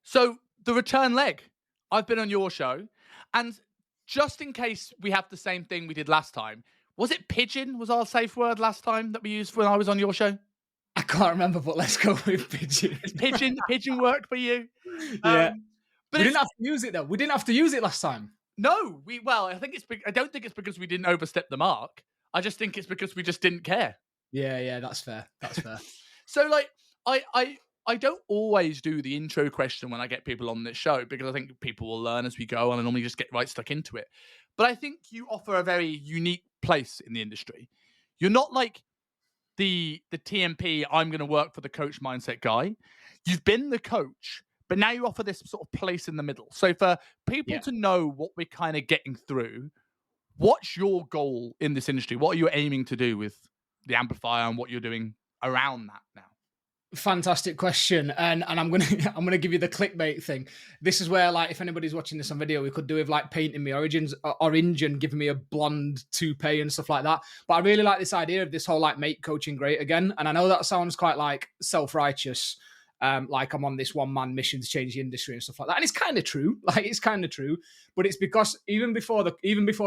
So the return leg. I've been on your show, and just in case we have the same thing we did last time, was it pigeon was our safe word last time that we used when I was on your show? I can't remember, but let's go with pigeon. Is pigeon work for you? Yeah. But We it's didn't have to use it though. We didn't have to use it last time. no, I don't think it's because we didn't overstep the mark. I just think it's because we just didn't care. Yeah, that's fair. That's fair. So like I don't always do the intro question when I get people on this show because I think people will learn as we go and I normally just get right stuck into it. But I think you offer a very unique place in the industry. You're not like the TMP, I'm going to work for the coach mindset guy. You've been the coach, but now you offer this sort of place in the middle. So for people to know what we're kind of getting through, what's your goal in this industry? What are you aiming to do with the amplifier and what you're doing around that now? Fantastic question, and I'm gonna give you the clickbait thing. This is where, like, if anybody's watching this on video, we could do with like painting me orange and giving me a blonde toupee and stuff like that. But I really like this idea of this whole like make coaching great again. And I know that sounds quite like self-righteous, like I'm on this one-man mission to change the industry and stuff like that. And it's kind of true, like it's kind of true. But it's because even before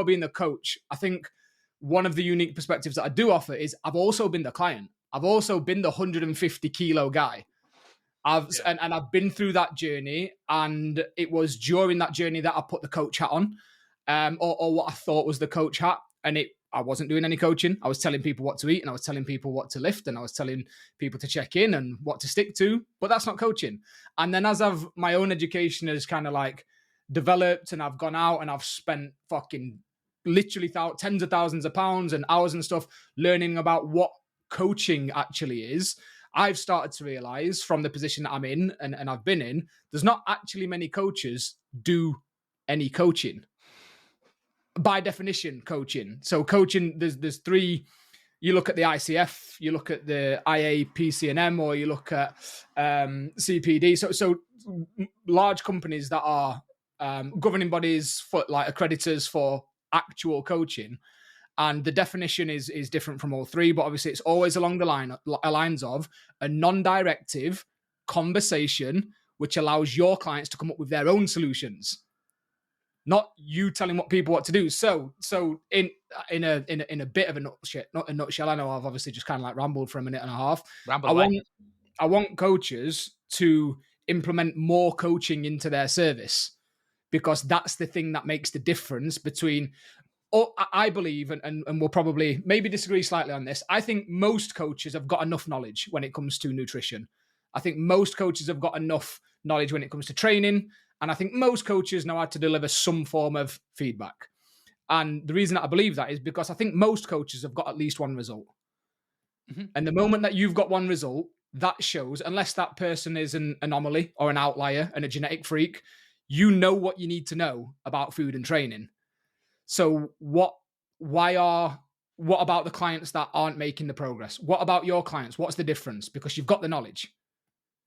being the coach, I think one of the unique perspectives that I do offer is I've also been the client. I've also been the 150 kilo guy. And I've been through that journey, and it was during that journey that I put the coach hat on, or what I thought was the coach hat, and I wasn't doing any coaching. I was telling people what to eat, and I was telling people what to lift, and I was telling people to check in and what to stick to, but that's not coaching. And then as my own education has kind of like developed, and I've gone out and I've spent fucking literally tens of thousands of pounds and hours and stuff learning about what coaching actually is, I've started to realize from the position that I'm in and I've been in, there's not actually many coaches do any coaching. By definition, coaching. So coaching, there's three. You look at the ICF, you look at the IAPCNM, or you look at CPD. So large companies that are governing bodies for like accreditors for actual coaching. And the definition is different from all three, but obviously it's always along the lines of a non-directive conversation, which allows your clients to come up with their own solutions, not you telling what to do. So in a bit of a nutshell, I know I've obviously just kind of like rambled for a minute and a half. I want coaches to implement more coaching into their service, because that's the thing that makes the difference between. I believe, and we'll probably maybe disagree slightly on this, I think most coaches have got enough knowledge when it comes to nutrition. I think most coaches have got enough knowledge when it comes to training. And I think most coaches know how to deliver some form of feedback. And the reason that I believe that is because I think most coaches have got at least one result. Mm-hmm. And the moment that you've got one result, that shows, unless that person is an anomaly or an outlier and a genetic freak, you know what you need to know about food and training. So what about the clients that aren't making the progress? What about your clients? What's the difference? Because you've got the knowledge.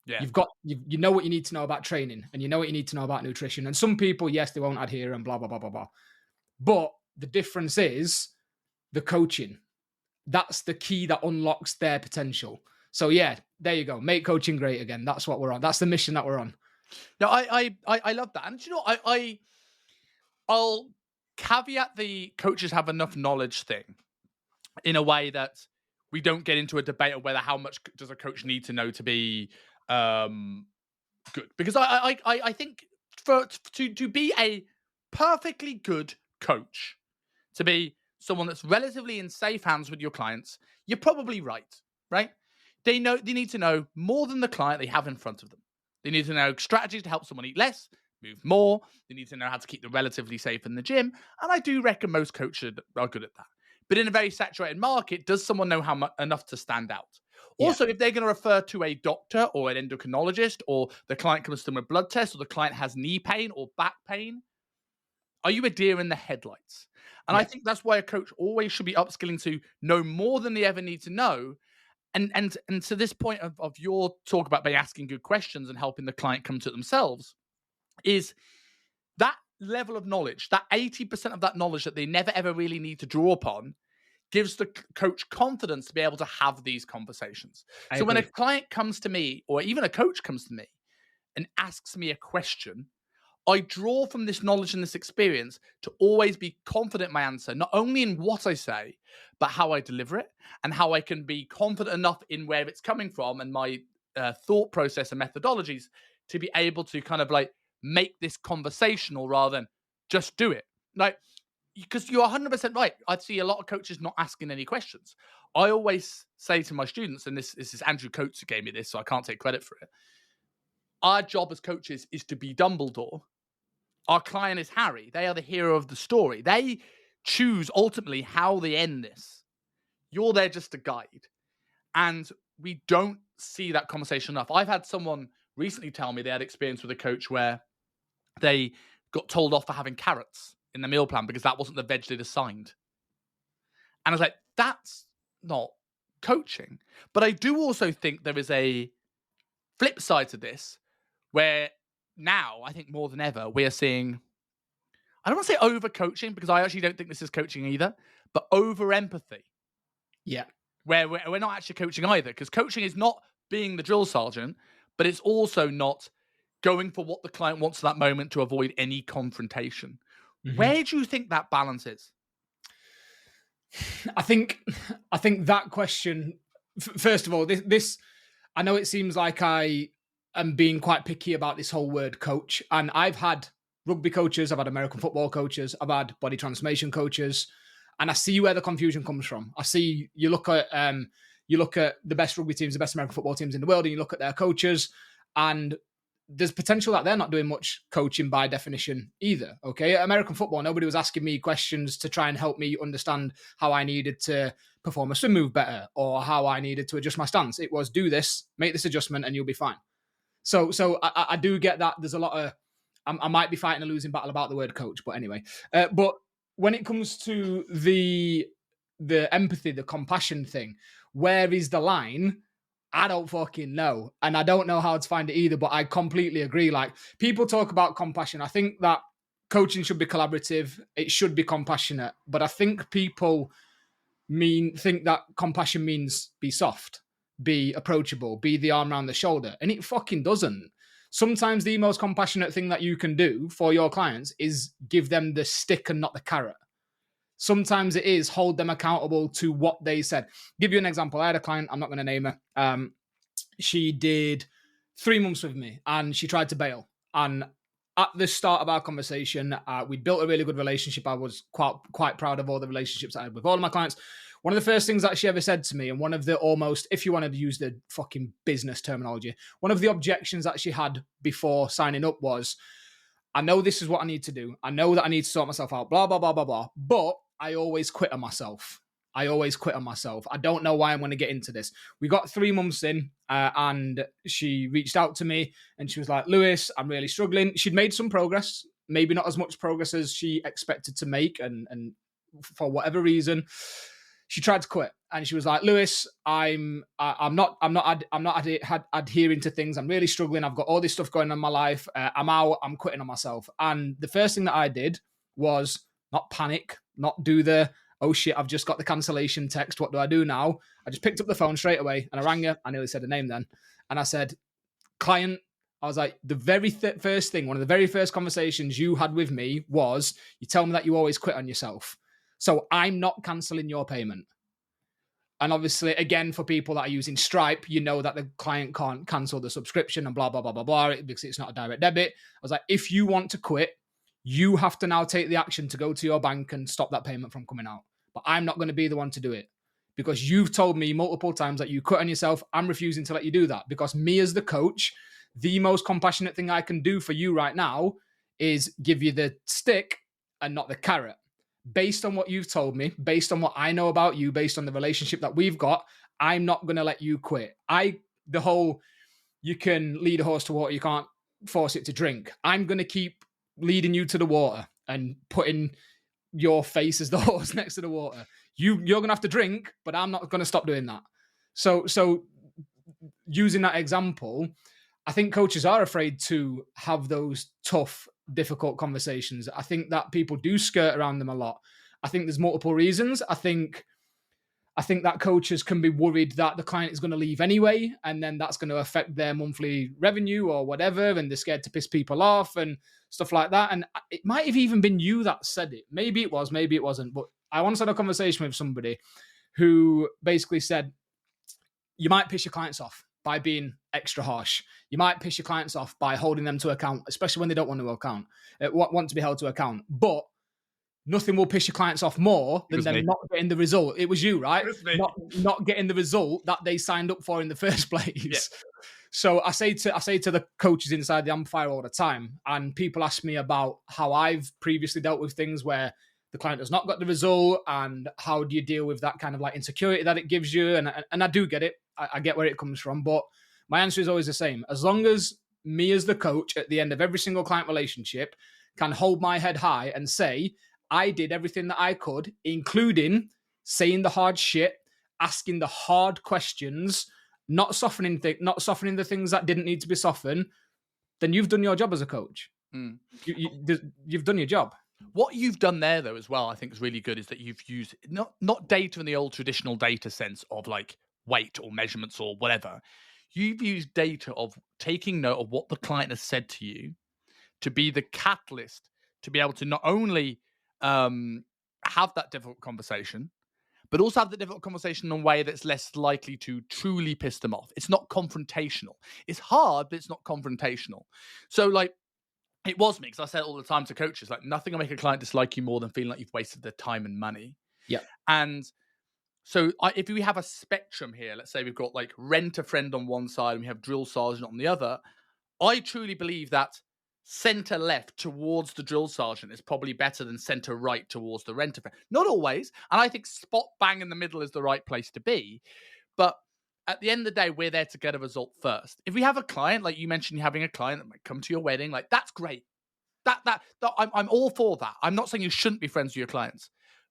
Yeah. You know what you need to know about training, and you know what you need to know about nutrition. And some people, yes, they won't adhere and blah, blah, blah, blah, blah. But the difference is the coaching. That's the key that unlocks their potential. So yeah, there you go. Make coaching great again. That's what we're on. That's the mission that we're on. No, I love that. And you know, I'll caveat the coaches have enough knowledge thing in a way that we don't get into a debate of whether how much does a coach need to know to be good. Because I think to be a perfectly good coach, to be someone that's relatively in safe hands with your clients, you're probably right? They need to know more than the client they have in front of them. They need to know strategies to help someone eat less, move more. They need to know how to keep them relatively safe in the gym. And I do reckon most coaches are good at that. But in a very saturated market, does someone know enough to stand out? Yeah. Also, if they're going to refer to a doctor or an endocrinologist, or the client comes to them with blood tests, or the client has knee pain or back pain, are you a deer in the headlights? And I think that's why a coach always should be upskilling to know more than they ever need to know. And to this point of your talk about by asking good questions and helping the client come to it themselves, is that level of knowledge, that 80% of that knowledge that they never ever really need to draw upon, gives the coach confidence to be able to have these conversations. So when a client comes to me, or even a coach comes to me, and asks me a question, I draw from this knowledge and this experience to always be confident in my answer, not only in what I say, but how I deliver it and how I can be confident enough in where it's coming from and my thought process and methodologies to be able to kind of like make this conversational rather than just do it. Like, because you're 100% right. I see a lot of coaches not asking any questions. I always say to my students, and this is Andrew Coates who gave me this, so I can't take credit for it. Our job as coaches is to be Dumbledore. Our client is Harry. They are the hero of the story. They choose ultimately how they end this. You're there just to guide. And we don't see that conversation enough. I've had someone recently tell me they had experience with a coach where they got told off for having carrots in the meal plan because that wasn't the veg they'd assigned. And I was like, that's not coaching. But I do also think there is a flip side to this where now, I think more than ever, we are seeing, I don't want to say over coaching because I actually don't think this is coaching either, but over empathy. Yeah. Where we're not actually coaching either, because coaching is not being the drill sergeant, but it's also not going for what the client wants at that moment to avoid any confrontation. Mm-hmm. Where do you think that balance is? I think that question, first of all, this I know it seems like I am being quite picky about this whole word coach, and I've had rugby coaches, I've had American football coaches, I've had body transformation coaches, and I see where the confusion comes from. I see you look at the best rugby teams, the best American football teams in the world, and you look at their coaches, and there's potential that they're not doing much coaching by definition either. Okay, American football, nobody was asking me questions to try and help me understand how I needed to perform a swim move better or how I needed to adjust my stance. It was do this, make this adjustment, and you'll be fine. So I do get that. There's a lot of I might be fighting a losing battle about the word coach, but anyway. But when it comes to the empathy, the compassion thing, where is the line? I don't fucking know. And I don't know how to find it either, but I completely agree. Like, people talk about compassion. I think that coaching should be collaborative. It should be compassionate. But I think people think that compassion means be soft, be approachable, be the arm around the shoulder. And it fucking doesn't. Sometimes the most compassionate thing that you can do for your clients is give them the stick and not the carrot. Sometimes it is hold them accountable to what they said. Give you an example. I had a client, I'm not going to name her. She did 3 months with me and she tried to bail. And at the start of our conversation, we built a really good relationship. I was quite proud of all the relationships I had with all of my clients. One of the first things that she ever said to me, and one of the almost, if you wanted to use the fucking business terminology, one of the objections that she had before signing up was, I know this is what I need to do. I know that I need to sort myself out, blah, blah, blah, blah, blah. But I always quit on myself. I don't know why I'm going to get into this. We got 3 months in and she reached out to me and she was like, Lewis, I'm really struggling. She'd made some progress, maybe not as much progress as she expected to make. And for whatever reason, she tried to quit. And she was like, Lewis, I'm not adhering to things. I'm really struggling. I've got all this stuff going on in my life. I'm out. I'm quitting on myself. And the first thing that I did was not panic, not do the, oh shit, I've just got the cancellation text. What do I do now? I just picked up the phone straight away and I rang her. I nearly said her name then. And I said, client, I was like, the very first thing, one of the very first conversations you had with me was, you tell me that you always quit on yourself. So I'm not cancelling your payment. And obviously, again, for people that are using Stripe, you know that the client can't cancel the subscription and blah, blah, blah, blah, blah, because it's not a direct debit. I was like, if you want to quit, you have to now take the action to go to your bank and stop that payment from coming out. But I'm not going to be the one to do it because you've told me multiple times that you quit on yourself. I'm refusing to let you do that because me as the coach, the most compassionate thing I can do for you right now is give you the stick and not the carrot. Based on what you've told me, based on what I know about you, based on the relationship that we've got, I'm not going to let you quit. You can lead a horse to water, you can't force it to drink. I'm going to keep leading you to the water and putting your face as the horse next to the water. You're going to have to drink, but I'm not going to stop doing that. So using that example, I think coaches are afraid to have those tough, difficult conversations. I think that people do skirt around them a lot. I think there's multiple reasons. I think I think that coaches can be worried that the client is going to leave anyway, and then that's going to affect their monthly revenue or whatever, and they're scared to piss people off and stuff like that. And it might have even been you that said it. Maybe it was, maybe it wasn't. But I once had a conversation with somebody who basically said, you might piss your clients off by being extra harsh. You might piss your clients off by holding them to account, especially when they don't want to be held to account. But nothing will piss your clients off more than them not getting the result. It was you, right? Not getting the result that they signed up for in the first place. Yeah. So I say to the coaches inside the Amplifier all the time, and people ask me about how I've previously dealt with things where the client has not got the result, and how do you deal with that kind of like insecurity that it gives you? And I do get it. I get where it comes from, but my answer is always the same. As long as me as the coach at the end of every single client relationship can hold my head high and say, I did everything that I could, including saying the hard shit, asking the hard questions, not softening the things that didn't need to be softened, then you've done your job as a coach. Mm. You've done your job. What you've done there, though, as well, I think is really good, is that you've used not data in the old traditional data sense of like weight or measurements or whatever. You've used data of taking note of what the client has said to you to be the catalyst to be able to not only have that difficult conversation, but also have the difficult conversation in a way that's less likely to truly piss them off. It's not confrontational. It's hard, but it's not confrontational. So like, it was me, because I say it all the time to coaches, like nothing will make a client dislike you more than feeling like you've wasted their time and money. Yeah. And so if we have a spectrum here, let's say we've got like rent-a-friend on one side and we have drill sergeant on the other, I truly believe that center left towards the drill sergeant is probably better than center right towards the rent-a-friend. Not always. And I think spot bang in the middle is the right place to be. But at the end of the day, we're there to get a result first. If we have a client, like you mentioned, you're having a client that might come to your wedding, like that's great. I'm all for that. I'm not saying you shouldn't be friends with your clients,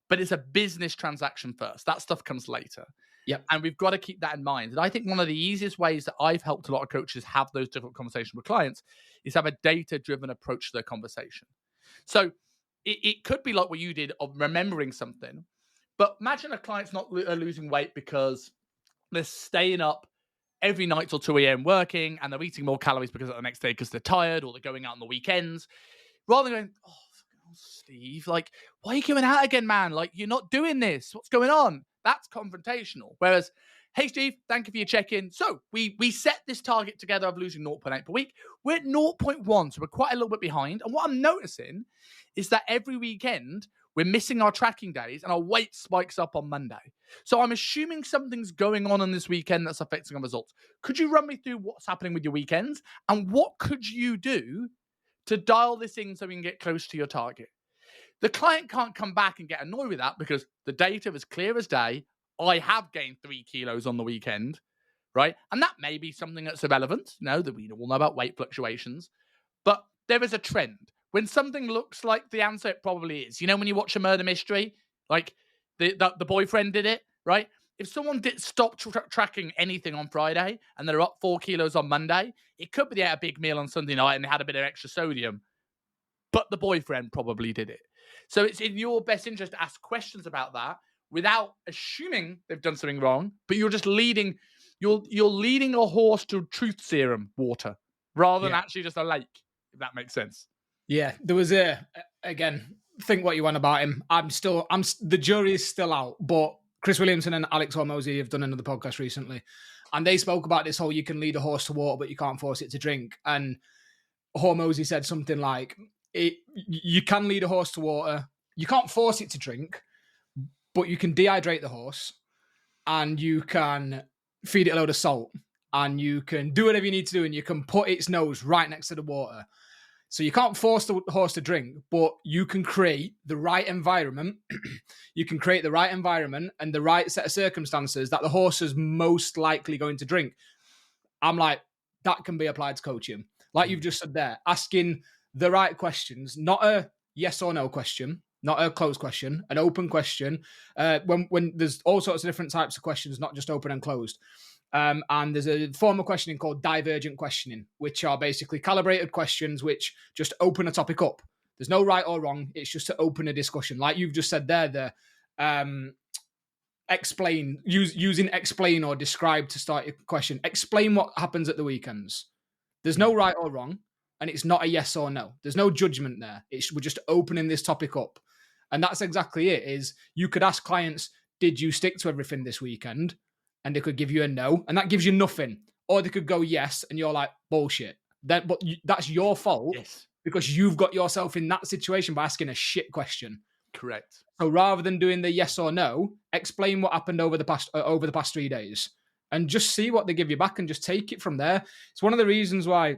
but it's a business transaction first. That stuff comes later. Yep. And we've got to keep that in mind. And I think one of the easiest ways that I've helped a lot of coaches have those difficult conversations with clients is have a data-driven approach to their conversation. So it could be like what you did of remembering something, but imagine a client's not losing weight because they're staying up every night till 2 a.m. working, and they're eating more calories because of the next day because they're tired, or they're going out on the weekends. Rather than going, oh, Steve, like, why are you going out again, man? Like, you're not doing this. What's going on? That's confrontational. Whereas, hey, Steve, thank you for your check-in. So we set this target together of losing 0.8 per week. We're at 0.1, so we're quite a little bit behind. And what I'm noticing is that every weekend, we're missing our tracking days and our weight spikes up on Monday. So I'm assuming something's going on this weekend that's affecting our results. Could you run me through what's happening with your weekends? And what could you do to dial this in so we can get close to your target? The client can't come back and get annoyed with that because the data is clear as day. I have gained 3 kilos on the weekend, right? And that may be something that's irrelevant. That we all know about weight fluctuations. But there is a trend. When something looks like the answer, it probably is. When you watch a murder mystery, like the boyfriend did it, right? If someone did stop tracking anything on Friday and they're up 4 kilos on Monday, it could be they had a big meal on Sunday night and they had a bit of extra sodium. But the boyfriend probably did it. So it's in your best interest to ask questions about that without assuming they've done something wrong, but you're just leading a horse to truth serum water rather than actually just a lake, if that makes sense. Yeah, there was again, think what you want about him. The jury is still out, but Chris Williamson and Alex Hormozy have done another podcast recently, and they spoke about this whole you can lead a horse to water, but you can't force it to drink. And Hormozy said something like, you can lead a horse to water, you can't force it to drink, but you can dehydrate the horse, and you can feed it a load of salt, and you can do whatever you need to do, and you can put its nose right next to the water. So you can't force the horse to drink, but you can create the right environment. You can create the right environment and the right set of circumstances that the horse is most likely going to drink. I'm like, that can be applied to coaching. Like you've just said there, asking the right questions, not a yes or no question, not a closed question, an open question. When there's all sorts of different types of questions, not just open and closed. And there's a form of questioning called divergent questioning, which are basically calibrated questions which just open a topic up. There's no right or wrong. It's just to open a discussion. Like you've just said there, using explain or describe to start your question. Explain what happens at the weekends. There's no right or wrong, and it's not a yes or no. There's no judgment there. We're just opening this topic up. And that's exactly it. Is you could ask clients, did you stick to everything this weekend? And they could give you a no, and that gives you nothing. Or they could go yes, and you're like, bullshit. But that's your fault because you've got yourself in that situation by asking a shit question. Correct. So rather than doing the yes or no, explain what happened over the past 3 days, and just see what they give you back, and just take it from there. It's one of the reasons why,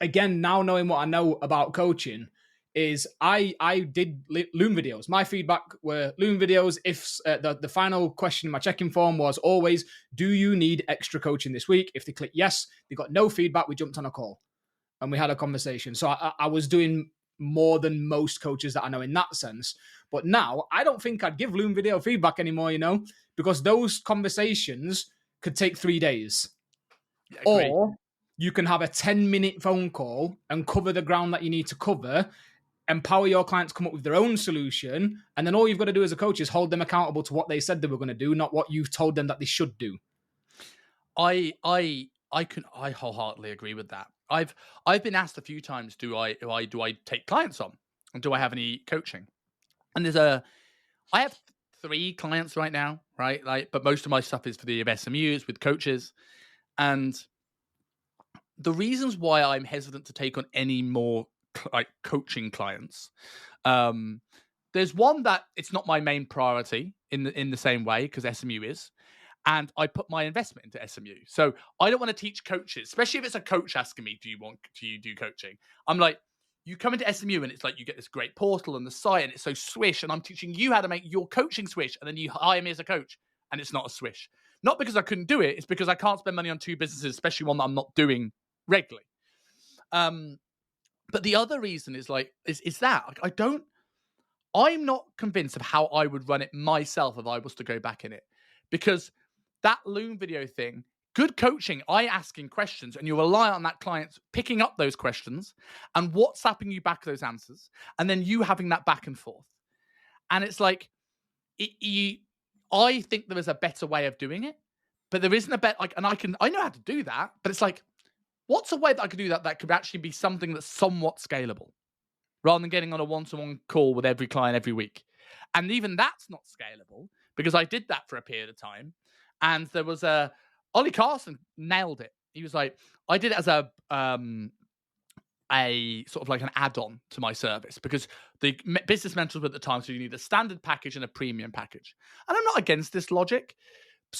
again, now knowing what I know about coaching, is I did Loom videos. My feedback were Loom videos. If the final question in my check-in form was always, do you need extra coaching this week? If they click yes, they got no feedback. We jumped on a call and we had a conversation. So I was doing more than most coaches that I know in that sense. But now I don't think I'd give Loom video feedback anymore, because those conversations could take 3 days. Yeah, or you can have a 10-minute phone call and cover the ground that you need to cover, empower your clients to come up with their own solution. And then all you've got to do as a coach is hold them accountable to what they said they were going to do, not what you've told them that they should do. I wholeheartedly agree with that. I've been asked a few times, do I take clients on, and do I have any coaching? And I have 3 clients right now, right? But most of my stuff is for the SMUs with coaches, and the reasons why I'm hesitant to take on any more coaching clients, there's one that it's not my main priority in the same way, because SMU is. And I put my investment into SMU. So I don't want to teach coaches, especially if it's a coach asking me, do you do coaching? I'm like, you come into SMU and it's like you get this great portal and the site and it's so swish, and I'm teaching you how to make your coaching swish, and then you hire me as a coach and it's not a swish. Not because I couldn't do it, it's because I can't spend money on 2 businesses, especially one that I'm not doing regularly. But the other reason is that I'm not convinced of how I would run it myself if I was to go back in it, because that Loom video thing, good coaching, I asking questions, and you rely on that client picking up those questions and WhatsApping you back those answers, and then you having that back and forth. And it's like, I think there is a better way of doing it, but there isn't a better, and I know how to do that, but it's like, what's a way that I could do that could actually be something that's somewhat scalable, rather than getting on a one-to-one call with every client every week? And even that's not scalable, because I did that for a period of time. And there was Ollie Carson nailed it. He was like, I did it as a sort of like an add-on to my service, because the business mentors were at the time, so you need a standard package and a premium package. And I'm not against this logic.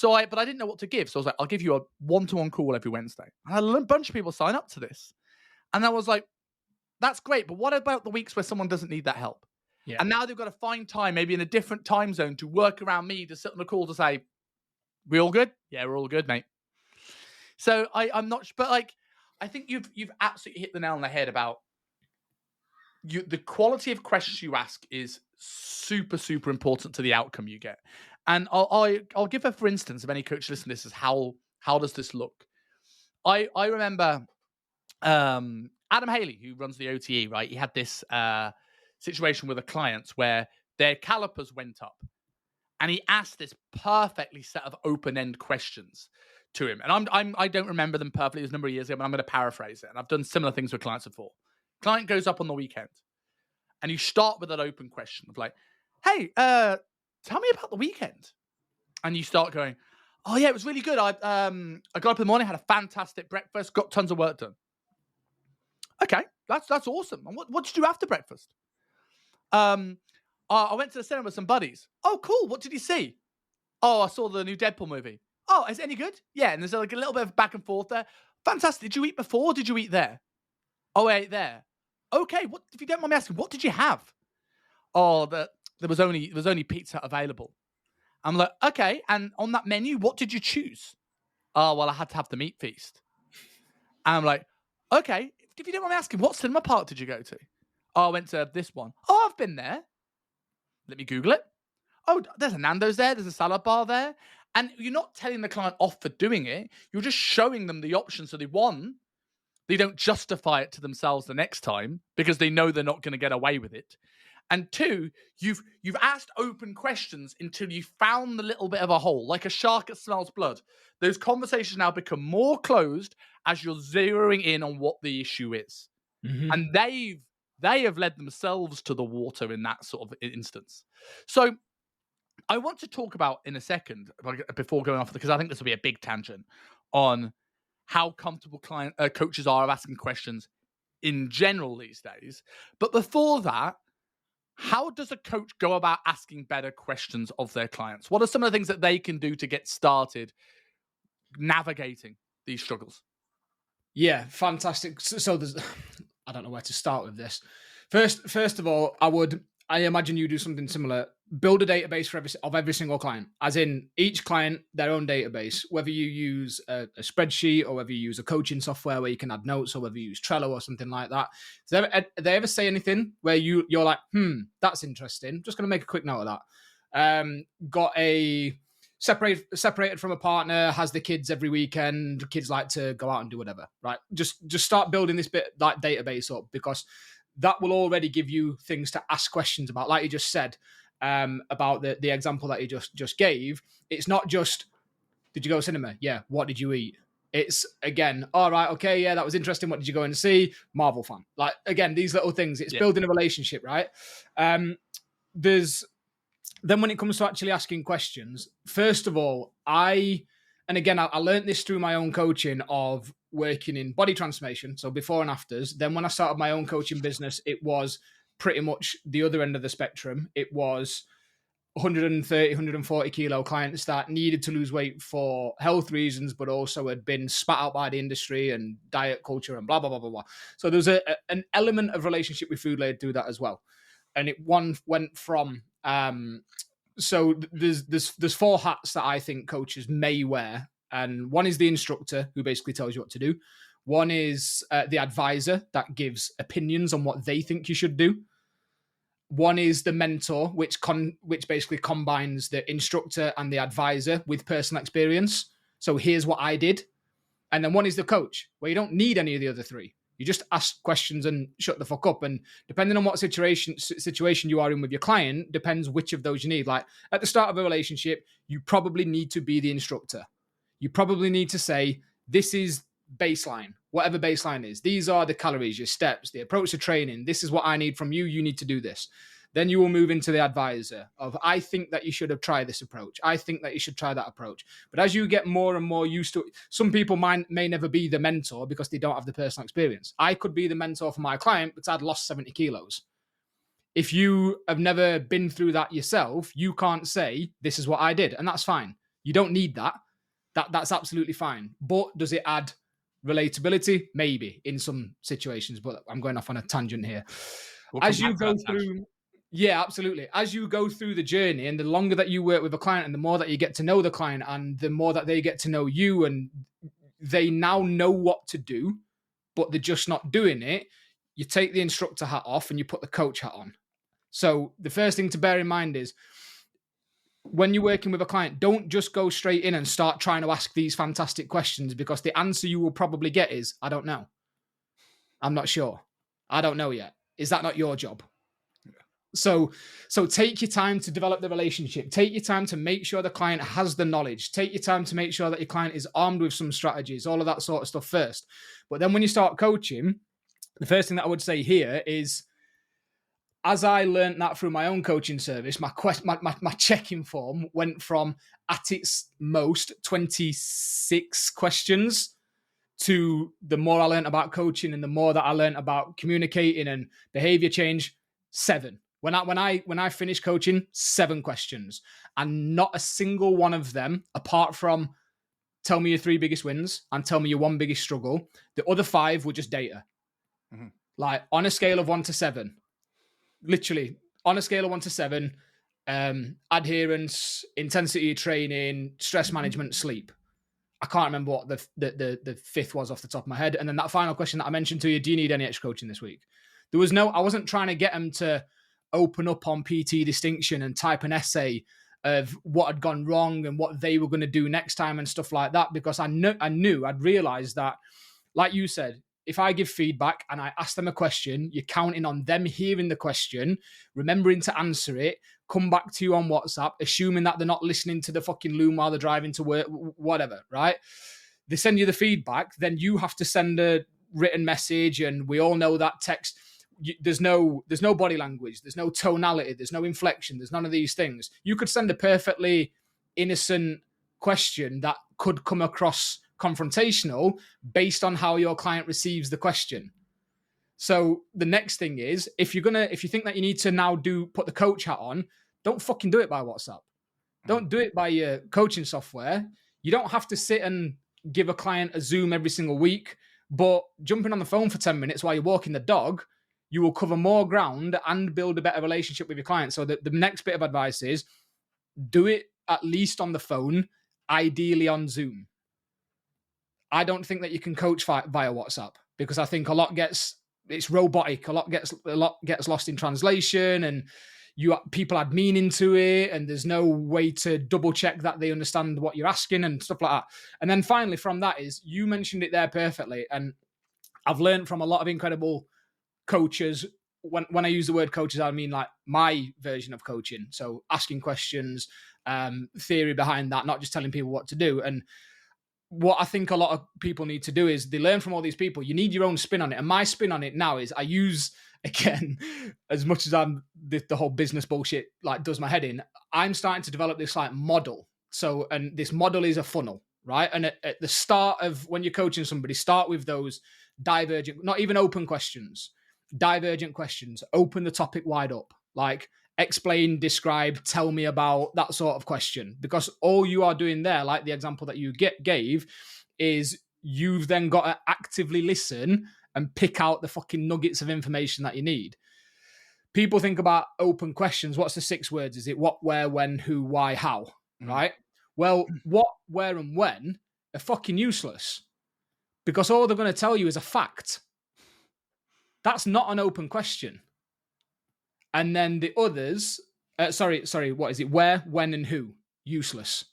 But I didn't know what to give. So I was like, I'll give you a one-to-one call every Wednesday. And I had a bunch of people sign up to this. And I was like, that's great, but what about the weeks where someone doesn't need that help? Yeah. And now they've got to find time, maybe in a different time zone, to work around me, to sit on a call to say, we all good? Yeah, we're all good, mate. So I'm not, but I think you've absolutely hit the nail on the head about the quality of questions you ask is super, super important to the outcome you get. And I'll give for instance, if any coach listen to this, is how does this look? I remember Adam Haley, who runs the OTE, right? He had this situation with a client where their calipers went up, and he asked this perfectly set of open-end questions to him. And I don't remember them perfectly. It was a number of years ago, but I'm going to paraphrase it. And I've done similar things with clients before. Client goes up on the weekend, and you start with an open question of like, hey, tell me about the weekend. And you start going, oh yeah, it was really good. I got up in the morning, had a fantastic breakfast, got tons of work done. Okay, that's awesome. And what did you do after breakfast? I went to the cinema with some buddies. Oh, cool. What did you see? Oh, I saw the new Deadpool movie. Oh, is it any good? Yeah, and there's like a little bit of back and forth there. Fantastic. Did you eat before or did you eat there? Oh, I ate there. Okay, what, if you don't mind me asking, what did you have? Oh, there was only pizza available. I'm like, okay, and on that menu, what did you choose? Oh, well, I had to have the meat feast. And I'm like, okay, if you don't mind me asking, what cinema park did you go to? Oh, I went to this one. Oh, I've been there. Let me Google it. Oh, there's a Nando's there. There's a salad bar there. And you're not telling the client off for doing it. You're just showing them the option. So they don't justify it to themselves the next time, because they know they're not going to get away with it. And two, you've asked open questions until you found the little bit of a hole, like a shark that smells blood. Those conversations now become more closed as you're zeroing in on what the issue is. Mm-hmm. And they have led themselves to the water in that sort of instance. So I want to talk about in a second, before going off, because I think this will be a big tangent on how comfortable coaches are of asking questions in general these days. But before that, how does a coach go about asking better questions of their clients? What are some of the things that they can do to get started navigating these struggles? Yeah, fantastic. So there's, I don't know where to start with this. First of all, I imagine you do something similar. Build a database for every single client, as in each client their own database. Whether you use a spreadsheet or whether you use a coaching software where you can add notes, or whether you use Trello or something like that. Do they ever say anything where you're like, that's interesting? Just going to make a quick note of that. Got a separated from a partner, has the kids every weekend. Kids like to go out and do whatever, right? Just start building this bit like database up, because that will already give you things to ask questions about. Like you just said, about the example that you just gave. It's not just, did you go to cinema? Yeah. What did you eat? It's, again, all right, okay, yeah, that was interesting. What did you go and see? Marvel fan. Like, again, these little things. It's building a relationship, right? Then when it comes to actually asking questions, first of all, I learned this through my own coaching of working in body transformation, so before and afters. Then when I started my own coaching business, it was pretty much the other end of the spectrum. It was 130, 140 kilo clients that needed to lose weight for health reasons, but also had been spat out by the industry and diet culture and blah, blah, blah, blah, blah. So there's an element of relationship with food laid through that as well. And it went from... so there's four hats that I think coaches may wear, and one is the instructor, who basically tells you what to do. One is the advisor, that gives opinions on what they think you should do. One is the mentor, which basically combines the instructor and the advisor with personal experience. So here's what I did. And then one is the coach, where you don't need any of the other three. You just ask questions and shut the fuck up. And depending on what situation you are in with your client, depends which of those you need. Like at the start of a relationship, you probably need to be the instructor. You probably need to say, this is baseline, whatever baseline is. These are the calories, your steps, the approach to training. This is what I need from you. You need to do this. Then you will move into the advisor of, I think that you should have tried this approach. I think that you should try that approach. But as you get more and more used to it, some people may never be the mentor because they don't have the personal experience. I could be the mentor for my client, but I'd lost 70 kilos. If you have never been through that yourself, you can't say, this is what I did. And that's fine. You don't need that. That's absolutely fine. But does it add relatability? Maybe in some situations, but I'm going off on a tangent here. As you go through... Yeah, absolutely. As you go through the journey, and the longer that you work with a client and the more that you get to know the client and the more that they get to know you, and they now know what to do, but they're just not doing it, you take the instructor hat off and you put the coach hat on. So the first thing to bear in mind is, when you're working with a client, don't just go straight in and start trying to ask these fantastic questions, because the answer you will probably get is, I don't know. I'm not sure. I don't know yet. Is that not your job? So take your time to develop the relationship. Take your time to make sure the client has the knowledge. Take your time to make sure that your client is armed with some strategies, all of that sort of stuff first. But then when you start coaching, the first thing that I would say here is, as I learned that through my own coaching service, my check-in form went from, at its most, 26 questions to, the more I learned about coaching and the more that I learned about communicating and behavior change, 7. When I finished coaching, 7 questions, and not a single one of them, apart from tell me your 3 biggest wins and tell me your 1 biggest struggle, the other 5 were just data. Mm-hmm. Like on a scale of 1 to 7, literally on a scale of 1 to 7, adherence, intensity of training, stress management, sleep. I can't remember what the 5th was off the top of my head. And then that final question that I mentioned to you, do you need any extra coaching this week? I wasn't trying to get them to open up on PT distinction and type an essay of what had gone wrong and what they were going to do next time and stuff like that, because I'd realized that, like you said, if I give feedback and I ask them a question, you're counting on them hearing the question, remembering to answer it, come back to you on WhatsApp, assuming that they're not listening to the fucking loom while they're driving to work, whatever, right? They send you the feedback, then you have to send a written message, and we all know that text, there's no body language, there's no tonality, there's no inflection, there's none of these things. You could send a perfectly innocent question that could come across confrontational based on how your client receives the question. So the next thing is, if you think that you need to now put the coach hat on, don't fucking do it by WhatsApp. Don't do it by your coaching software. You don't have to sit and give a client a Zoom every single week, but jumping on the phone for 10 minutes while you're walking the dog, you will cover more ground and build a better relationship with your client. So the next bit of advice is do it at least on the phone, ideally on Zoom. I don't think that you can coach via WhatsApp, because I think it's robotic. A lot gets lost in translation, and people add meaning to it, and there's no way to double check that they understand what you're asking and stuff like that. And then finally from that is, you mentioned it there perfectly, and I've learned from a lot of incredible coaches. When I use the word coaches, I mean like my version of coaching. So asking questions, theory behind that, not just telling people what to do. And what I think a lot of people need to do is they learn from all these people. You need your own spin on it. And my spin on it now is I use, again, as much as the whole business bullshit like does my head in, I'm starting to develop this like model. So, and this model is a funnel, right? And at the start of when you're coaching somebody, start with those divergent, not even open questions, divergent questions. Open the topic wide up. Like, explain, describe, tell me about, that sort of question. Because all you are doing there, like the example that you gave, is you've then got to actively listen and pick out the fucking nuggets of information that you need. People think about open questions. What's the 6 words? Is it what, where, when, who, why, how? Right? Well, what, where, and when are fucking useless, because all they're going to tell you is a fact. That's not an open question. And then the others, what is it? Where, when, and who? Useless.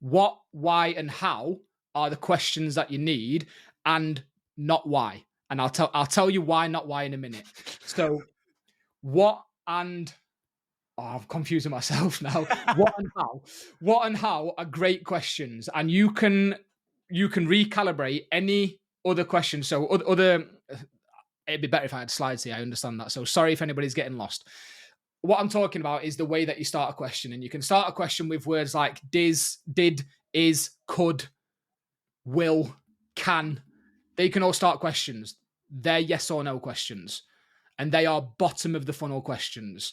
What, why, and how are the questions that you need, and not why. And I'll tell you why, not why, in a minute. So what and I'm confusing myself now. What and how are great questions, and you can recalibrate any other questions. So other. It'd be better if I had slides here. I understand that. So sorry if anybody's getting lost. What I'm talking about is the way that you start a question. And you can start a question with words like did, is, could, will, can. They can all start questions. They're yes or no questions. And they are bottom of the funnel questions.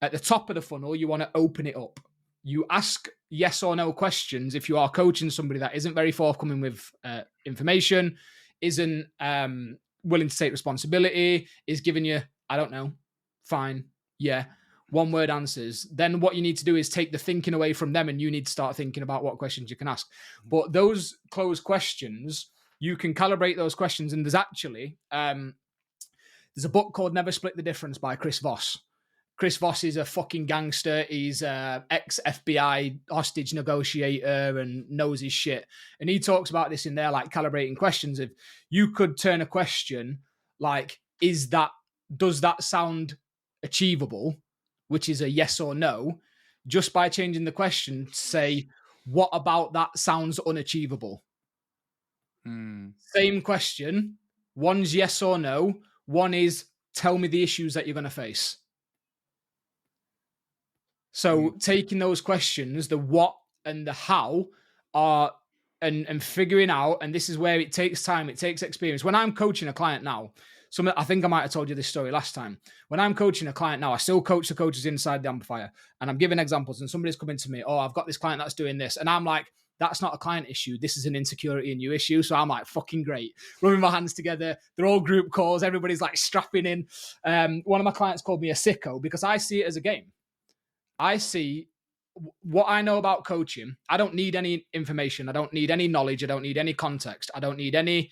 At the top of the funnel, you want to open it up. You ask yes or no questions if you are coaching somebody that isn't very forthcoming with information, isn't willing to take responsibility, is giving you, I don't know, fine, yeah, one word answers. Then what you need to do is take the thinking away from them, and you need to start thinking about what questions you can ask. But those closed questions, you can calibrate those questions. And there's actually, there's a book called Never Split the Difference by Chris Voss. Chris Voss is a fucking gangster. He's a ex-FBI hostage negotiator and knows his shit. And he talks about this in there, like calibrating questions. If you could turn a question like, does that sound achievable? Which is a yes or no, just by changing the question to say, what about that sounds unachievable? Same question. One's yes or no. One is, tell me the issues that you're going to face. So taking those questions, the what and the how, are and figuring out, and this is where it takes time, it takes experience. When I'm coaching a client now, I think I might have told you this story last time. When I'm coaching a client now, I still coach the coaches inside the amplifier, and I'm giving examples, and somebody's coming to me, oh, I've got this client that's doing this. And I'm like, that's not a client issue. This is an insecurity in you issue. So I'm like, fucking great. Rubbing my hands together. They're all group calls. Everybody's like strapping in. One of my clients called me a sicko because I see it as a game. I see what I know about coaching. I don't need any information. I don't need any knowledge. I don't need any context. I don't need any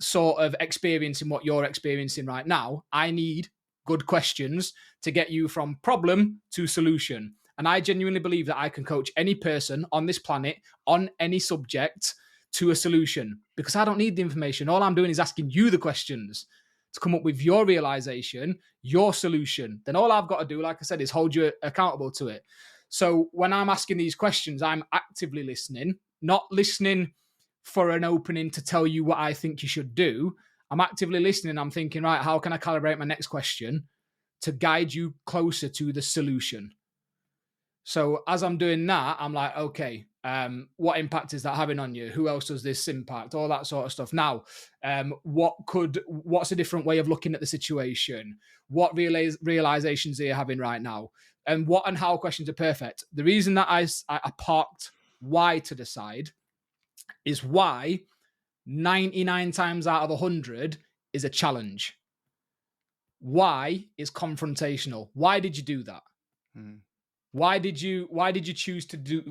sort of experience in what you're experiencing right now. I need good questions to get you from problem to solution. And I genuinely believe that I can coach any person on this planet on any subject to a solution, because I don't need the information. All I'm doing is asking you the questions to come up with your realization, your solution. Then all I've got to do, like I said, is hold you accountable to it. So when I'm asking these questions, I'm actively listening, not listening for an opening to tell you what I think you should do. I'm actively listening. I'm thinking, right, how can I calibrate my next question to guide you closer to the solution? So as I'm doing that, I'm like, okay, what impact is that having on you? Who else does this impact? All that sort of stuff. Now, what's a different way of looking at the situation? What realizations are you having right now? And what and how questions are perfect. The reason that I parked why to decide is why 99 times out of 100 is a challenge. Why is confrontational? Why did you do that? Why did you choose to do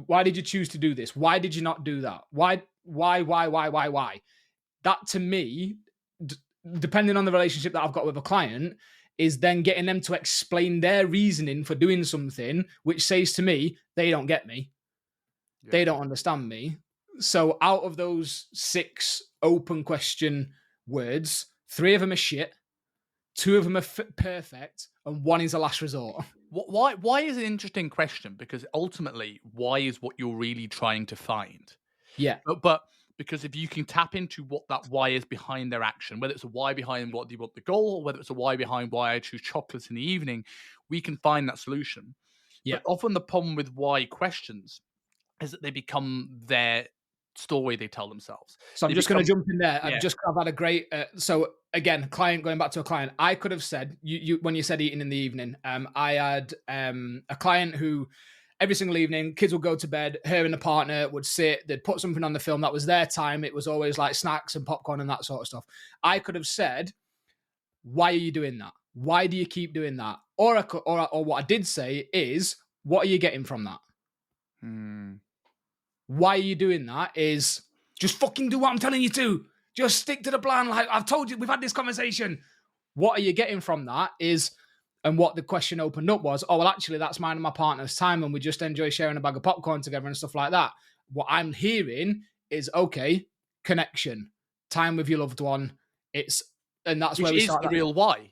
this? Why did you not do that? Why? That to me, depending on the relationship that I've got with a client, is then getting them to explain their reasoning for doing something, which says to me, they don't get me. Yeah. They don't understand me. So out of those 6 open question words, 3 of them are shit, 2 of them are perfect, and 1 is a last resort. Why is an interesting question? Because ultimately, why is what you're really trying to find. Yeah. But because if you can tap into what that why is behind their action, whether it's a why behind what they want the goal, or whether it's a why behind why I choose chocolates in the evening, we can find that solution. Yeah. But often the problem with why questions is that they become their story they tell themselves. So I'm just going to jump in there. Yeah. I've had a great. So again, going back to a client, I could have said you when you said eating in the evening. I had a client who every single evening, kids would go to bed, her and the partner would sit, they'd put something on the film. That was their time. It was always like snacks and popcorn and that sort of stuff. I could have said, why are you doing that? Why do you keep doing that? Or what I did say is, what are you getting from that? Why are you doing that is just fucking do what I'm telling you to. Just stick to the plan. Like I've told you, we've had this conversation. What are you getting from that is, and what the question opened up was, oh, well, actually, that's mine and my partner's time, and we just enjoy sharing a bag of popcorn together and stuff like that. What I'm hearing is, okay, connection, time with your loved one. And that's where we start. Which is the real why.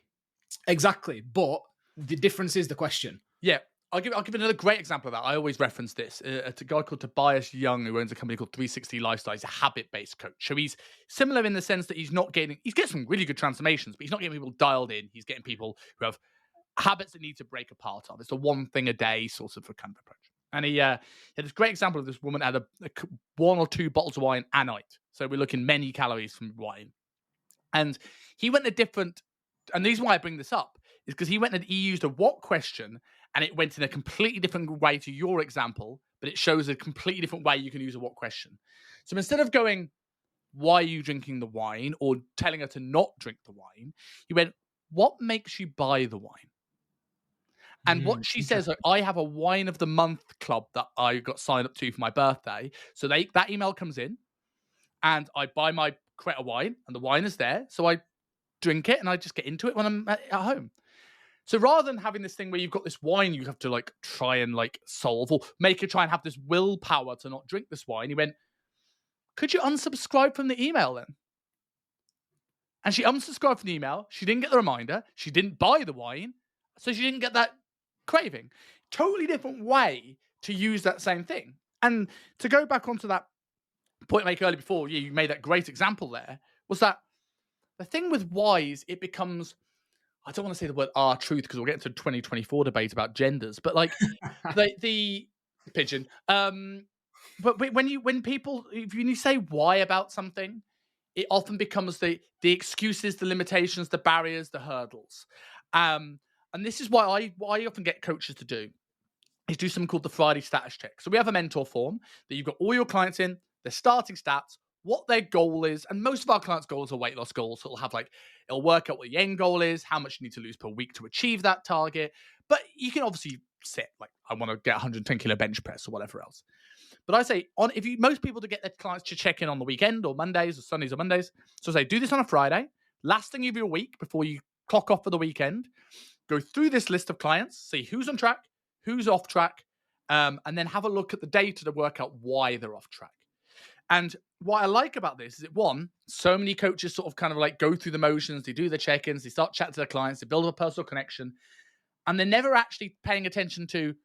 Exactly. But the difference is the question. Yeah. I'll give another great example of that. I always reference this. It's a guy called Tobias Young who owns a company called 360 Lifestyle. He's a habit-based coach. So he's similar in the sense that he's getting some really good transformations, but he's not getting people dialed in. He's getting people who have habits that need to break apart of. It's a one thing a day sort of a kind of approach. And he had this great example of this woman had 1 or 2 bottles of wine a night. So we're looking many calories from wine. And he went a different, and the reason why I bring this up is because he used a what question, and it went in a completely different way to your example, but it shows a completely different way you can use a what question. So instead of going, why are you drinking the wine, or telling her to not drink the wine, he went, what makes you buy the wine? And what she says, I have a wine of the month club that I got signed up to for my birthday. So that email comes in, and I buy my crate of wine, and the wine is there. So I drink it, and I just get into it when I'm at home. So rather than having this thing where you've got this wine you have to like try and like solve, or make her try and have this willpower to not drink this wine, he went, could you unsubscribe from the email then? And she unsubscribed from the email. She didn't get the reminder. She didn't buy the wine. So she didn't get that craving. Totally different way to use that same thing. And to go back onto that point I made earlier before, you made that great example there, was that the thing with whys, it becomes, I don't want to say the word truth because we'll get into 2024 debate about genders, but like the pigeon. But when you say why about something, it often becomes the excuses, the limitations, the barriers, the hurdles. And this is what I often get coaches to do, is do something called the Friday status check. So we have a mentor form that you've got all your clients in, their starting stats, what their goal is. And most of our clients' goals are weight loss goals. So it'll work out what the end goal is, how much you need to lose per week to achieve that target. But you can obviously set, like, I want to get 110 kilo bench press or whatever else. But I say, most people to get their clients to check in on the weekend or Mondays or Sundays or Mondays. So I say, do this on a Friday, last thing of your week before you clock off for the weekend. Go through this list of clients, see who's on track, who's off track, and then have a look at the data to work out why they're off track. And what I like about this is that, one, so many coaches sort of kind of like go through the motions, they do the check-ins, they start chatting to their clients, they build up a personal connection, and they're never actually paying attention to,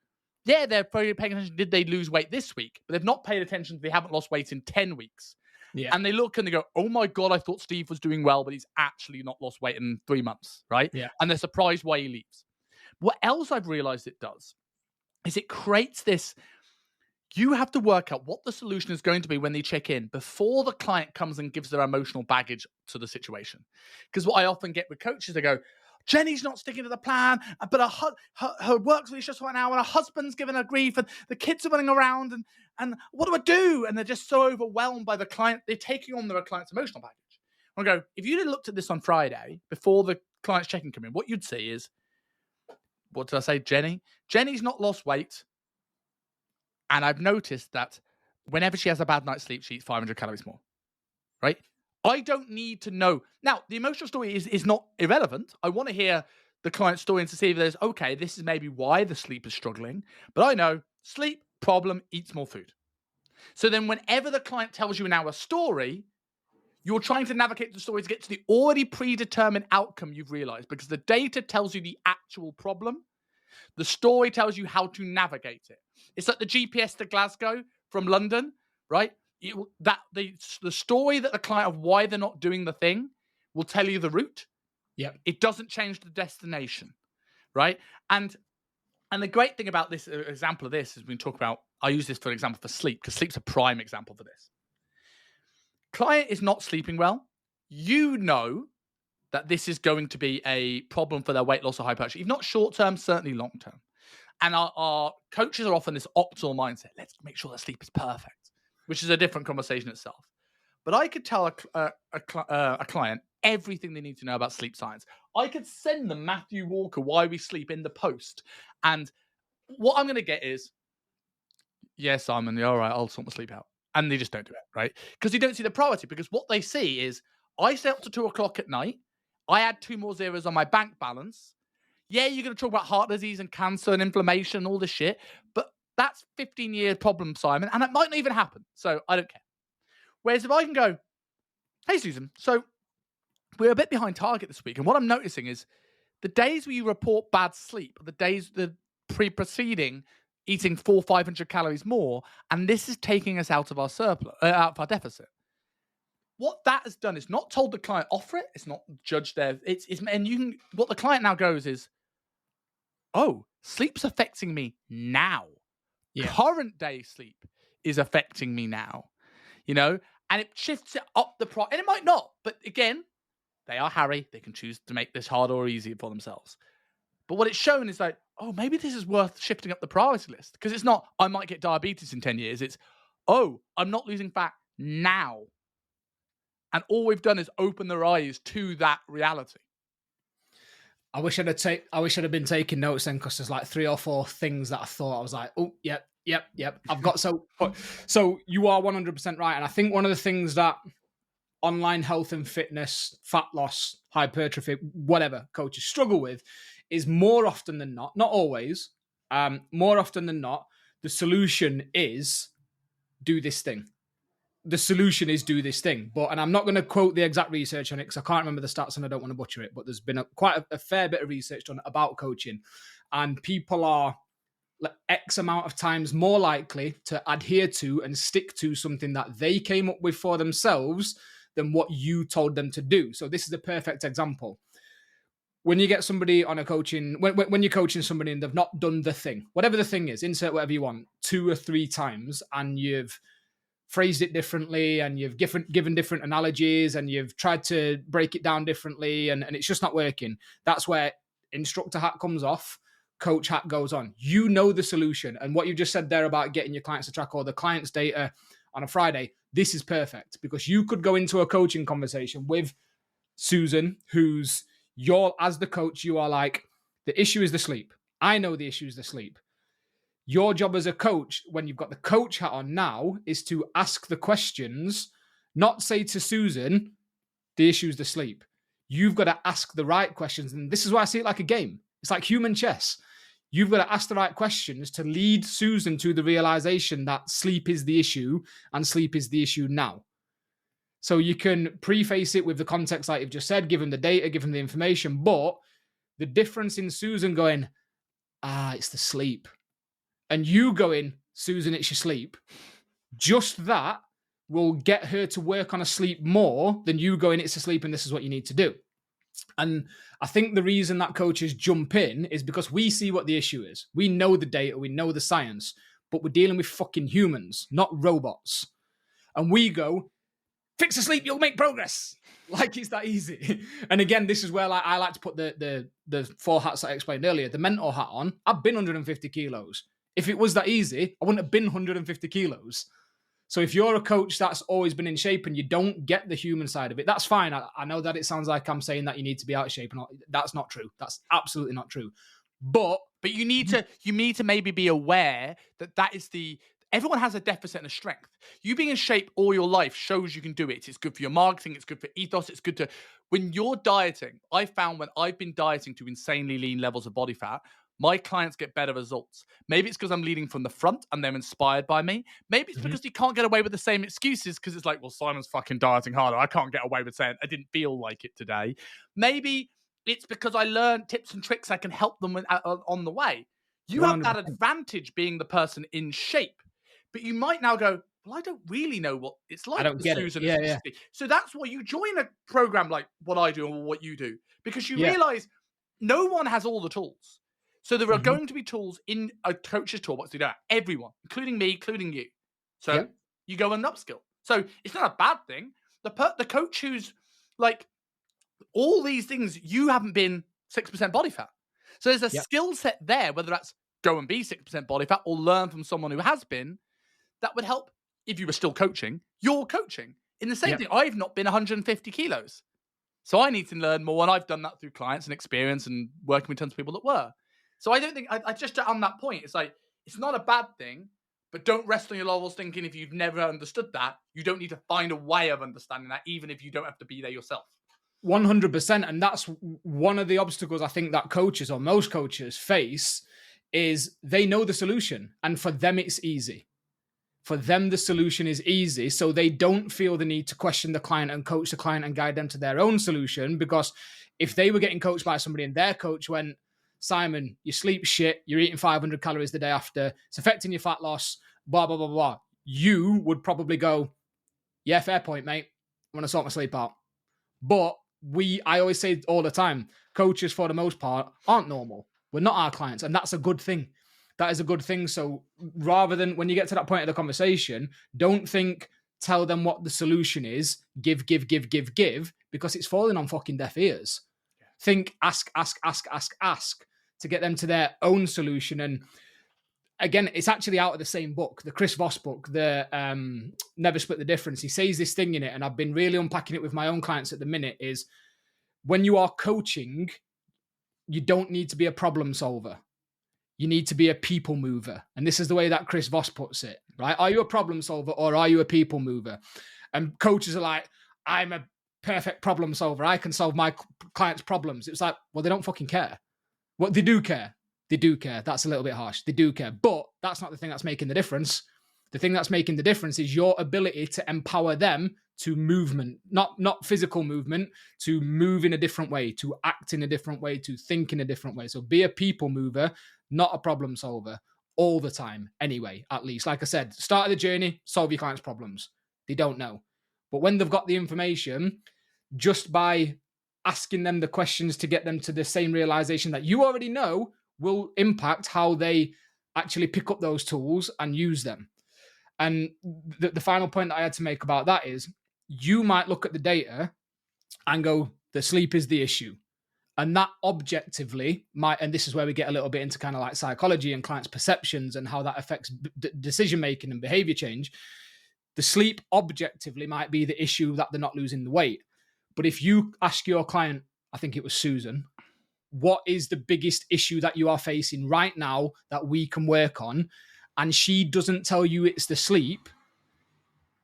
yeah, they're probably paying attention, did they lose weight this week? But they've not paid attention to they haven't lost weight in 10 weeks. Yeah. And they look and they go, oh my God, I thought Steve was doing well, but he's actually not lost weight in 3 months, right? Yeah. And they're surprised why he leaves. What else I've realized it does is it creates this, you have to work out what the solution is going to be when they check in before the client comes and gives their emotional baggage to the situation. Because what I often get with coaches, they go, Jenny's not sticking to the plan, but her work's really stressful right now, and her husband's giving her grief, and the kids are running around, and what do I do? And they're just so overwhelmed by the client. They're taking on their client's emotional baggage. I go, if you'd have looked at this on Friday before the client's check-in come in, what you'd see is, what did I say, Jenny? Jenny's not lost weight. And I've noticed that whenever she has a bad night's sleep, she eats 500 calories more, right? I don't need to know. Now, the emotional story is not irrelevant. I want to hear the client's story and to see if there's, okay, this is maybe why the sleep is struggling. But I know sleep, problem, eats more food. So then whenever the client tells you now a story, you're trying to navigate the story to get to the already predetermined outcome you've realized, because the data tells you the actual problem. The story tells you how to navigate it. It's like the GPS to Glasgow from London, right? The story that the client of why they're not doing the thing will tell you the route. Yep. It doesn't change the destination, right? And the great thing about this example of this is we talk about, I use this for example for sleep, because sleep's a prime example for this. Client is not sleeping well. You know that this is going to be a problem for their weight loss or hypertrophy. If not short-term, certainly long-term. And our coaches are often this optimal mindset. Let's make sure that sleep is perfect, which is a different conversation itself. But I could tell a client everything they need to know about sleep science. I could send them Matthew Walker, Why We Sleep, in the post. And what I'm going to get is, yeah, Simon, yeah, all right, I'll sort my sleep out. And they just don't do it, right? Because they don't see the priority. Because what they see is, I stay up to 2 o'clock at night. I add 2 more zeros on my bank balance. Yeah, you're going to talk about heart disease and cancer and inflammation and all this shit, but that's 15-year problem, Simon, and it might not even happen, so I don't care. Whereas if I can go, hey, Susan, so we're a bit behind target this week, and what I'm noticing is the days where you report bad sleep, the days the preceding eating 400-500 calories more, and this is taking us out of our surplus, out of our deficit. What that has done is not told the client offer it. It's not judged there. And you can, what the client now goes is, oh, sleep's affecting me now. Yeah. Current day sleep is affecting me now, and it shifts it up the price. And it might not, but again, they are Harry. They can choose to make this hard or easy for themselves. But what it's shown is like, oh, maybe this is worth shifting up the priority list, because it's not, I might get diabetes in 10 years. It's, oh, I'm not losing fat now. And all we've done is open their eyes to that reality. I wish I'd have been taking notes then, because there's like 3 or 4 things that I thought I was like, oh, yep. I've got so you are 100% right. And I think one of the things that online health and fitness, fat loss, hypertrophy, whatever coaches struggle with is more often than not always, more often than not, the solution is do this thing. The solution is do this thing. And I'm not going to quote the exact research on it because I can't remember the stats and I don't want to butcher it, but there's been quite a fair bit of research done about coaching, and people are X amount of times more likely to adhere to and stick to something that they came up with for themselves than what you told them to do. So this is a perfect example. When you get somebody on a coaching, when you're coaching somebody and they've not done the thing, whatever the thing is, insert whatever you want, 2 or 3 times, and you've phrased it differently and you've given different analogies and you've tried to break it down differently and it's just not working. That's where instructor hat comes off, coach hat goes on. You know the solution. And what you just said there about getting your clients to track all the clients' data on a Friday, this is perfect, because you could go into a coaching conversation with Susan, who's as the coach, you are like, the issue is the sleep. I know the issue is the sleep. Your job as a coach, when you've got the coach hat on now, is to ask the questions, not say to Susan, the issue is the sleep. You've got to ask the right questions. And this is why I see it like a game. It's like human chess. You've got to ask the right questions to lead Susan to the realization that sleep is the issue and sleep is the issue now. So you can preface it with the context like you've just said, give them the data, give them the information. But the difference in Susan going, it's the sleep, and you going, Susan, it's your sleep, just that will get her to work on a sleep more than you going, it's a sleep and this is what you need to do. And I think the reason that coaches jump in is because we see what the issue is. We know the data, we know the science, but we're dealing with fucking humans, not robots. And we go, fix the sleep, you'll make progress. Like it's that easy. And again, this is where I like to put the 4 hats that I explained earlier. The mentor hat on, I've been 150 kilos. If it was that easy, I wouldn't have been 150 kilos. So if you're a coach that's always been in shape and you don't get the human side of it, that's fine. I know that it sounds like I'm saying that you need to be out of shape. And that's not true. That's absolutely not true. But you need to maybe be aware that is everyone has a deficit and a strength. You being in shape all your life shows you can do it. It's good for your marketing. It's good for ethos. It's good to, when you're dieting, I found when I've been dieting to insanely lean levels of body fat, my clients get better results. Maybe it's because I'm leading from the front and they're inspired by me. Maybe it's because you can't get away with the same excuses because it's like, well, Simon's fucking dieting harder. I can't get away with saying I didn't feel like it today. Maybe it's because I learned tips and tricks I can help them with, on the way. You 100%. Have that advantage being the person in shape, but you might now go, well, I don't really know what it's like. I don't get Susan it. Yeah. So that's why you join a program like what I do or what you do, because you realize no one has all the tools. So there are going to be tools in a coach's toolbox to do that. Everyone, including me, including you. So you go and upskill. So it's not a bad thing. The coach who's like all these things, you haven't been 6% body fat. So there's a skill set there, whether that's go and be 6% body fat or learn from someone who has been, that would help if you were still coaching, you're coaching. In the same thing, I've not been 150 kilos. So I need to learn more. And I've done that through clients and experience and working with tons of people that were. So I don't think, I just on that point, it's like, it's not a bad thing, but don't rest on your laurels thinking if you've never understood that, you don't need to find a way of understanding that, even if you don't have to be there yourself. 100%. And that's one of the obstacles I think that coaches or most coaches face is they know the solution. And for them, it's easy. For them, the solution is easy. So they don't feel the need to question the client and coach the client and guide them to their own solution. Because if they were getting coached by somebody and their coach went, Simon, you sleep shit, you're eating 500 calories the day after, it's affecting your fat loss, blah, blah, blah, blah. You would probably go, yeah, fair point, mate. I'm going to sort my sleep out. But I always say all the time, coaches for the most part aren't normal. We're not our clients. And that's a good thing. That is a good thing. So rather than when you get to that point of the conversation, don't think, tell them what the solution is, give, because it's falling on fucking deaf ears. Think, ask to get them to their own solution. And again, it's actually out of the same book, the Chris Voss book, the Never Split the Difference. He says this thing in it, and I've been really unpacking it with my own clients at the minute, is when you are coaching, you don't need to be a problem solver. You need to be a people mover. And this is the way that Chris Voss puts it, right? Are you a problem solver or are you a people mover? And coaches are like, I'm a perfect problem solver. I can solve my clients' problems. It's like, well, they don't fucking care. What they do care. They do care. That's a little bit harsh. They do care. But that's not the thing that's making the difference. The thing that's making the difference is your ability to empower them to movement, not physical movement, to move in a different way, to act in a different way, to think in a different way. So be a people mover, not a problem solver all the time. Anyway, at least, like I said, start of the journey, solve your clients' problems. They don't know. But when they've got the information, just by asking them the questions to get them to the same realization that you already know will impact how they actually pick up those tools and use them. And the final point that I had to make about that is you might look at the data and go, the sleep is the issue. And that objectively might, and this is where we get a little bit into kind of like psychology and clients' perceptions and how that affects decision-making and behavior change. The sleep objectively might be the issue that they're not losing the weight. But if you ask your client, I think it was Susan, what is the biggest issue that you are facing right now that we can work on? And she doesn't tell you it's the sleep,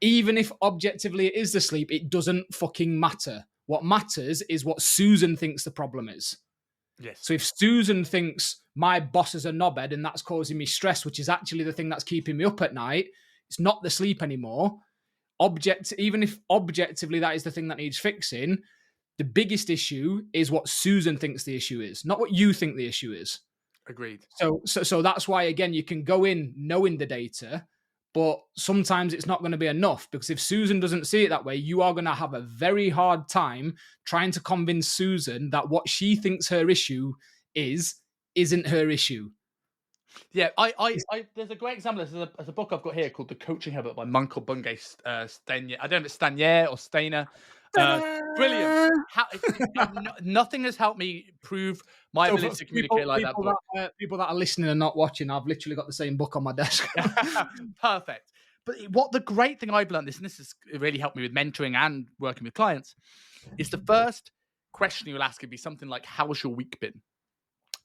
even if objectively it is the sleep, it doesn't fucking matter. What matters is what Susan thinks the problem is. Yes. So if Susan thinks my boss is a knobhead and that's causing me stress, which is actually the thing that's keeping me up at night, it's not the sleep anymore. even if objectively that is the thing that needs fixing, the biggest issue is what Susan thinks the issue is, not what you think the issue is. Agreed. So that's why, again, you can go in knowing the data, but sometimes it's not going to be enough, because if Susan doesn't see it that way, you are going to have a very hard time trying to convince Susan that what she thinks her issue isn't her issue. Yeah, there's a great example. There's a book I've got here called The Coaching Habit by Michael Bungay Stanier. I don't know if it's Stanier or Stainer. Brilliant. Nothing has helped me prove my ability to communicate like that book. People that are listening and not watching, I've literally got the same book on my desk. Perfect. But what the great thing I've learned, and this has really helped me with mentoring and working with clients, is the first question you'll ask would be something like, how's your week been?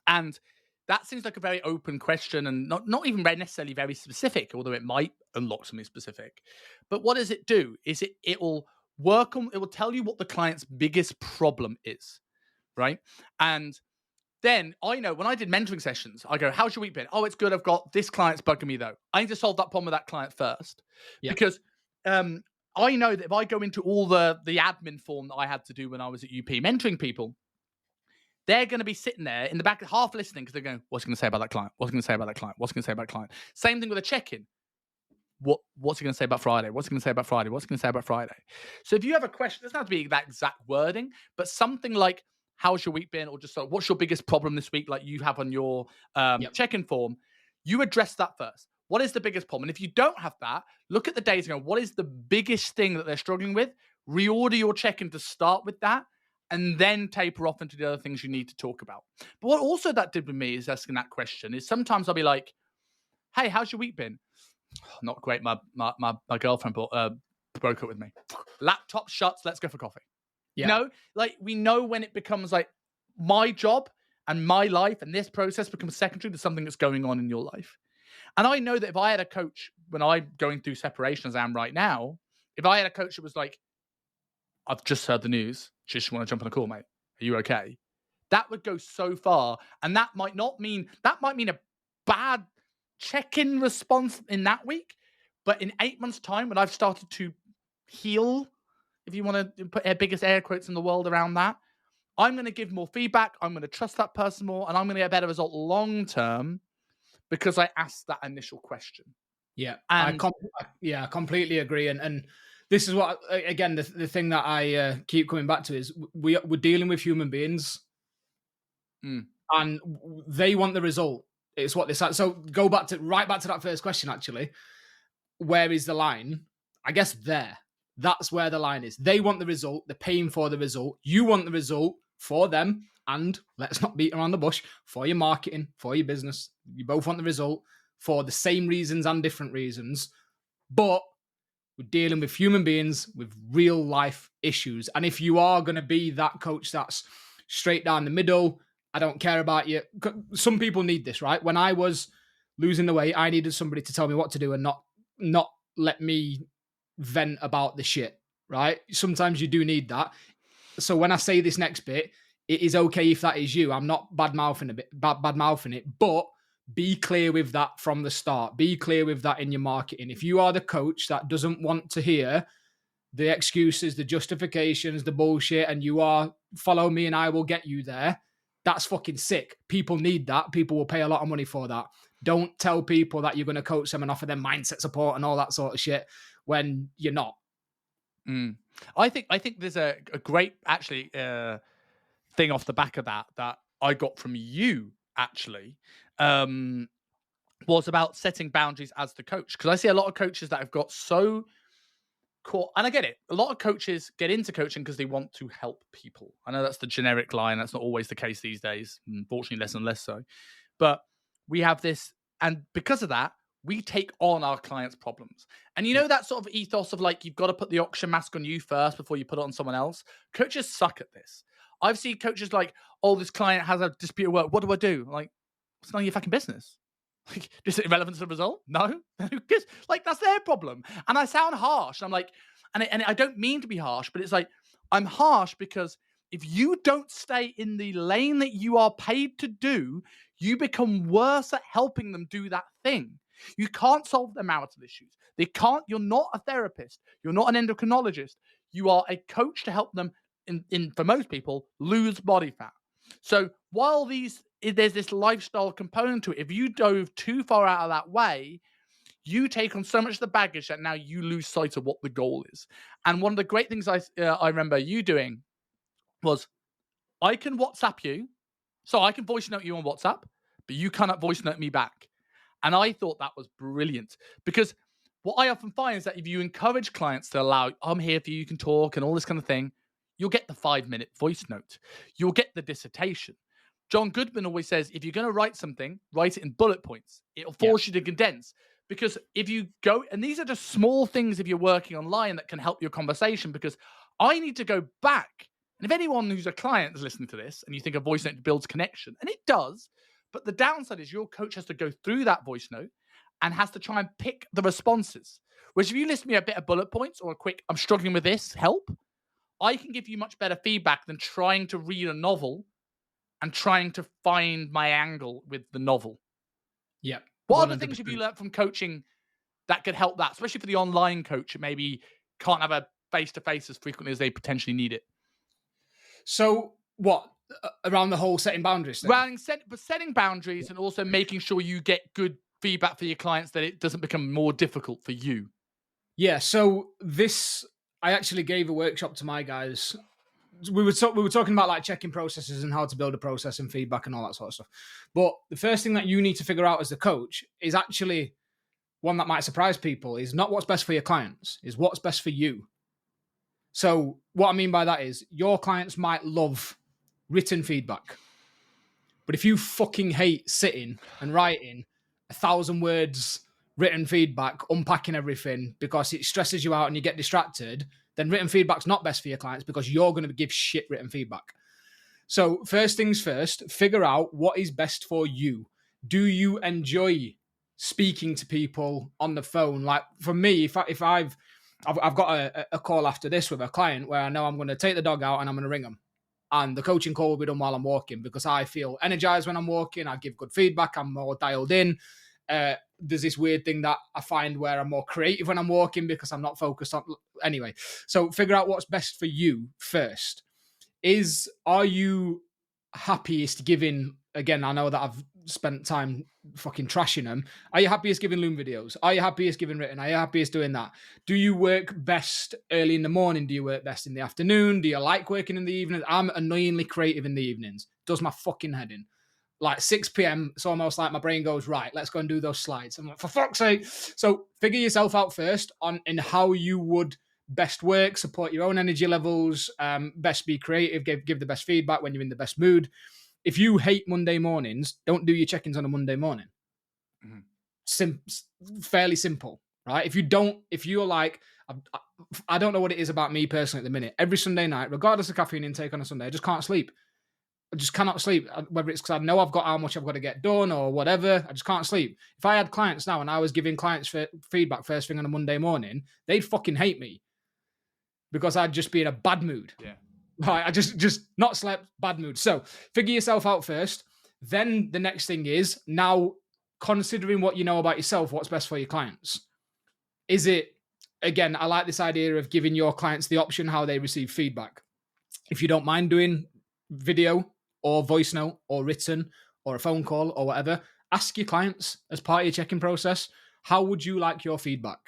And that seems like a very open question and not even necessarily very specific, although it might unlock something specific. But what does it do? Is it will tell you what the client's biggest problem is, right? And then I know when I did mentoring sessions, I go, how's your week been? Oh, it's good. I've got this client's bugging me though. I need to solve that problem with that client first. Yeah. Because I know that if I go into all the admin form that I had to do when I was at UP mentoring people, they're going to be sitting there in the back, half listening, because they're going, what's he going to say about that client? What's he going to say about that client? What's he going to say about that client? Same thing with a check-in. What's he going to say about Friday? What's he going to say about Friday? What's he going to say about Friday? So if you have a question, it doesn't have to be that exact wording, but something like, how's your week been? Or just what's your biggest problem this week? Like you have on your check-in form, you address that first. What is the biggest problem? And if you don't have that, look at the data and go, what is the biggest thing that they're struggling with? Reorder your check-in to start with that, and then taper off into the other things you need to talk about. But what also that did with me is asking that question is sometimes I'll be like, hey, how's your week been? Not great. My girlfriend broke up with me. Laptop shuts. Let's go for coffee. Yeah. You know, like we know when it becomes like my job and my life and this process becomes secondary to something that's going on in your life. And I know that if I had a coach when I'm going through separation as I am right now, if I had a coach that was like, I've just heard the news, just want to jump on a call, mate. Are you okay? That would go so far. And that might mean a bad check-in response in that week. But in 8 months' time, when I've started to heal, if you want to put biggest air quotes in the world around that, I'm going to give more feedback. I'm going to trust that person more, and I'm going to get a better result long-term because I asked that initial question. Yeah, I completely agree. And this is what, again, the thing that I keep coming back to is we're dealing with human beings, and they want the result. It's what they say. So go right back to that first question, actually. Where is the line? I guess there. That's where the line is. They want the result. They're paying for the result. You want the result for them. And let's not beat around the bush, for your marketing, for your business. You both want the result for the same reasons and different reasons. But we're dealing with human beings with real life issues. And if you are going to be that coach that's straight down the middle, I don't care about you. Some people need this, right? When I was losing the weight, I needed somebody to tell me what to do and not let me vent about the shit, right? Sometimes you do need that. So when I say this next bit, it is okay if that is you. I'm not bad-mouthing it, but be clear with that from the start. Be clear with that in your marketing. If you are the coach that doesn't want to hear the excuses, the justifications, the bullshit, and you are, follow me and I will get you there, that's fucking sick. People need that. People will pay a lot of money for that. Don't tell people that you're going to coach them and offer them mindset support and all that sort of shit when you're not. I think there's a great actually thing off the back of that I got from you actually was about setting boundaries as the coach, because I see a lot of coaches that have got so caught, and I get it. A lot of coaches get into coaching because they want to help people. I know that's the generic line. That's not always the case these days. Unfortunately, less and less so. But we have this, and because of that, we take on our clients' problems. And you know that sort of ethos of like, you've got to put the oxygen mask on you first before you put it on someone else? Coaches suck at this. I've seen coaches like, oh, this client has a dispute at work. What do I do? I'm like, it's none of your fucking business. Like, is it irrelevant to the result? No. Like, that's their problem. And I sound harsh. I'm like, and I don't mean to be harsh, but it's like, I'm harsh because if you don't stay in the lane that you are paid to do, you become worse at helping them do that thing. You can't solve their marital issues. You're not a therapist. You're not an endocrinologist. You are a coach to help them, for most people, lose body fat. So while there's this lifestyle component to it, if you dove too far out of that way, you take on so much of the baggage that now you lose sight of what the goal is. And one of the great things I remember you doing was, I can WhatsApp you, so I can voice note you on WhatsApp, but you cannot voice note me back. And I thought that was brilliant, because what I often find is that if you encourage clients to allow, I'm here for you, you can talk and all this kind of thing, you'll get the 5-minute voice note. You'll get the dissertation. John Goodman always says, if you're going to write something, write it in bullet points. It'll force you to condense. Because if you go, and these are just small things if you're working online that can help your conversation, because I need to go back. And if anyone who's a client is listening to this and you think a voice note builds connection, and it does, but the downside is your coach has to go through that voice note and has to try and pick the responses. Whereas if you list me a bit of bullet points or a quick, I'm struggling with this, help, I can give you much better feedback than trying to read a novel and trying to find my angle with the novel. Yeah. What other things have you learned from coaching that could help that, especially for the online coach who maybe can't have a face-to-face as frequently as they potentially need it? So what, around the whole setting boundaries thing? Setting boundaries and also making sure you get good feedback for your clients, that it doesn't become more difficult for you. Yeah, so I actually gave a workshop to my guys. We were talking about like checking processes and how to build a process and feedback and all that sort of stuff. But the first thing that you need to figure out as the coach is actually one that might surprise people, is not what's best for your clients, is what's best for you. So what I mean by that is your clients might love written feedback. But if you fucking hate sitting and writing 1,000 words written feedback, unpacking everything because it stresses you out and you get distracted, then written feedback's not best for your clients because you're going to give shit written feedback. So first things first, figure out what is best for you. Do you enjoy speaking to people on the phone? Like for me, if I've got a call after this with a client where I know I'm going to take the dog out and I'm going to ring them. And the coaching call will be done while I'm walking because I feel energized when I'm walking. I give good feedback. I'm more dialed in. There's this weird thing that I find where I'm more creative when I'm walking because I'm not focused on... Anyway, so figure out what's best for you first. Are you happiest giving... Again, I know that I've spent time fucking trashing them. Are you happiest giving Loom videos? Are you happiest giving written? Are you happiest doing that? Do you work best early in the morning? Do you work best in the afternoon? Do you like working in the evenings? I'm annoyingly creative in the evenings. Does my fucking head in. Like 6 p.m, it's almost like my brain goes, right, let's go and do those slides. I'm like, for fuck's sake. So figure yourself out first in how you would best work, support your own energy levels, best be creative, give the best feedback when you're in the best mood. If you hate Monday mornings, don't do your check-ins on a Monday morning. Fairly simple, right? If you're like, I don't know what it is about me personally at the minute. Every Sunday night, regardless of caffeine intake on a Sunday, I just can't sleep. I just cannot sleep, whether it's because I know I've got how much I've got to get done or whatever. I just can't sleep. If I had clients now and I was giving clients feedback first thing on a Monday morning, they'd fucking hate me because I'd just be in a bad mood. Yeah. Right, I just not slept, bad mood. So figure yourself out first. Then the next thing is, now considering what you know about yourself, what's best for your clients. Is it, again, I like this idea of giving your clients the option how they receive feedback. If you don't mind doing video or voice note or written or a phone call or whatever, ask your clients as part of your check-in process, how would you like your feedback?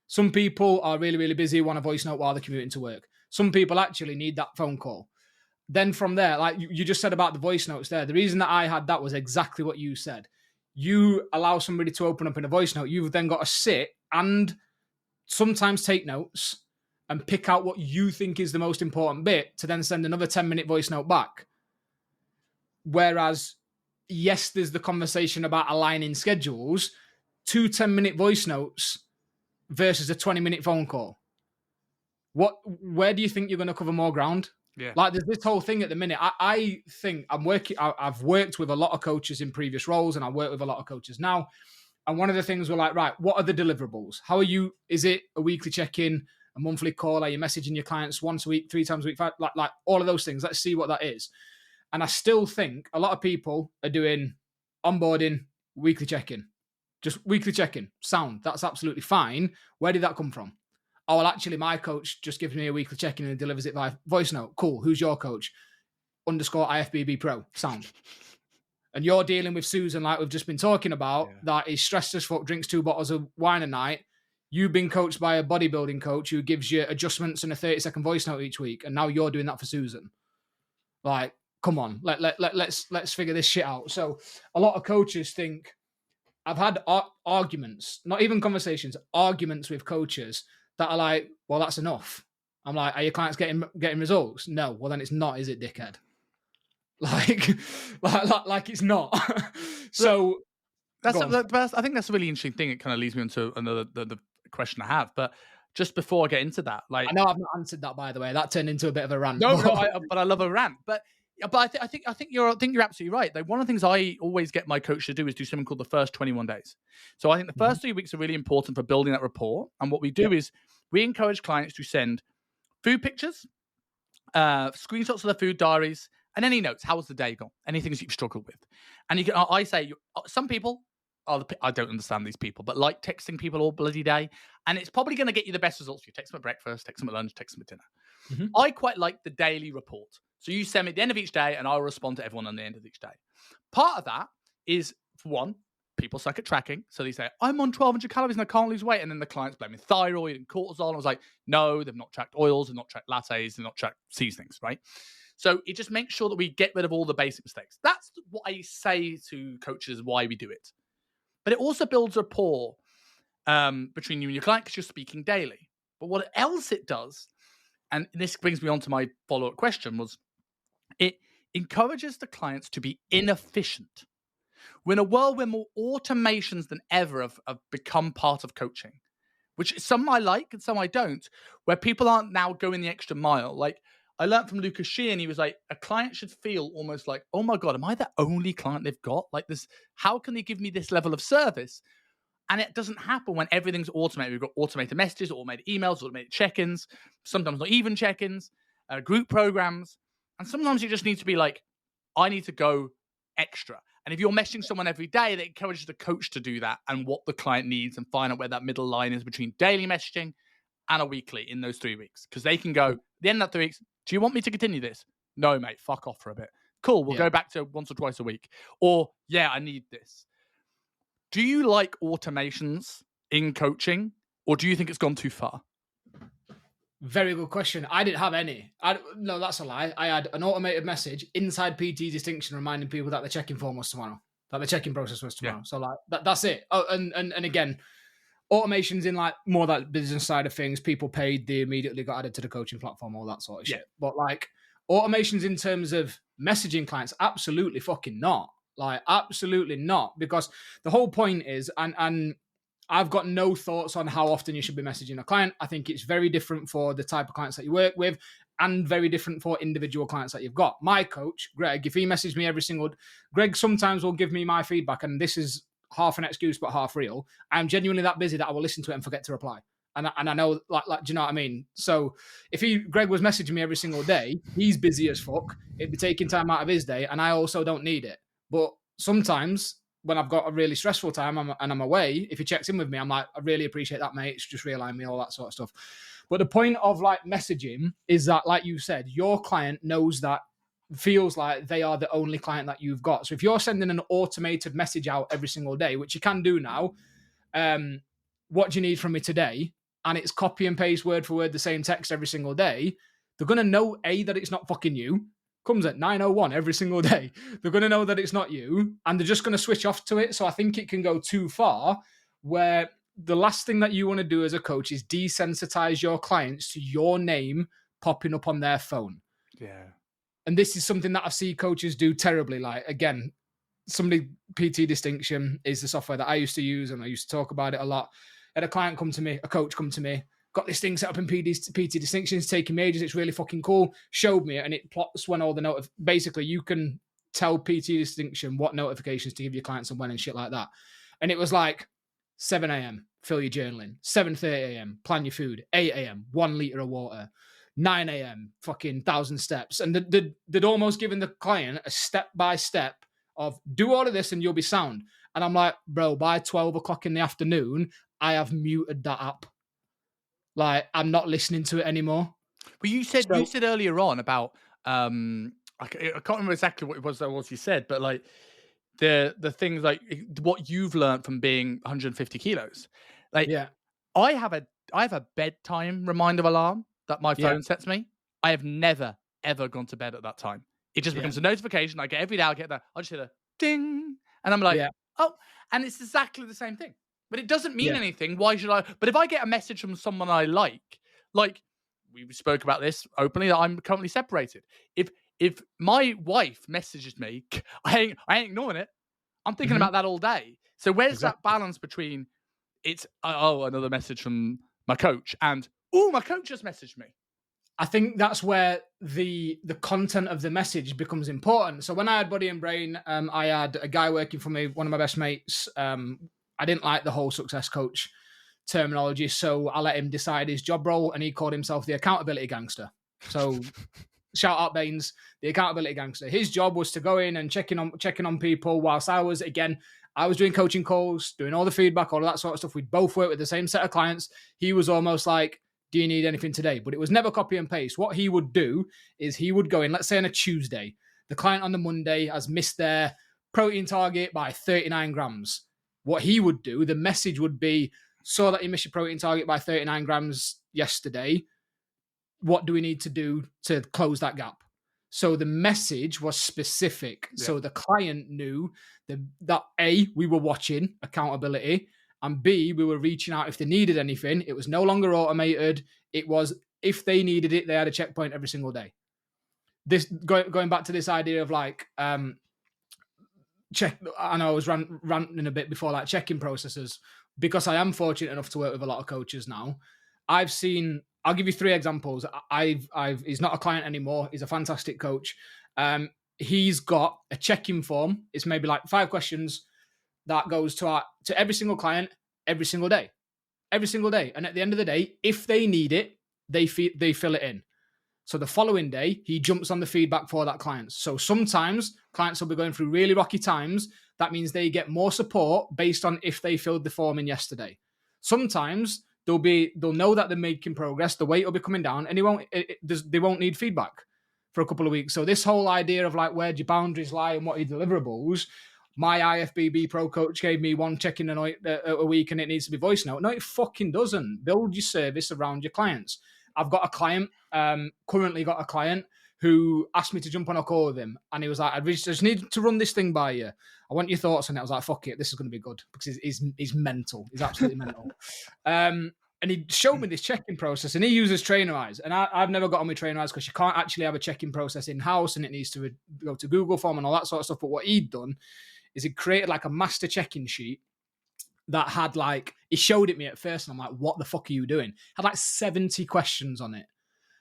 Some people are really, really busy, want a voice note while they're commuting to work. Some people actually need that phone call. Then from there, like you just said about the voice notes there, the reason that I had that was exactly what you said. You allow somebody to open up in a voice note. You've then got to sit and sometimes take notes and pick out what you think is the most important bit to then send another 10-minute voice note back. Whereas, yes, there's the conversation about aligning schedules, 2 10-minute voice notes versus a 20-minute phone call. Where do you think you're going to cover more ground? Yeah. Like there's this whole thing at the minute. I think I've worked with a lot of coaches in previous roles and I work with a lot of coaches now. And one of the things we're like, right, what are the deliverables? How are you? Is it a weekly check-in, a monthly call? Are you messaging your clients once a week, 3 times a week? Like all of those things. Let's see what that is. And I still think a lot of people are doing onboarding, weekly check-in. Just weekly check-in. Sound. That's absolutely fine. Where did that come from? Oh, well, actually, my coach just gives me a weekly check-in and delivers it by voice note. Cool. Who's your coach? _IFBB Pro. Sound. And you're dealing with Susan, like we've just been talking about, that is stressed as fuck, drinks 2 bottles of wine a night. You've been coached by a bodybuilding coach who gives you adjustments and a 30-second voice note each week, and now you're doing that for Susan. Like, come on, let's figure this shit out. So a lot of coaches think, I've had arguments, not even conversations, arguments with coaches that are like, well, that's enough. I'm like, are your clients getting results? No. Well, then it's not, is it, dickhead? Like it's not. So I think that's a really interesting thing. It kind of leads me into another the question I have. But just before I get into that, like, I know I've not answered that, by the way. That turned into a bit of a rant. No, but I love a rant. But I think you're absolutely right. Like, one of the things I always get my coach to do is do something called the first 21 days. So I think the first 3 weeks are really important for building that rapport. And what we do is we encourage clients to send food pictures, screenshots of their food diaries, and any notes. How was the day gone? Any things you've struggled with? And you can, I say, some people, I don't understand these people, but like texting people all bloody day. And it's probably going to get you the best results. You text them at breakfast, text them at lunch, text them at dinner. I quite like the daily report. So you send me at the end of each day and I'll respond to everyone on the end of each day. Part of that is, for one, people suck at tracking. So they say, I'm on 1,200 calories and I can't lose weight. And then the client's blaming thyroid and cortisol. And I was like, no, they've not tracked oils, they've not tracked lattes, they've not tracked seasonings, right? So it just makes sure that we get rid of all the basic mistakes. That's what I say to coaches, why we do it. But it also builds rapport between you and your client because you're speaking daily. But what else it does, and this brings me on to my follow-up question, was it encourages the clients to be inefficient. We're in a world where more automations than ever have become part of coaching, which some I like and some I don't, where people aren't now going the extra mile. Like, I learned from Lucas Sheehan, he was like, a client should feel almost like, oh my God, am I the only client they've got? Like this, how can they give me this level of service? And it doesn't happen when everything's automated. We've got automated messages, automated emails, automated check-ins, sometimes not even check-ins, group programs. And sometimes you just need to be like, I need to go extra. And if you're messaging someone every day, that encourages the coach to do that and what the client needs and find out where that middle line is between daily messaging and a weekly in those 3 weeks. Because they can go, at the end of that 3 weeks, do you want me to continue this? No, mate, fuck off for a bit. Cool, we'll go back to once or twice a week. Or, yeah, I need this. Do you like automations in coaching, or do you think it's gone too far? Very good question. I didn't have any. No, that's a lie. I had an automated message inside PT Distinction reminding people that the check-in form was tomorrow, that the check-in process was tomorrow. Yeah. So like that's it. Oh, and again, automations in like more that business side of things, people paid, they immediately got added to the coaching platform, all that sort of shit. But like automations in terms of messaging clients, absolutely fucking not. Like absolutely not, because the whole point is, and I've got no thoughts on how often you should be messaging a client. I think it's very different for the type of clients that you work with and very different for individual clients that you've got. My coach, Greg, if he messaged me every single... Greg sometimes will give me my feedback, and this is half an excuse but half real. I'm genuinely that busy that I will listen to it and forget to reply. And I know, like, do you know what I mean? So if Greg was messaging me every single day, he's busy as fuck. It'd be taking time out of his day, and I also don't need it. But sometimes when I've got a really stressful time and I'm away, if he checks in with me, I'm like, I really appreciate that, mate. It's just realign me, all that sort of stuff. But the point of like messaging is that, like you said, your client knows that, feels like they are the only client that you've got. So if you're sending an automated message out every single day, which you can do now, what do you need from me today? And it's copy and paste word for word the same text every single day. They're going to know, A, that it's not fucking you. Comes at 9:01 every single day. They're going to know that it's not you, and they're just going to switch off to it. So I think it can go too far, where the last thing that you want to do as a coach is desensitize your clients to your name popping up on their phone. Yeah. And this is something that I've seen coaches do terribly. Like, again, PT Distinction is the software that I used to use, and I used to talk about it a lot. I had a coach come to me, got this thing set up in PT Distinctions, taking me ages. It's really fucking cool. Showed me it, and it plots when all the basically you can tell PT Distinction what notifications to give your clients and when and shit like that. And it was like 7 a.m., fill your journaling. 7:30 a.m., plan your food. 8 a.m., 1 liter of water. 9 a.m., fucking 1,000 steps. And they'd almost given the client a step-by-step of do all of this and you'll be sound. And I'm like, bro, by 12 o'clock in the afternoon, I have muted that app. Like, I'm not listening to it anymore. But you said So earlier on about I can't remember exactly what it was you said, but like the things like what you've learned from being 150 kilos. Like yeah, I have a bedtime reminder alarm that my yeah, phone sets me. I have never ever gone to bed at that time. It just yeah, becomes a notification. I get every day. I get that. I just hear the ding, and I'm like, yeah, oh, and it's exactly the same thing. But it doesn't mean yeah. anything. Why should I? But if I get a message from someone I like we spoke about this openly, that I'm currently separated. If my wife messages me, I ain't ignoring it. I'm thinking Mhm. about that all day. So where's that Exactly. balance between it's another message from my coach and oh, my coach just messaged me. I think that's where the content of the message becomes important. So when I had Body and Brain, I had a guy working for me, one of my best mates. I didn't like the whole success coach terminology, so I let him decide his job role, and he called himself the accountability gangster. So shout out Baines, the accountability gangster. His job was to go in and checking on people, whilst I was doing coaching calls, doing all the feedback, all of that sort of stuff. We'd both work with the same set of clients. He was almost like, do you need anything today? But it was never copy and paste. What he would do is he would go in, let's say on a Tuesday, the client on the Monday has missed their protein target by 39 grams. What he would do, the message would be, saw that you missed your protein target by 39 grams yesterday. What do we need to do to close that gap? So the message was specific. Yeah. So the client knew that A, we were watching accountability, and B, we were reaching out if they needed anything. It was no longer automated. It was, if they needed it, they had a checkpoint every single day. This going back to this idea of like check. I know I was ranting a bit before, like check-in processes, because I am fortunate enough to work with a lot of coaches now. I've seen. I'll give you 3 examples. He's not a client anymore. He's a fantastic coach. He's got a check-in form. It's maybe like 5 questions that goes to every single client every single day. And at the end of the day, if they need it, they fill it in. So the following day, he jumps on the feedback for that client. So sometimes clients will be going through really rocky times. That means they get more support based on if they filled the form in yesterday. Sometimes they'll know that they're making progress. The weight will be coming down, and they won't need feedback for a couple of weeks. So this whole idea of like, where do your boundaries lie and what are your deliverables? My IFBB pro coach gave me one check-in a week, and it needs to be voice note. No, it fucking doesn't. Build your service around your clients. I've got a client, currently got a client who asked me to jump on a call with him. And he was like, I just need to run this thing by you. I want your thoughts on it. I was like, fuck it, this is going to be good, because he's mental. He's absolutely mental. And he showed me this check-in process, and he uses Trainer Eyes. And I've never got on with Trainer Eyes because you can't actually have a check-in process in-house, and it needs to go to Google Form and all that sort of stuff. But what he'd done is he created like a master check-in sheet that had like, he showed it me at first, and I'm like, what the fuck are you doing? Had like 70 questions on it.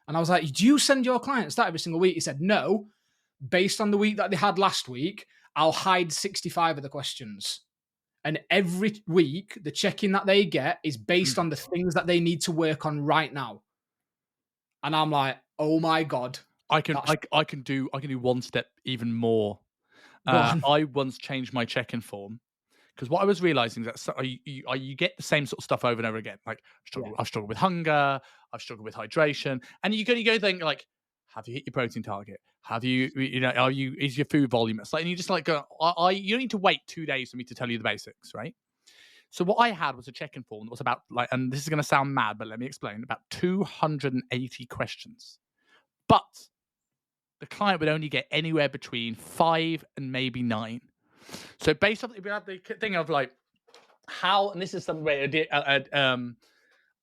And I was like, do you send your clients that every single week? He said, no. Based on the week that they had last week, I'll hide 65 of the questions. And every week, the check-in that they get is based on the things that they need to work on right now. And I'm like, oh my God. I can do one step even more. I once changed my check-in form because what I was realizing is that you get the same sort of stuff over and over again. Like I've struggled with hunger, I've struggled with hydration, and you go think like, have you hit your protein target? Have you is your food volume? It's like, and you just like go, you don't need to wait 2 days for me to tell you the basics, right? So what I had was a check-in form that was about like, and this is going to sound mad, but let me explain, about 280 questions, but the client would only get anywhere between 5 and maybe 9. So based off, we have the thing of like how, and this is something where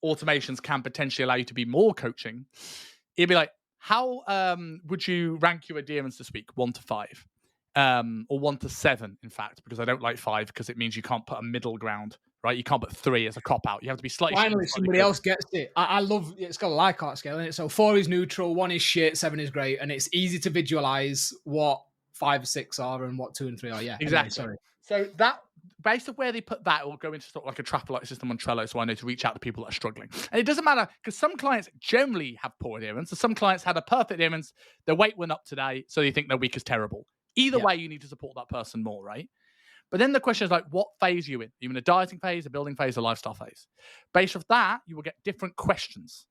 automations can potentially allow you to be more coaching. It'd be like, how would you rank your adherence this week, 1 to 5, or 1 to 7, in fact, because I don't like 5 because it means you can't put a middle ground, right? You can't put 3 as a cop out. You have to be slightly. Finally, somebody else gets it. I love it's got a Likert scale in it. So 4 is neutral, 1 is shit, 7 is great, and it's easy to visualize what 5, 6 are and what 2 and 3 are. Yeah, exactly. Anyway, sorry. So that, based on where they put that, it will go into sort of like a trapper-like system on Trello, so I know to reach out to people that are struggling. And it doesn't matter, because some clients generally have poor adherence, and some clients had a perfect adherence. Their weight went up today, so they think their week is terrible. Either way, you need to support that person more, right? But then the question is like, what phase are you in? Are you in a dieting phase, a building phase, a lifestyle phase? Based off that, you will get different questions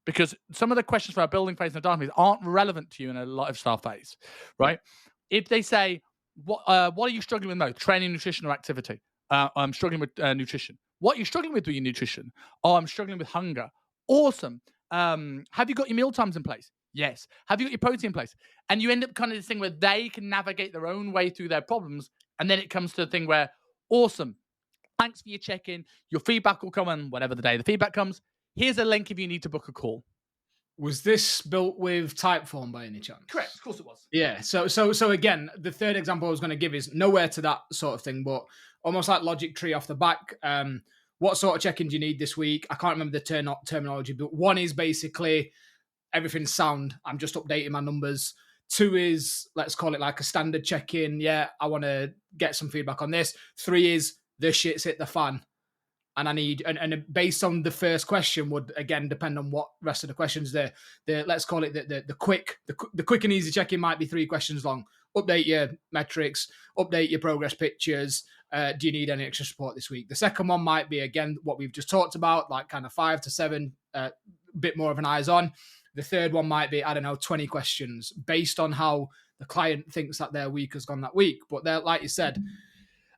because some of the questions for a building phase and a dieting phase aren't relevant to you in a lifestyle phase, right? If they say, what are you struggling with most? Training, nutrition, or activity? I'm struggling with nutrition. What are you struggling with your nutrition? Oh, I'm struggling with hunger. Awesome. Have you got your meal times in place? Yes. Have you got your protein in place? And you end up kind of this thing where they can navigate their own way through their problems. And then it comes to the thing where, awesome. Thanks for your check-in. Your feedback will come on whatever the day the feedback comes. Here's a link if you need to book a call. Was this built with Typeform by any chance? Correct. Of course it was. Yeah. So again, the third example I was going to give is nowhere to that sort of thing, but almost like logic tree off the back. What sort of check-in do you need this week? I can't remember the terminology, but one is basically everything's sound. I'm just updating my numbers. Two is, let's call it like a standard check-in. Yeah, I want to get some feedback on this. Three is the shit's hit the fan. And I need, and based on the first question would again depend on what rest of the questions there. Let's call it the quick and easy check-in might be 3 questions long. Update your metrics, update your progress pictures. Do you need any extra support this week? The second one might be again what we've just talked about, like kind of 5 to 7, bit more of an eyes on. The third one might be 20 questions based on how the client thinks that their week has gone that week. But they're like you said.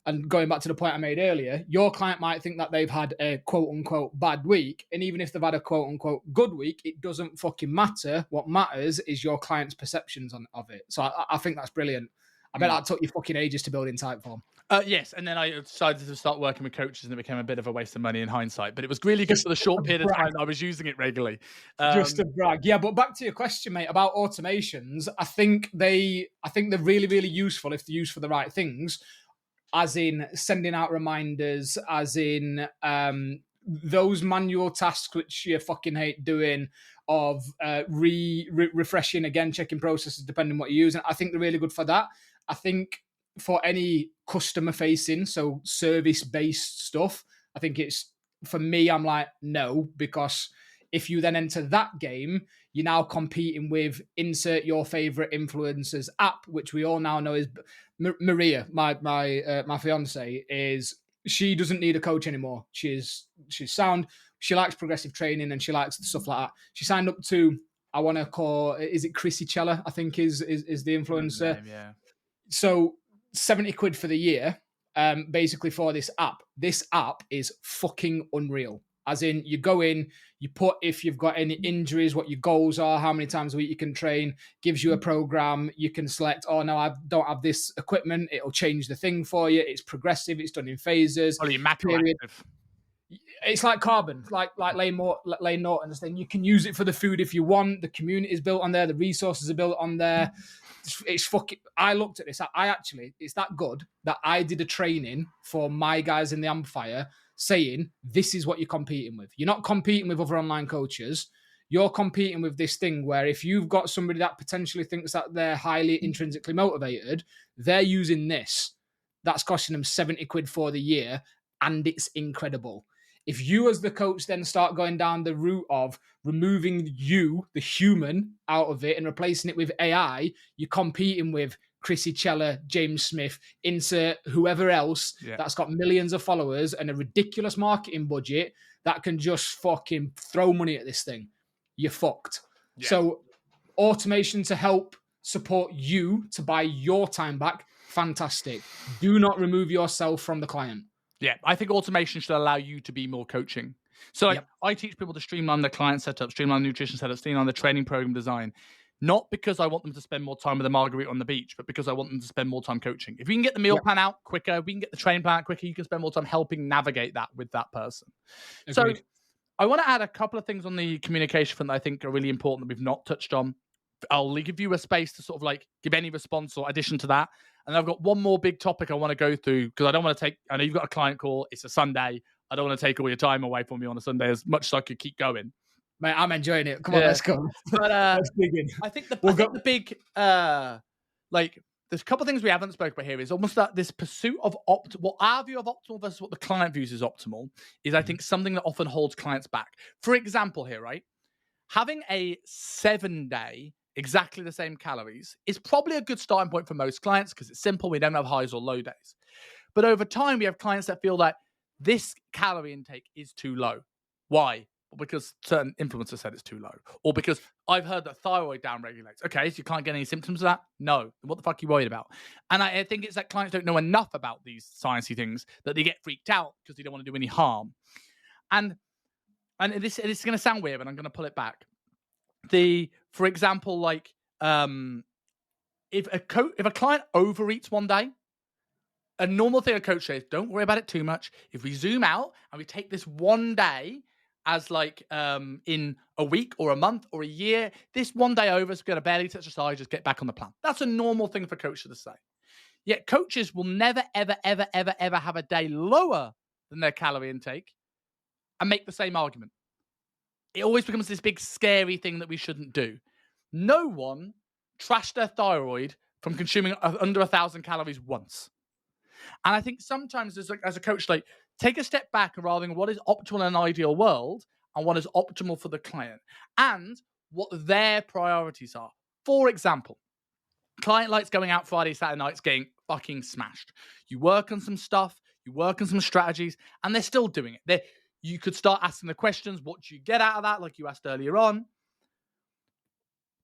And going back to the point I made earlier, your client might think that they've had a quote-unquote bad week. And even if they've had a quote-unquote good week, it doesn't fucking matter. What matters is your client's perceptions of it. So I think that's brilliant. I bet that took you fucking ages to build in Typeform. Yes, and then I decided to start working with coaches and it became a bit of a waste of money in hindsight. But it was really good for the short period of time I was using it regularly. Just to brag. Yeah, but back to your question, mate, about automations, I think they're really, really useful if they're used for the right things. As in sending out reminders, as in those manual tasks which you fucking hate doing, of refreshing again, checking processes depending on what you're using. I think they're really good for that. I think for any customer facing, so service based stuff, I think it's, for me, I'm like, no, because if you then enter that game, you're now competing with insert your favorite influencers app, which we all now know is Maria, my fiance, is she doesn't need a coach anymore. She's sound. She likes progressive training and she likes stuff like that. She signed up to, I want to call, is it Chrissy Chella? I think is the influencer. Name, yeah. So 70 quid for the year, basically for this app. This app is fucking unreal. As in, you go in, you put if you've got any injuries, what your goals are, how many times a week you can train, gives you a program. You can select, oh, no, I don't have this equipment. It'll change the thing for you. It's progressive. It's done in phases. Oh, you're macroactive. It's like Carbon, like Lane Norton's thing. You can use it for the food if you want. The community is built on there. The resources are built on there. It's fucking. I looked at this. It's that good that I did a training for my guys in the Amplifier saying this is what you're competing with. You're not competing with other online coaches. You're competing with this thing where if you've got somebody that potentially thinks that they're highly intrinsically motivated, they're using this. That's costing them 70 quid for the year, and it's incredible. If you as the coach then start going down the route of removing you, the human, out of it and replacing it with AI, you're competing with Chrissy Chella, James Smith, insert whoever else that's got millions of followers and a ridiculous marketing budget that can just fucking throw money at this thing. You're fucked. Yeah. So automation to help support you to buy your time back, fantastic. Do not remove yourself from the client. Yeah, I think automation should allow you to be more coaching. So I teach people to streamline their client setup, streamline nutrition setup, streamline the training program design. Not because I want them to spend more time with a margarita on the beach, but because I want them to spend more time coaching. If we can get the meal plan out quicker, we can get the training plan out quicker, you can spend more time helping navigate that with that person. Agreed. So I want to add a couple of things on the communication front that I think are really important that we've not touched on. I'll give you a space to sort of like give any response or addition to that. And I've got one more big topic I want to go through because I know you've got a client call. It's a Sunday. I don't want to take all your time away from you on a Sunday as much as I could keep going. Mate, I'm enjoying it. Come on, let's go. But let's dig in. I think the big, there's a couple of things we haven't spoken about here is almost that this pursuit of what our view of optimal versus what the client views as optimal is, I think, something that often holds clients back. For example here, right? Having a 7-day, exactly the same calories is probably a good starting point for most clients because it's simple. We don't have highs or low days. But over time, we have clients that feel that this calorie intake is too low. Why? Well, because certain influencers said it's too low. Or because I've heard that thyroid downregulates. Okay, so you can't get any symptoms of that? No. What the fuck are you worried about? And I think it's that clients don't know enough about these sciencey things that they get freaked out because they don't want to do any harm. And this is going to sound weird, but I'm going to pull it back. For example, like if a client overeats one day, a normal thing a coach says, don't worry about it too much. If we zoom out and we take this one day as like in a week or a month or a year, this one day over is going to barely touch the side, just get back on the plan. That's a normal thing for coaches to say. Yet coaches will never, ever, ever, ever, ever have a day lower than their calorie intake and make the same argument. It always becomes this big scary thing that we shouldn't do. No one trashed their thyroid from consuming under 1,000 calories once. And I think sometimes as a coach, like, take a step back and rather than what is optimal in an ideal world and what is optimal for the client and what their priorities are. For example, client likes going out Friday, Saturday nights getting fucking smashed. You work on some stuff, you work on some strategies, and they're still doing it. You could start asking the questions, what do you get out of that, like you asked earlier on.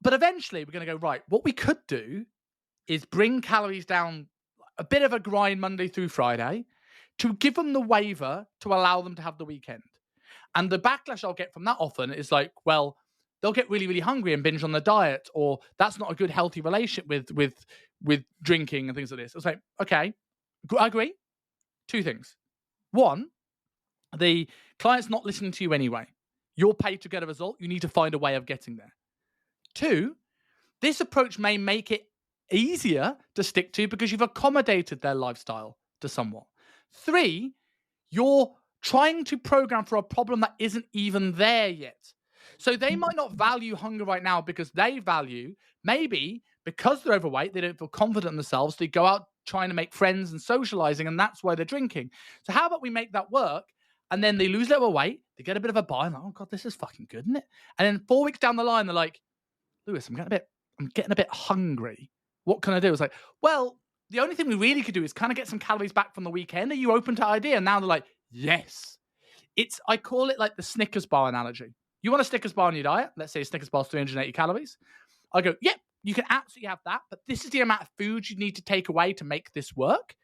But eventually we're going to go, right, what we could do is bring calories down a bit of a grind Monday through Friday to give them the waiver to allow them to have the weekend. And the backlash I'll get from that often is like, well, they'll get really, really hungry and binge on the diet, or that's not a good, healthy relationship with drinking and things like this. I was like, okay, I agree. Two things. One, the client's not listening to you anyway. You're paid to get a result. You need to find a way of getting there. Two, this approach may make it easier to stick to because you've accommodated their lifestyle to somewhat. Three, you're trying to program for a problem that isn't even there yet. So they might not value hunger right now because they value, maybe because they're overweight, they don't feel confident in themselves. They go out trying to make friends and socializing, and that's why they're drinking. So how about we make that work? And then they lose a little weight, they get a bit of a buy, and like, oh God, this is fucking good, isn't it? And then 4 weeks down the line, they're like, Lewis, I'm getting a bit hungry. What can I do? It's like, well, the only thing we really could do is kind of get some calories back from the weekend. Are you open to idea? And now they're like, yes. I call it like the Snickers bar analogy. You want a Snickers bar on your diet? Let's say a Snickers bar is 380 calories. I go, yep, you can absolutely have that, but this is the amount of food you need to take away to make this work.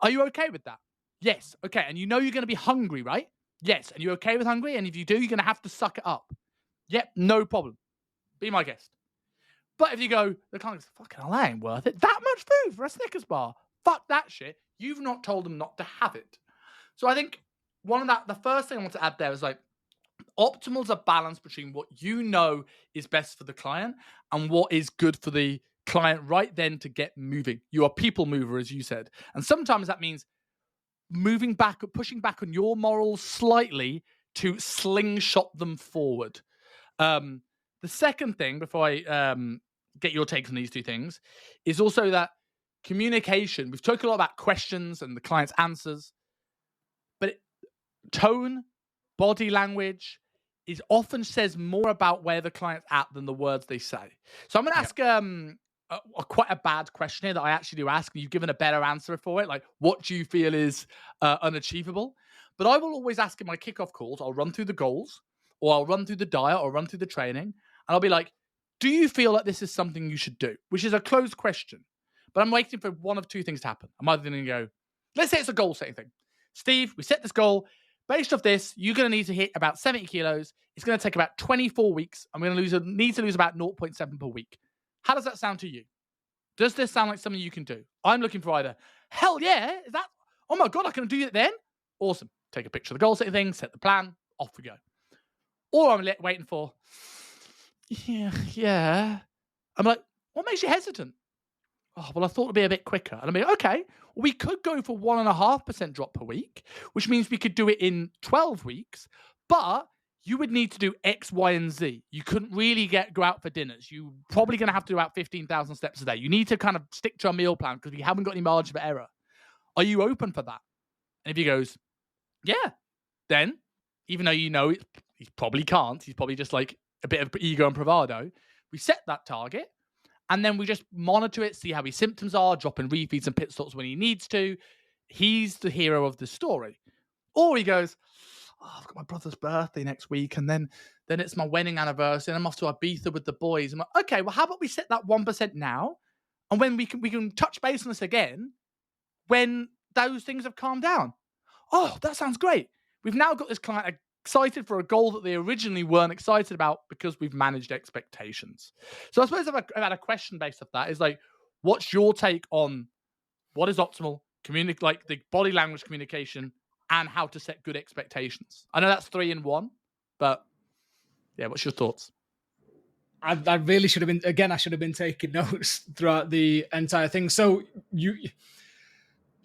Are you okay with that? Yes. Okay. And you know you're going to be hungry, right? Yes. And you're okay with hungry? And if you do, you're going to have to suck it up. Yep. No problem. Be my guest. But if you go, the client's fucking hell, that ain't worth it. That much food for a Snickers bar. Fuck that shit. You've not told them not to have it. So I think the first thing I want to add there is like, optimal is a balance between what you know is best for the client and what is good for the client right then to get moving. You are a people mover, as you said. And sometimes that means moving back or pushing back on your morals slightly to slingshot them forward. The second thing, before I get your takes on these two things, is also that communication. We've talked a lot about questions and the client's answers, but tone, body language often says more about where the client's at than the words they say. So I'm going to ask quite a bad question here that I actually do ask, and you've given a better answer for it. Like, what do you feel is unachievable? But I will always ask in my kickoff calls, I'll run through the goals, or I'll run through the diet, or run through the training, and I'll be like, do you feel like this is something you should do? Which is a closed question. But I'm waiting for one of two things to happen. I'm either going to go, let's say it's a goal setting thing. Steve, we set this goal. Based off this, you're going to need to hit about 70 kilos. It's going to take about 24 weeks. I'm going to need to lose about 0.7 per week. How does that sound to you? Does this sound like something you can do? I'm looking for either, hell yeah, is that, oh my God, I can do it then? Awesome. Take a picture of the goal setting thing, set the plan, off we go. Or I'm waiting for, yeah. I'm like, what makes you hesitant? Oh, well, I thought it'd be a bit quicker. And I'm like, okay, well, we could go for 1.5% drop per week, which means we could do it in 12 weeks, but you would need to do X, Y, and Z. You couldn't really go out for dinners. You're probably going to have to do about 15,000 steps a day. You need to kind of stick to a meal plan because we haven't got any margin for error. Are you open for that? And if he goes, yeah, then, even though you know he probably can't, he's probably just like a bit of ego and bravado, we set that target. And then we just monitor it, see how his symptoms are, drop in refeeds and pit stops when he needs to. he's the hero of the story. Or he goes, oh, I've got my brother's birthday next week, and then it's my wedding anniversary, and I'm off to Ibiza with the boys. I'm like, okay, well, how about we set that 1% now, and when we can touch base on this again when those things have calmed down. Oh, that sounds great. We've now got this client excited for a goal that they originally weren't excited about because we've managed expectations. So I suppose I've had a question based off that is like, what's your take on what is optimal, like the body language communication and how to set good expectations? I know that's 3 in 1, but yeah, what's your thoughts? I really should have been, again, I should have been taking notes throughout the entire thing. So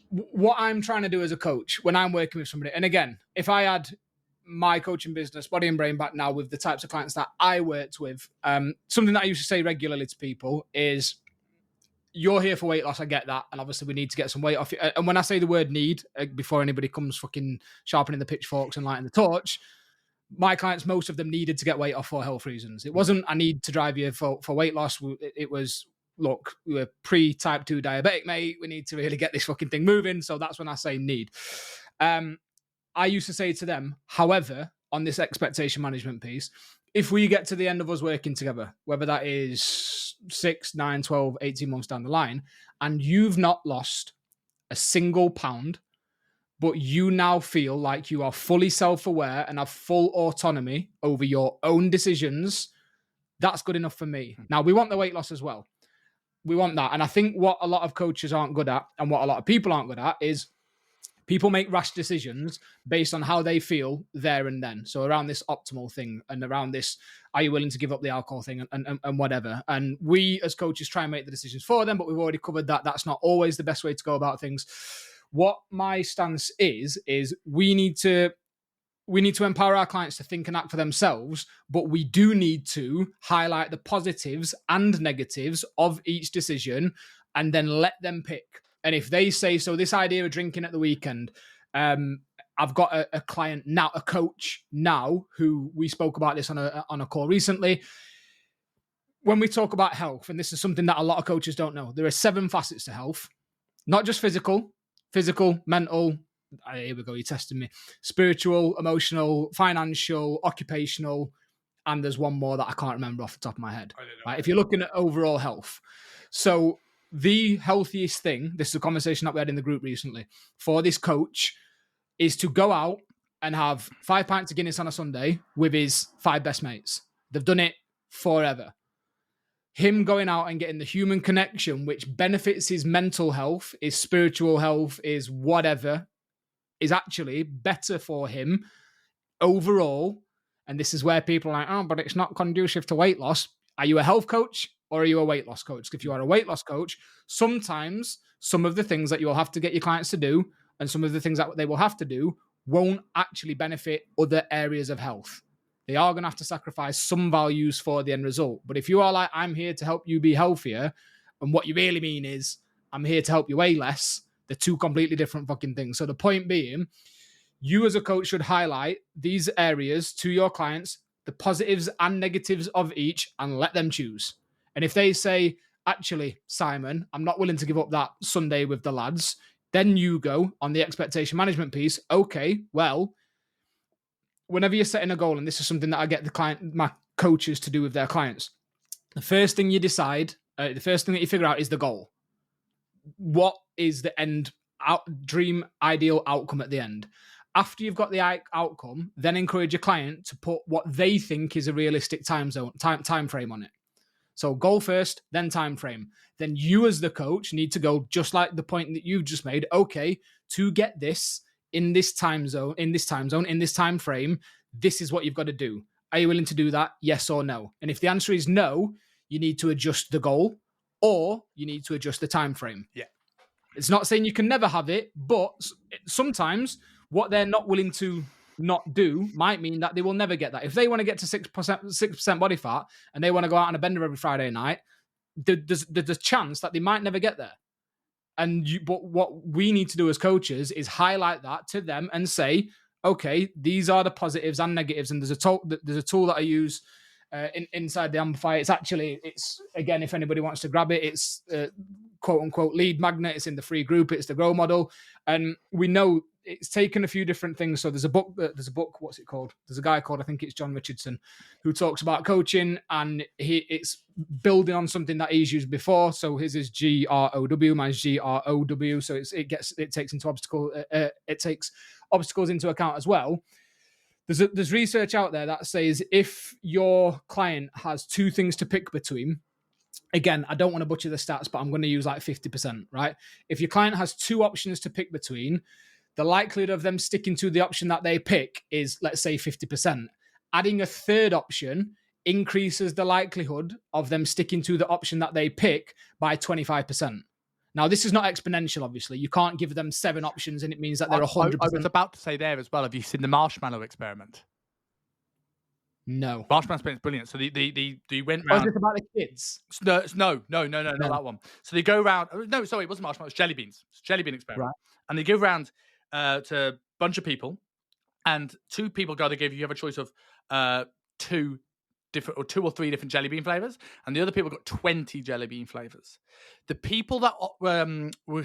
what I'm trying to do as a coach when I'm working with somebody, and again, if I had my coaching business, Body and Brain, back now with the types of clients that I worked with, something that I used to say regularly to people is, you're here for weight loss, I get that, and obviously we need to get some weight off you. And when I say the word need, before anybody comes fucking sharpening the pitchforks and lighting the torch, my clients, most of them needed to get weight off for health reasons. It wasn't, I need to drive you for weight loss. It was, look, we were pre-type 2 diabetic, mate. We need to really get this fucking thing moving. So that's when I say need. I used to say to them, however, on this expectation management piece, if we get to the end of us working together, whether that is 6, 9, 12, 18 months down the line, and you've not lost a single pound, but you now feel like you are fully self-aware and have full autonomy over your own decisions, that's good enough for me. Now, we want the weight loss as well. We want that. And I think what a lot of coaches aren't good at, and what a lot of people aren't good at, is people make rash decisions based on how they feel there and then. So around this optimal thing and around this, are you willing to give up the alcohol thing and whatever. And we as coaches try and make the decisions for them, but we've already covered that. That's not always the best way to go about things. What my stance is we need to empower our clients to think and act for themselves, but we do need to highlight the positives and negatives of each decision and then let them pick. And if they say, so this idea of drinking at the weekend, I've got a client now, a coach now, who we spoke about this on a call recently. When we talk about health, and this is something that a lot of coaches don't know, there are 7 facets to health, not just physical, mental, here we go, you're testing me, spiritual, emotional, financial, occupational, and there's one more that I can't remember off the top of my head. Right? If you're looking at overall health. So the healthiest thing, this is a conversation that we had in the group recently, for this coach is to go out and have 5 pints of Guinness on a Sunday with his 5 best mates. They've done it forever. Him going out and getting the human connection, which benefits his mental health, his spiritual health, his whatever, is actually better for him overall. And this is where people are like, oh, but it's not conducive to weight loss. Are you a health coach or are you a weight loss coach? If you are a weight loss coach, sometimes some of the things that you'll have to get your clients to do and some of the things that they will have to do won't actually benefit other areas of health. They are going to have to sacrifice some values for the end result. But if you are like, I'm here to help you be healthier, and what you really mean is, I'm here to help you weigh less, they're 2 completely different fucking things. So the point being, you as a coach should highlight these areas to your clients, the positives and negatives of each, and let them choose. And if they say, actually, Simon, I'm not willing to give up that Sunday with the lads, then you go on the expectation management piece. Okay, well, whenever you're setting a goal, and this is something that I get my coaches to do with their clients, the first thing you decide, the first thing that you figure out is the goal. What is the end dream ideal outcome at the end? After you've got the outcome, then encourage your client to put what they think is a realistic time frame on it. So goal first, then time frame. Then you as the coach need to go, just like the point that you've just made. Okay, to get this in this time zone, in this time frame, this is what you've got to do. Are you willing to do that? Yes or no? And if the answer is no, you need to adjust the goal or you need to adjust the time frame. Yeah. It's not saying you can never have it, but sometimes what they're not willing to not do might mean that they will never get that. If they want to get to 6% body fat and they want to go out on a bender every Friday night, there's a chance that they might never get there. But what we need to do as coaches is highlight that to them and say, okay, these are the positives and negatives. And there's a tool that I use inside the Amplify. It's again, if anybody wants to grab it, it's quote unquote lead magnet. It's in the free group. It's the Grow model, and we know it's taken a few different things. So there's a book. What's it called? There's a guy called, I think it's John Richardson, who talks about coaching, and it's building on something that he's used before. So his is GROW, mine's GROW. So it takes obstacles into account as well. There's research out there that says if your client has two things to pick between, again, I don't want to butcher the stats, but I'm going to use like 50%, right? If your client has two options to pick between, the likelihood of them sticking to the option that they pick is, let's say, 50%. Adding a third option increases the likelihood of them sticking to the option that they pick by 25%. Now, this is not exponential, obviously. You can't give them 7 options and it means that they're 100%. I was about to say there as well, have you seen the marshmallow experiment? No. Marshmallow experiment is brilliant. So they went round. Was this about the kids? No, not that one. So they go around. No, sorry, it wasn't marshmallow. It's jelly beans. It's jelly bean experiment. Right. And they go around to a bunch of people, and 2 people you have a choice of 2 or 3 different jelly bean flavors, and the other people got 20 jelly bean flavors. The people that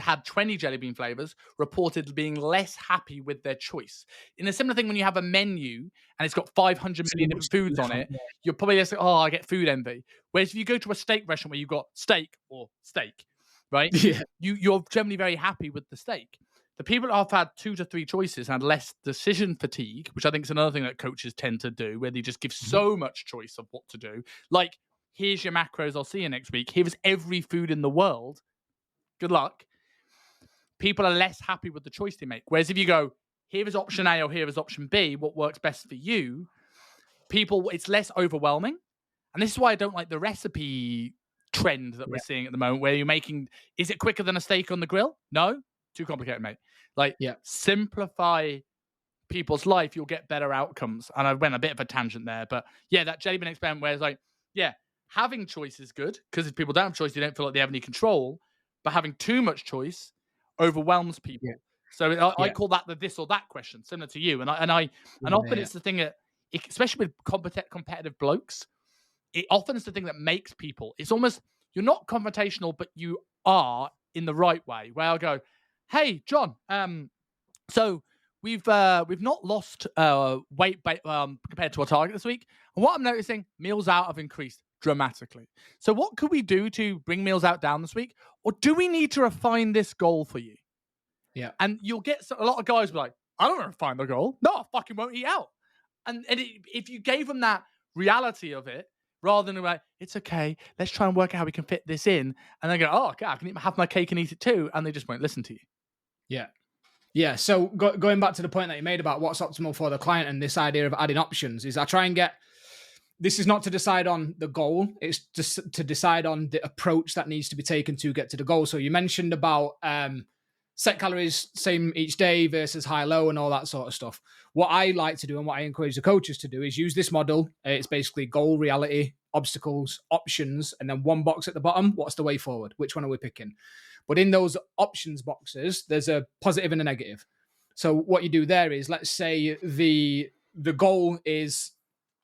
had 20 jelly bean flavors reported being less happy with their choice. In a similar thing, when you have a menu and it's got 500 million different foods on it, you're probably just like, oh, I get food envy. Whereas if you go to a steak restaurant where you've got steak, right? Yeah. You're generally very happy with the steak. The people that have had 2 to 3 choices and less decision fatigue, which I think is another thing that coaches tend to do, where they just give so much choice of what to do. Like, here's your macros, I'll see you next week. Here's every food in the world. Good luck. People are less happy with the choice they make. Whereas if you go, here is option A or here is option B, what works best for you, it's less overwhelming. And this is why I don't like the recipe trend that we're seeing at the moment, where you're making, is it quicker than a steak on the grill? No. Too complicated, mate. Simplify people's life, you'll get better outcomes. And I went a bit of a tangent there, but that jelly bean experiment where it's like, having choice is good, because if people don't have choice, they don't feel like they have any control. But having too much choice overwhelms people. Yeah. So I call that the this or that question, similar to you. And often it's the thing that, especially with competitive blokes, it often is the thing that makes people. It's almost, you're not confrontational, but you are in the right way. Where I'll go, hey, John, so we've not lost weight compared to our target this week. And what I'm noticing, meals out have increased dramatically. So what could we do to bring meals out down this week? Or do we need to refine this goal for you? Yeah. And you'll get a lot of guys be like, I don't want to refine the goal. No, I fucking won't eat out. And if you gave them that reality of it, rather than like, it's okay, let's try and work out how we can fit this in. And they go, oh, okay, I can have my cake and eat it too. And they just won't listen to you. Yeah. Yeah. So going back to the point that you made about what's optimal for the client and this idea of adding options is I try and this is not to decide on the goal. It's just to decide on the approach that needs to be taken to get to the goal. So you mentioned about set calories, same each day versus high-low and all that sort of stuff. What I like to do and what I encourage the coaches to do is use this model. It's basically goal, reality, obstacles, options, and then one box at the bottom. What's the way forward? Which one are we picking? But in those options boxes, there's a positive and a negative. So what you do there is, let's say the goal is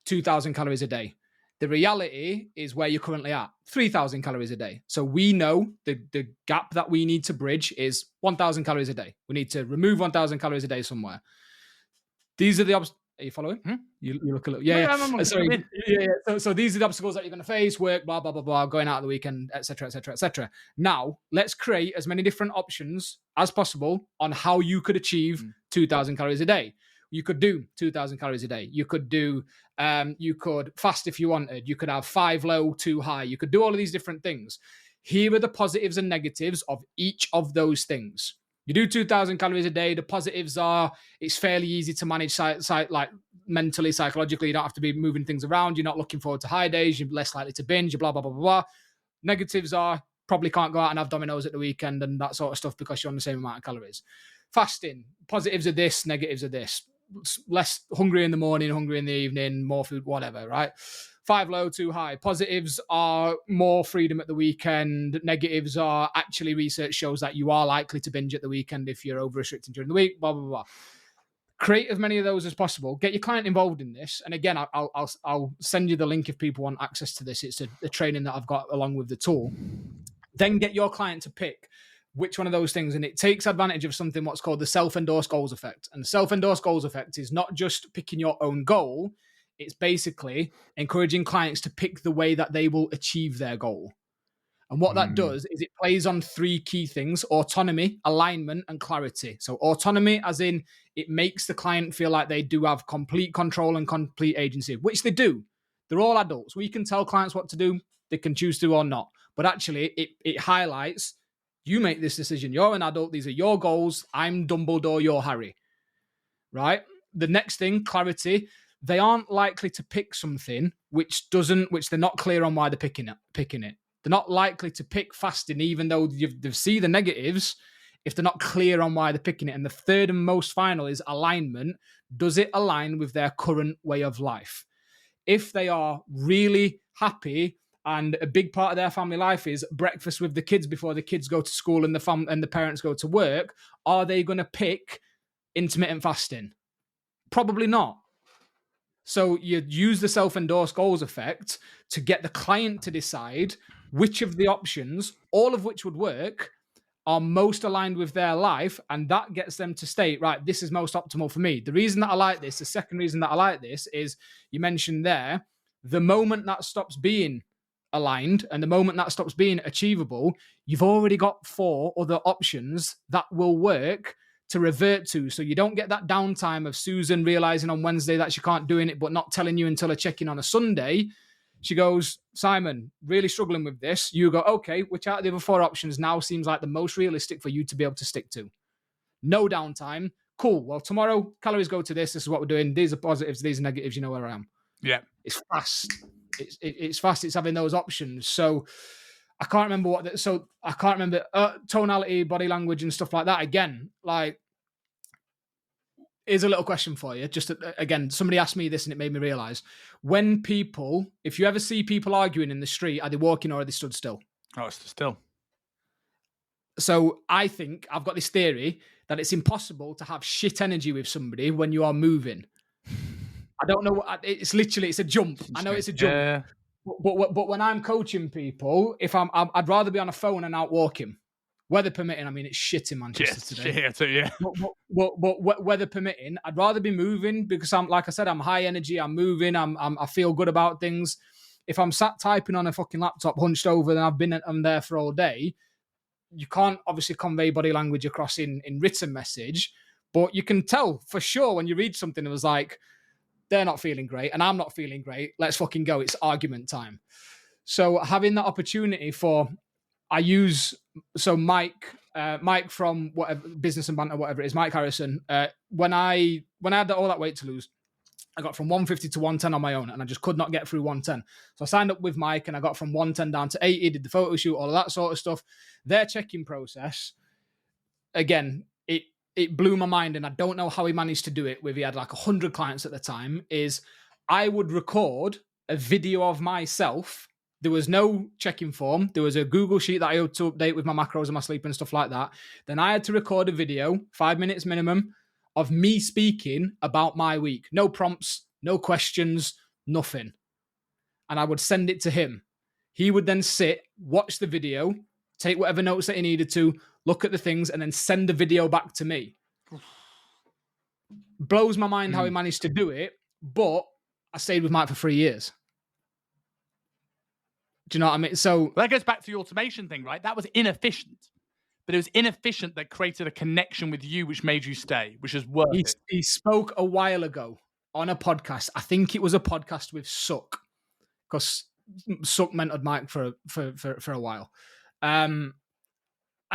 2,000 calories a day. The reality is where you're currently at, 3,000 calories a day. So we know the gap that we need to bridge is 1,000 calories a day. We need to remove 1,000 calories a day somewhere. These are the obstacles. Are you following? You look a little... Yeah. Sorry. So these are the obstacles that you're going to face, work, blah, blah, blah, blah, going out of the weekend, etc., etc., etc. Now, let's create as many different options as possible on how you could achieve 2,000 calories a day. You could do 2,000 calories a day. You could do, you could fast if you wanted. You could have 5 low, 2 high. You could do all of these different things. Here are the positives and negatives of each of those things. You do 2,000 calories a day. The positives are it's fairly easy to manage like mentally, psychologically. You don't have to be moving things around. You're not looking forward to high days. You're less likely to binge, blah, blah, blah, blah, blah. Negatives are probably can't go out and have Domino's at the weekend and that sort of stuff because you're on the same amount of calories. Fasting, positives are this, negatives are this. Less hungry in the morning, hungry in the evening, more food, whatever, right? 5 low, 2 high. Positives are more freedom at the weekend. Negatives are actually research shows that you are likely to binge at the weekend if you're over restricting during the week, blah, blah, blah. create as many of those as possible. Get your client involved in this. And again, I'll send you the link if people want access to this. It's a training that I've got along with the tool. Then get your client to pick which one of those things. And it takes advantage of something what's called the self-endorsed goals effect. And the self-endorsed goals effect is not just picking your own goal. It's basically encouraging clients to pick the way that they will achieve their goal. And what that does is it plays on three key things: autonomy, alignment, and clarity. So autonomy, as in it makes the client feel like they do have complete control and complete agency, which they do. They're all adults. We can tell clients what to do. They can choose to or not. But actually, it highlights, you make this decision. You're an adult. These are your goals. I'm Dumbledore. You're Harry. Right? The next thing, clarity. They aren't likely to pick something which they're not clear on why they're picking it. They're not likely to pick fasting, even though they see the negatives, if they're not clear on why they're picking it. And the third and most final is alignment. Does it align with their current way of life? If they are really happy and a big part of their family life is breakfast with the kids before the kids go to school and the parents go to work, are they going to pick intermittent fasting? Probably not. So you use the self-endorsed goals effect to get the client to decide which of the options, all of which would work, are most aligned with their life. And that gets them to state, right, this is most optimal for me. The reason that I like this, the second reason that I like this is you mentioned there, the moment that stops being aligned and the moment that stops being achievable, you've already got 4 other options that will work to revert to. So you don't get that downtime of Susan realizing on Wednesday that she can't do it, but not telling you until a check-in on a Sunday. She goes, Simon, really struggling with this. You go, okay, which out of the other 4 options now seems like the most realistic for you to be able to stick to? No downtime. Cool. Well, tomorrow calories go to this. This is what we're doing. These are positives. These are negatives. You know where I am. Yeah. It's fast. It's fast. It's having those options. So I can't remember tonality, body language and stuff like that. Again, like, here's a little question for you. Just again, somebody asked me this and it made me realize, when people, if you ever see people arguing in the street, are they walking or are they stood still? Oh, it's still. So I think I've got this theory that it's impossible to have shit energy with somebody when you are moving. I don't know. It's a jump. I know it's a jump. Yeah. But when I'm coaching people, I'd rather be on a phone and out walking, weather permitting. I mean, it's shit in Manchester today. Shit, too, yeah. But weather permitting, I'd rather be moving because like I said, I'm high energy. I'm moving. I feel good about things. If I'm sat typing on a fucking laptop, hunched over, then I'm there for all day. You can't obviously convey body language across in written message, but you can tell for sure when you read something that was like, they're not feeling great and I'm not feeling great. Let's fucking go. It's argument time. So having that opportunity Mike from whatever Business and Banter, whatever it is, Mike Harrison. When I had all that weight to lose, I got from 150 to 110 on my own, and I just could not get through 110. So I signed up with Mike, and I got from 110 down to 80. Did the photo shoot, all of that sort of stuff. Their check-in process, again, it blew my mind, and I don't know how he managed to do it. He had like 100 clients at the time. Is I would record a video of myself. There was no check-in form. There was a Google sheet that I had to update with my macros and my sleep and stuff like that. Then I had to record a video, 5 minutes minimum, of me speaking about my week. No prompts, no questions, nothing. And I would send it to him. He would then sit, watch the video, take whatever notes that he needed to, look at the things, and then send the video back to me. Blows my mind how he managed to do it, but I stayed with Mike for 3 years. Do you know what I mean? So that goes back to the automation thing, right? That was inefficient, but it was inefficient that created a connection with you, which made you stay, which is worth it. He spoke a while ago on a podcast. I think it was a podcast with Suck, because Suck mentored Mike for a while. And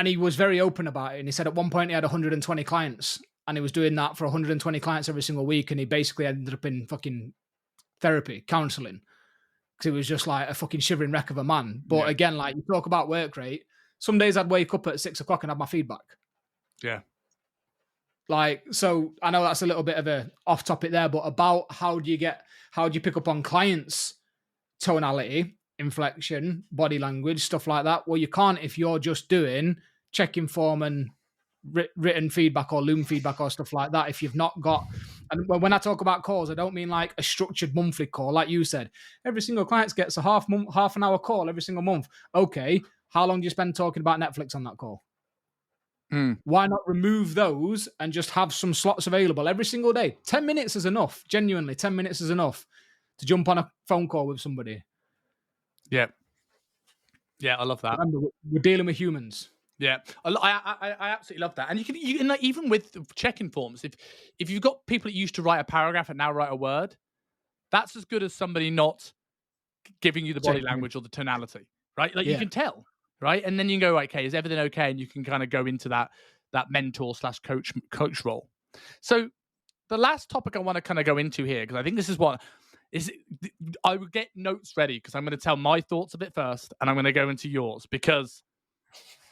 he was very open about it. And he said at one point he had 120 clients, and he was doing that for 120 clients every single week. And he basically ended up in fucking therapy, counseling. Because it was just like a fucking shivering wreck of a man. But again, like you talk about work rate, some days I'd wake up at 6 o'clock and have my feedback. Yeah. Like, so I know that's a little bit of a off topic there, but about how do you pick up on clients' tonality, inflection, body language, stuff like that? Well, you can't if you're just doing check-in form and written feedback or Loom feedback or stuff like that. If you've not got, and when I talk about calls, I don't mean like a structured monthly call, like you said. Every single client gets a half an hour call every single month. Okay, how long do you spend talking about Netflix on that call? Why not remove those and just have some slots available every single day? 10 minutes is enough. Genuinely, 10 minutes is enough to jump on a phone call with somebody. Yeah. Yeah, I love that. Remember, we're dealing with humans. Yeah, I absolutely love that. And you can like, even with check-in forms, if you've got people that used to write a paragraph and now write a word, that's as good as somebody not giving you the body language or the tonality, right? Like you can tell, right? And then you can go, okay, is everything okay? And you can kind of go into that mentor / coach role. So the last topic I want to kind of go into here, because I think this is what is. I would get notes ready because I'm going to tell my thoughts a bit first, and I'm going to go into yours because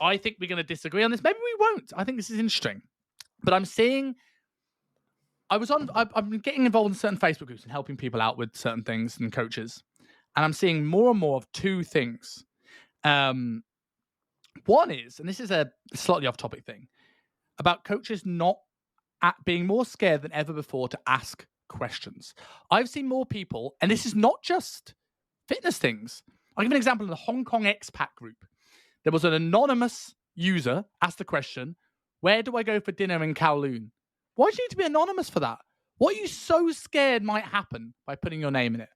I think we're going to disagree on this. Maybe we won't. I think this is interesting, but I'm seeing. I've been getting involved in certain Facebook groups and helping people out with certain things and coaches, and I'm seeing more and more of two things. One is, and this is a slightly off-topic thing, about coaches not being more scared than ever before to ask questions. I've seen more people, and this is not just fitness things. I'll give an example in the Hong Kong expat group. There was an anonymous user asked the question, where do I go for dinner in Kowloon? Why do you need to be anonymous for that? What are you so scared might happen by putting your name in it?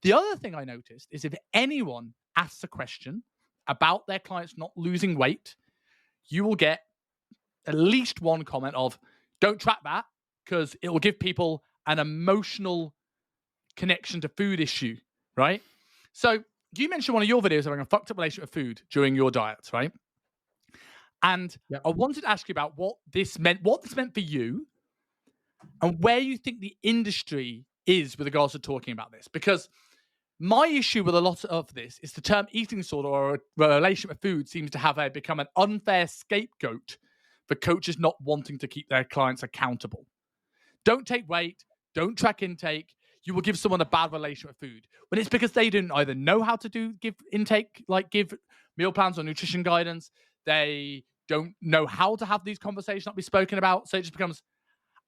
The other thing I noticed is if anyone asks a question about their clients not losing weight, you will get at least one comment of, don't track that because it will give people an emotional connection to food issue, right? So you mentioned one of your videos having a fucked up relationship with food during your diets, right? And I wanted to ask you about what this meant for you and where you think the industry is with regards to talking about this. Because my issue with a lot of this is the term eating disorder or a relationship with food seems to have become an unfair scapegoat for coaches not wanting to keep their clients accountable. Don't take weight, don't track intake. You will give someone a bad relationship with food. When it's because they didn't either know how to give intake, like give meal plans or nutrition guidance. They don't know how to have these conversations not be spoken about. So it just becomes,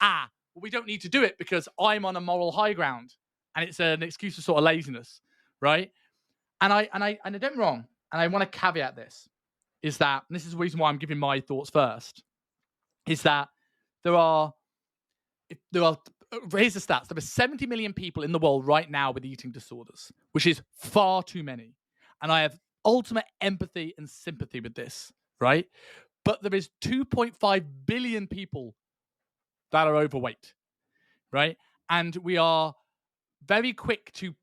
well, we don't need to do it because I'm on a moral high ground. And it's an excuse for sort of laziness, right? And I don't get me wrong, and I want to caveat this, is that, and this is the reason why I'm giving my thoughts first, is that there are here's the stats. There are 70 million people in the world right now with eating disorders, which is far too many. And I have ultimate empathy and sympathy with this, right? But there is 2.5 billion people that are overweight, right? And we are very quick to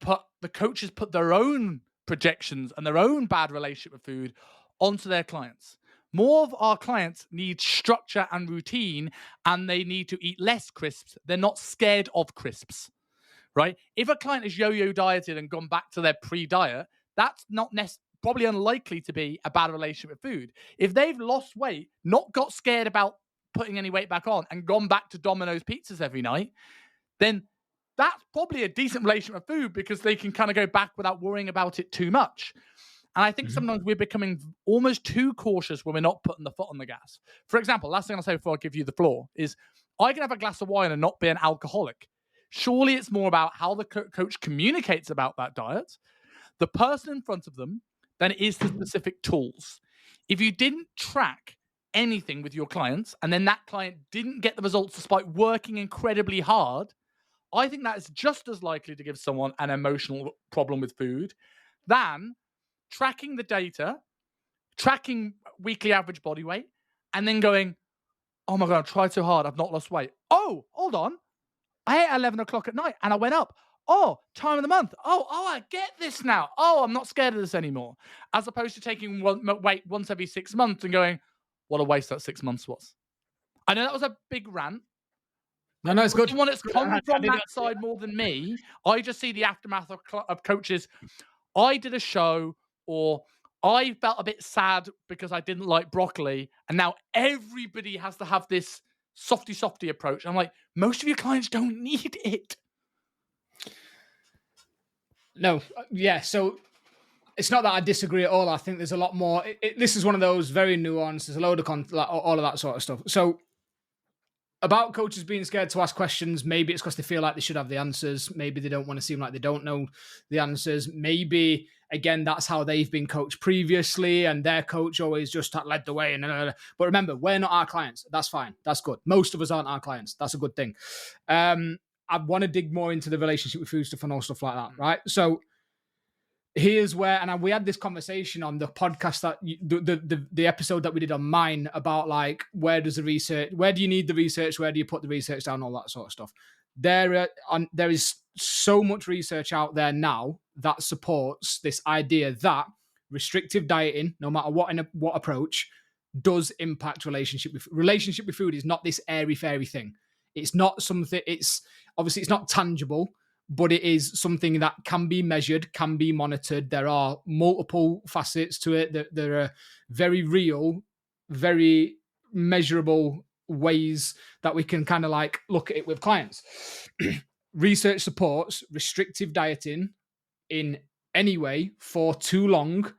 the coaches put their own projections and their own bad relationship with food onto their clients. More of our clients need structure and routine, and they need to eat less crisps. They're not scared of crisps, right? If a client is yo-yo dieted and gone back to their pre-diet, that's not probably unlikely to be a bad relationship with food. If they've lost weight, not got scared about putting any weight back on and gone back to Domino's pizzas every night, then that's probably a decent relationship with food because they can kind of go back without worrying about it too much. And I think sometimes we're becoming almost too cautious when we're not putting the foot on the gas. For example, last thing I'll say before I give you the floor is I can have a glass of wine and not be an alcoholic. Surely it's more about how the coach communicates about that diet, the person in front of them, than it is the specific tools. If you didn't track anything with your clients and then that client didn't get the results despite working incredibly hard, I think that is just as likely to give someone an emotional problem with food than tracking the data, tracking weekly average body weight, and then going, oh my God, I've tried so hard, I've not lost weight. Oh, hold on. I ate at 11 o'clock at night and I went up. Oh, time of the month. Oh, I get this now. Oh, I'm not scared of this anymore. As opposed to taking weight once every 6 months and going, what a waste that 6 months was. I know that was a big rant. No, it's good. Someone that's come from that side more than me, I just see the aftermath of coaches. I did a show, or I felt a bit sad because I didn't like broccoli, and now everybody has to have this softy approach. I'm like, most of your clients don't need it. No, yeah. So it's not that I disagree at all. I think there's a lot more. This is one of those very nuanced. There's a load of like, all of that sort of stuff. So about coaches being scared to ask questions, maybe it's because they feel like they should have the answers. Maybe they don't want to seem like they don't know the answers. Maybe, again, that's how they've been coached previously and their coach always just led the way. But remember, we're not our clients. That's fine. That's good. Most of us aren't our clients. That's a good thing. I want to dig more into the relationship with food stuff and all stuff like that, right? So here's where, and we had this conversation on the podcast that the episode that we did on mine about like, where do you need the research? Where do you put the research down? All that sort of stuff. There is so much research out there now that supports this idea that restrictive dieting, no matter what approach, does impact relationship with food. Is not this airy fairy thing. It's not something. It's obviously it's not tangible, but it is something that can be measured, can be monitored. There are multiple facets to it. There are very real, very measurable ways that we can kind of like look at it with clients. Research supports restrictive dieting in any way for too long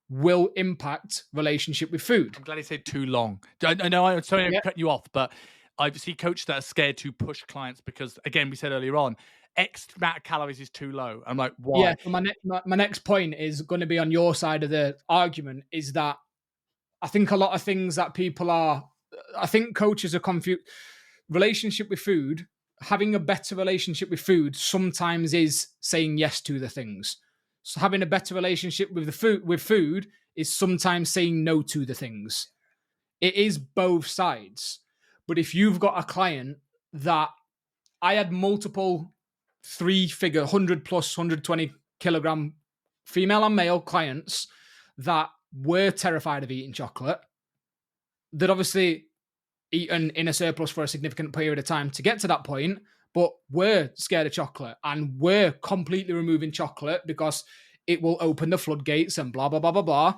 will impact relationship with food. I'm glad you said too long. I know I'm sorry to cut you off, but I've seen coaches that are scared to push clients because, again, we said earlier on, X amount of calories is too low. I'm like, why? Yeah, my next point is going to be on your side of the argument, is that I think a lot of things that I think coaches are confused. Relationship with food, having a better relationship with food sometimes is saying yes to the things. So having a better relationship with food is sometimes saying no to the things. It is both sides. But if you've got a client that I had multiple 3-figure, 100 plus 120 kilogram female and male clients that were terrified of eating chocolate, that obviously eaten in a surplus for a significant period of time to get to that point, but were scared of chocolate and were completely removing chocolate because it will open the floodgates and blah, blah, blah, blah, blah.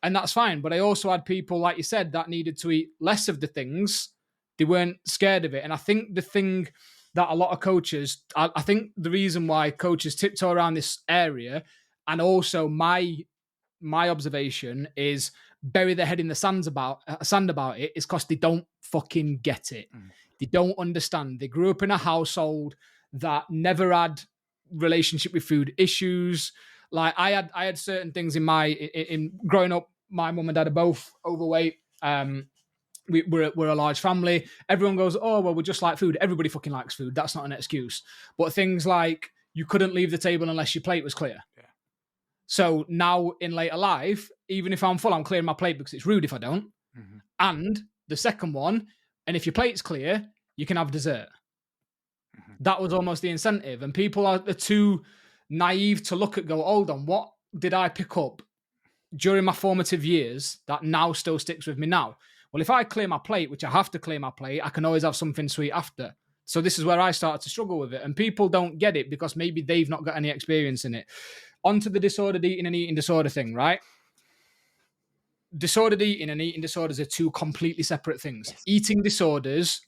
And that's fine. But I also had people, like you said, that needed to eat less of the things. They weren't scared of it. And I think the thing that a lot of coaches, I think the reason why coaches tiptoe around this area, and also my observation is bury their head in the sand about it, is because they don't fucking get it. They don't understand. They grew up in a household that never had relationship with food issues. Like I had certain things in growing up. My mum and dad are both overweight. We're a large family. Everyone goes, oh, well, we just like food. Everybody fucking likes food. That's not an excuse. But things like you couldn't leave the table unless your plate was clear. Yeah. So now in later life, even if I'm full, I'm clearing my plate because it's rude if I don't. Mm-hmm. And the second one, and if your plate's clear, you can have dessert. Mm-hmm. That was almost the incentive. And people are too naive to look at, go, hold on, what did I pick up during my formative years that now still sticks with me now? Well, if I clear my plate, which I have to clear my plate, I can always have something sweet after. So this is where I started to struggle with it. And people don't get it because maybe they've not got any experience in it. Onto the disordered eating and eating disorder thing, right? Disordered eating and eating disorders are two completely separate things. Yes. Eating disorders,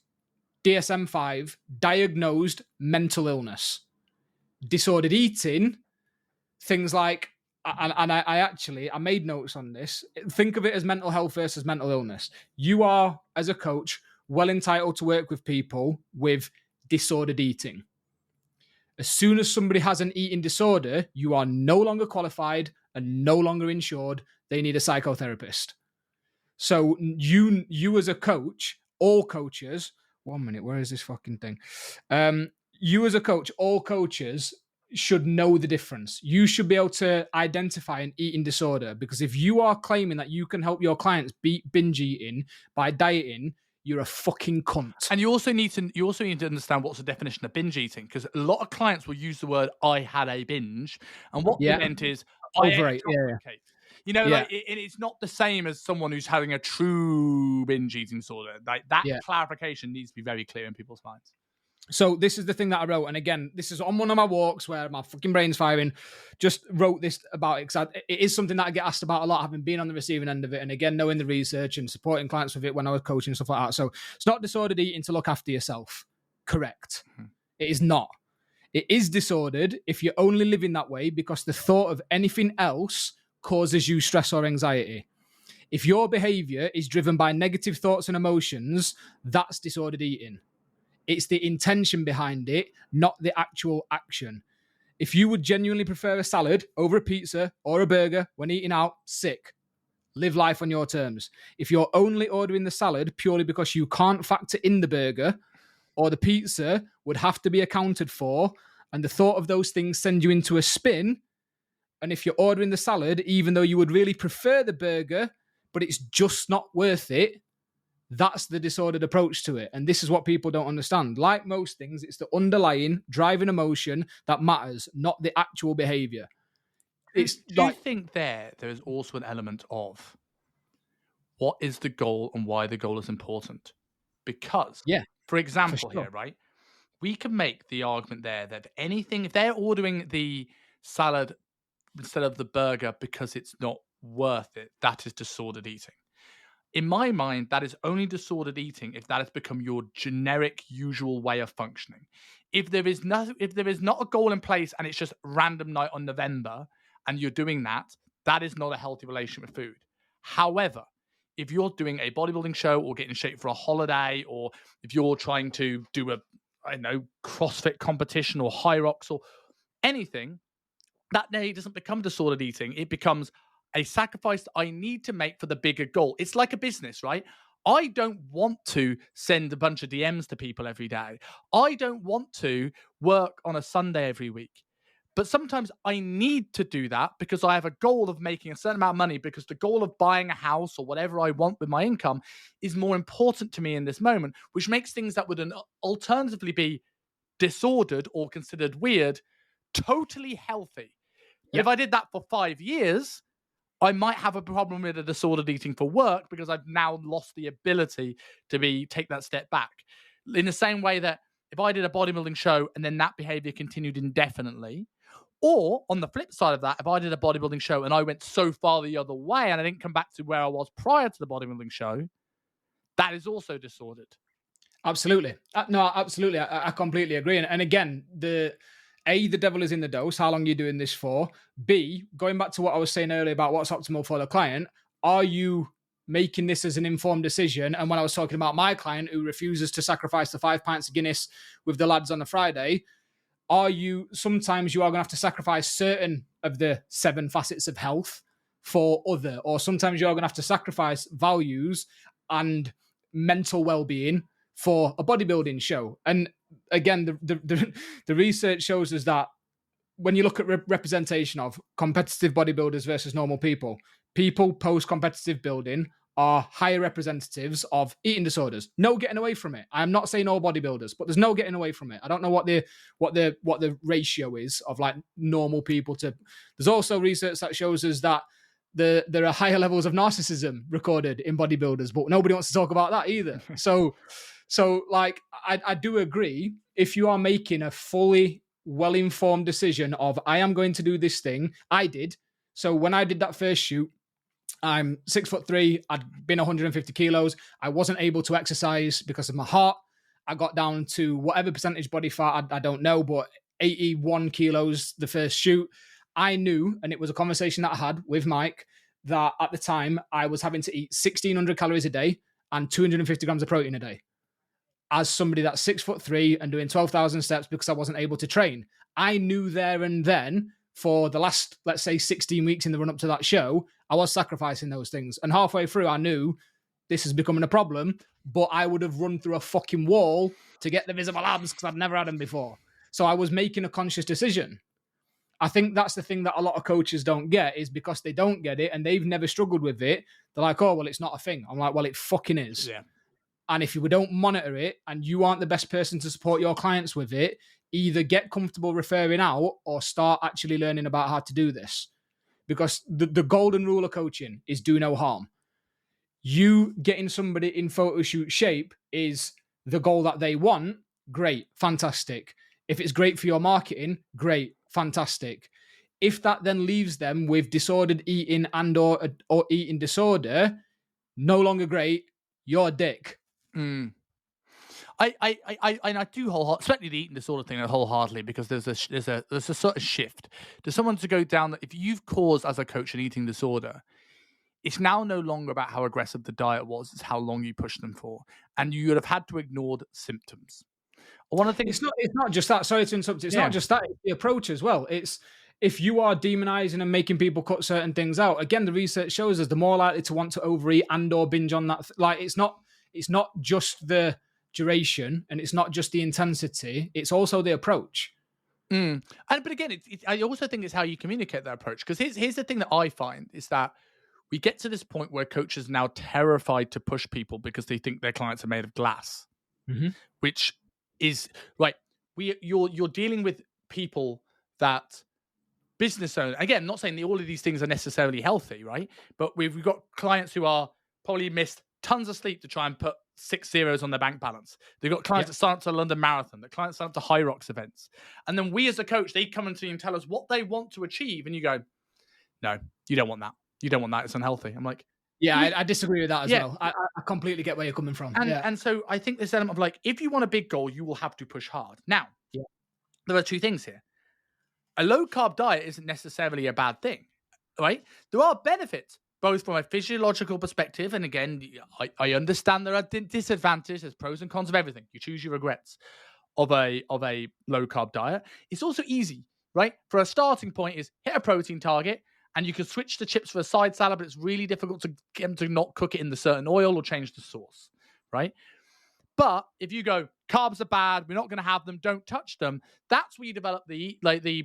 DSM-5, diagnosed mental illness. Disordered eating, things like, and I made notes on this. Think of it as mental health versus mental illness. You are, as a coach, well entitled to work with people with disordered eating. As soon as somebody has an eating disorder, you are no longer qualified and no longer insured. They need a psychotherapist. So you as a coach, all coaches, 1 minute, where is this fucking thing? You as a coach, all coaches should know the difference. You should be able to identify an eating disorder, because if you are claiming that you can help your clients beat binge eating by dieting, you're a fucking cunt. And you also need to understand what's the definition of binge eating, because a lot of clients will use the word "I had a binge," and what they meant is overate. Cake. You know, like it's not the same as someone who's having a true binge eating disorder. Like that clarification needs to be very clear in people's minds. So this is the thing that I wrote. And again, this is on one of my walks where my fucking brain's firing. Just wrote this about it because it is something that I get asked about a lot, having been on the receiving end of it. And again, knowing the research and supporting clients with it when I was coaching and stuff like that. So it's not disordered eating to look after yourself. Correct. Mm-hmm. It is not. It is disordered if you're only living that way because the thought of anything else causes you stress or anxiety. If your behavior is driven by negative thoughts and emotions, that's disordered eating. It's the intention behind it, not the actual action. If you would genuinely prefer a salad over a pizza or a burger when eating out, sick. Live life on your terms. If you're only ordering the salad purely because you can't factor in the burger or the pizza would have to be accounted for, and the thought of those things send you into a spin, and if you're ordering the salad, even though you would really prefer the burger, but it's just not worth it, that's the disordered approach to it. And this is what people don't understand. Like most things, it's the underlying driving emotion that matters, not the actual behavior. Do you think there is also an element of what is the goal and why the goal is important? Because, for example, here, right, we can make the argument there that if they're ordering the salad instead of the burger because it's not worth it, that is disordered eating. In my mind, that is only disordered eating if that has become your generic, usual way of functioning. If there is not a goal in place and it's just random night on November and you're doing that, that is not a healthy relationship with food. However, if you're doing a bodybuilding show or getting in shape for a holiday, or if you're trying to do CrossFit competition or high rocks or anything, that day doesn't become disordered eating. It becomes a sacrifice I need to make for the bigger goal. It's like a business, right? I don't want to send a bunch of DMs to people every day. I don't want to work on a Sunday every week. But sometimes I need to do that because I have a goal of making a certain amount of money, because the goal of buying a house or whatever I want with my income is more important to me in this moment, which makes things that would alternatively be disordered or considered weird totally healthy. If I did that for 5 years, I might have a problem with a disordered eating for work because I've now lost the ability to take that step back. In the same way that if I did a bodybuilding show and then that behavior continued indefinitely, or on the flip side of that, if I did a bodybuilding show and I went so far the other way and I didn't come back to where I was prior to the bodybuilding show, that is also disordered. Absolutely. No, absolutely. I completely agree. And again, the devil is in the dose. How long are you doing this for? B, going back to what I was saying earlier about what's optimal for the client, are you making this as an informed decision? And when I was talking about my client who refuses to sacrifice the 5 pints of Guinness with the lads on a Friday, sometimes you are going to have to sacrifice certain of the 7 facets of health for other, or sometimes you're going to have to sacrifice values and mental well-being for a bodybuilding show. And again, the research shows us that when you look at representation of competitive bodybuilders versus normal people post-competitive building are higher representatives of eating disorders. No getting away from it. I'm not saying all bodybuilders, but there's no getting away from it. I don't know what the ratio is of like normal people to. There's also research that shows us that there are higher levels of narcissism recorded in bodybuilders, but nobody wants to talk about that either. So like I do agree, if you are making a fully well-informed decision of I am going to do this thing, I did. So when I did that first shoot, I'm 6'3". I'd been 150 kilos. I wasn't able to exercise because of my heart. I got down to whatever percentage body fat, I don't know, but 81 kilos the first shoot. I knew, and it was a conversation that I had with Mike, that at the time I was having to eat 1,600 calories a day and 250 grams of protein a day. As somebody that's 6'3" and doing 12,000 steps because I wasn't able to train. I knew there and then for the last, let's say 16 weeks in the run up to that show, I was sacrificing those things. And halfway through, I knew this is becoming a problem, but I would have run through a fucking wall to get the visible abs because I'd never had them before. So I was making a conscious decision. I think that's the thing that a lot of coaches don't get, is because they don't get it and they've never struggled with it. They're like, oh, well, it's not a thing. I'm like, well, it fucking is. Yeah. And if you don't monitor it and you aren't the best person to support your clients with it, either get comfortable referring out or start actually learning about how to do this. Because the golden rule of coaching is do no harm. You getting somebody in photo shoot shape is the goal that they want. Great, fantastic. If it's great for your marketing, great, fantastic. If that then leaves them with disordered eating and or eating disorder, no longer great, you're a dick. I do wholeheartedly, especially the eating disorder thing, wholeheartedly, because there's a sort of shift. There's someone to go down that if you've caused as a coach an eating disorder, it's now no longer about how aggressive the diet was; it's how long you pushed them for, and you would have had to ignore the symptoms. One of the things, It's not just that. Sorry to interrupt. It's yeah, not just that. It's the approach as well. It's if you are demonizing and making people cut certain things out. Again, the research shows us the more likely to want to overeat and or binge on that. Like it's not just the duration and it's not just the intensity. It's also the approach. but again, I also think it's how you communicate that approach. Because here's the thing that I find is that we get to this point where coaches are now terrified to push people because they think their clients are made of glass, which is right. You're dealing with people that business owners. Again, not saying that all of these things are necessarily healthy, right? But we've got clients who are probably missed tons of sleep to try and put 6 zeros on their bank balance. They've got clients that sign up to a London Marathon, the clients sign up to High Rocks events. And then we as a coach, they come into you and tell us what they want to achieve. And you go, no, you don't want that. You don't want that. It's unhealthy. I'm like, yeah, I disagree with that as well. I completely get where you're coming from. And so I think this element of like, if you want a big goal, you will have to push hard. Now, there are two things here. A low carb diet isn't necessarily a bad thing, right? There are benefits, both from a physiological perspective. And again, I understand there are disadvantages, there's pros and cons of everything. You choose your regrets of a low carb diet. It's also easy, right? For a starting point is hit a protein target, and you can switch to chips for a side salad, but it's really difficult to get them to not cook it in the certain oil or change the sauce, right? But if you go, carbs are bad, we're not going to have them, don't touch them, that's where you develop the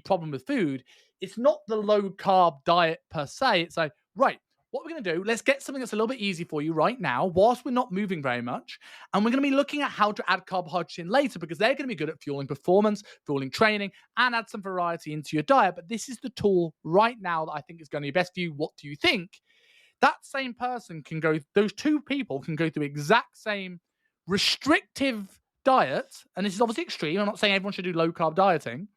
problem with food. It's not the low carb diet per se. It's like, right, what we're going to do, let's get something that's a little bit easy for you right now, whilst we're not moving very much. And we're going to be looking at how to add carbohydrates in later, because they're going to be good at fueling performance, fueling training, and add some variety into your diet. But this is the tool right now that I think is going to be best for you. What do you think? That same person can go, those two people can go through exact same restrictive diet, and this is obviously extreme. I'm not saying everyone should do low carb dieting,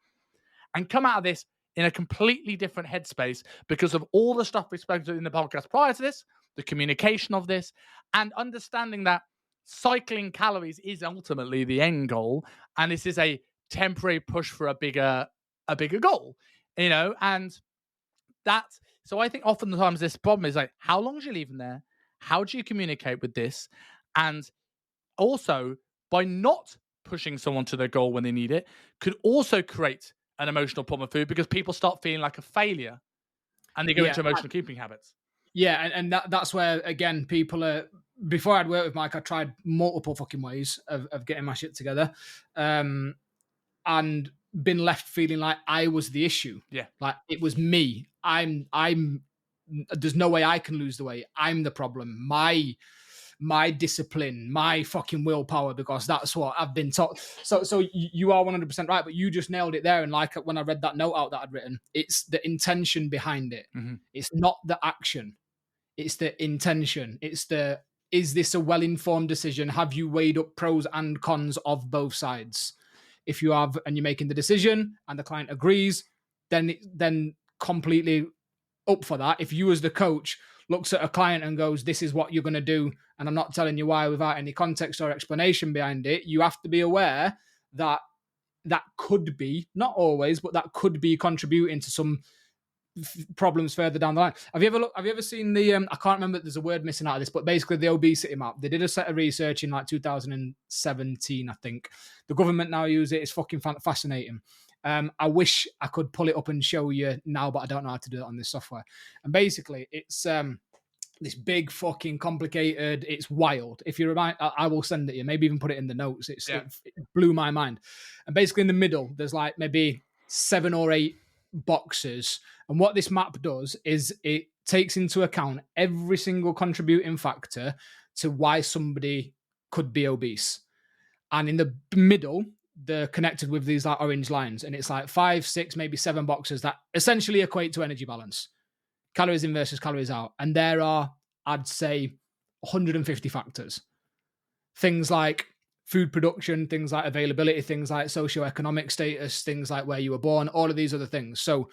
and come out of this in a completely different headspace because of all the stuff we spoke to in the podcast prior to this, the communication of this, and understanding that cycling calories is ultimately the end goal, and this is a temporary push for a bigger goal, and that's so I think oftentimes this problem is like, how long do you leave them there? How do you communicate with this? And also, by not pushing someone to their goal when they need it, could also create an emotional problem with food, because people start feeling like a failure and they go into emotional keeping habits. Yeah, and that's where, again, people are... Before I'd worked with Mike, I tried multiple fucking ways of getting my shit together, and been left feeling like I was the issue. Yeah. Like, it was me. I'm there's no way I can lose the weight. I'm the problem. My discipline, my fucking willpower, because that's what I've been taught. So you are 100% right, but you just nailed it there. And like when I read that note out that I'd written, it's the intention behind it. Mm-hmm. It's not the action. It's the intention. It's is this a well-informed decision? Have you weighed up pros and cons of both sides? If you have, and you're making the decision and the client agrees, then completely up for that. If you as the coach looks at a client and goes, this is what you're going to do, and I'm not telling you why without any context or explanation behind it, you have to be aware that could be, not always, but that could be contributing to some problems further down the line. Have you ever seen the, I can't remember, there's a word missing out of this, but basically the obesity map. They did a set of research in like 2017, I think. The government now use it. It's fucking fascinating. I wish I could pull it up and show you now, but I don't know how to do it on this software. And basically, it's this big fucking complicated. It's wild. If you remind, I will send it to you. Maybe even put it in the notes. It blew my mind. And basically, in the middle, there's like maybe 7 or 8 boxes. And what this map does is it takes into account every single contributing factor to why somebody could be obese. And in the middle, they're connected with these like orange lines, and it's like 5, 6, maybe 7 boxes that essentially equate to energy balance, calories in versus calories out. And there are, I'd say, 150 factors. Things like food production, things like availability, things like socioeconomic status, things like where you were born, all of these other things. So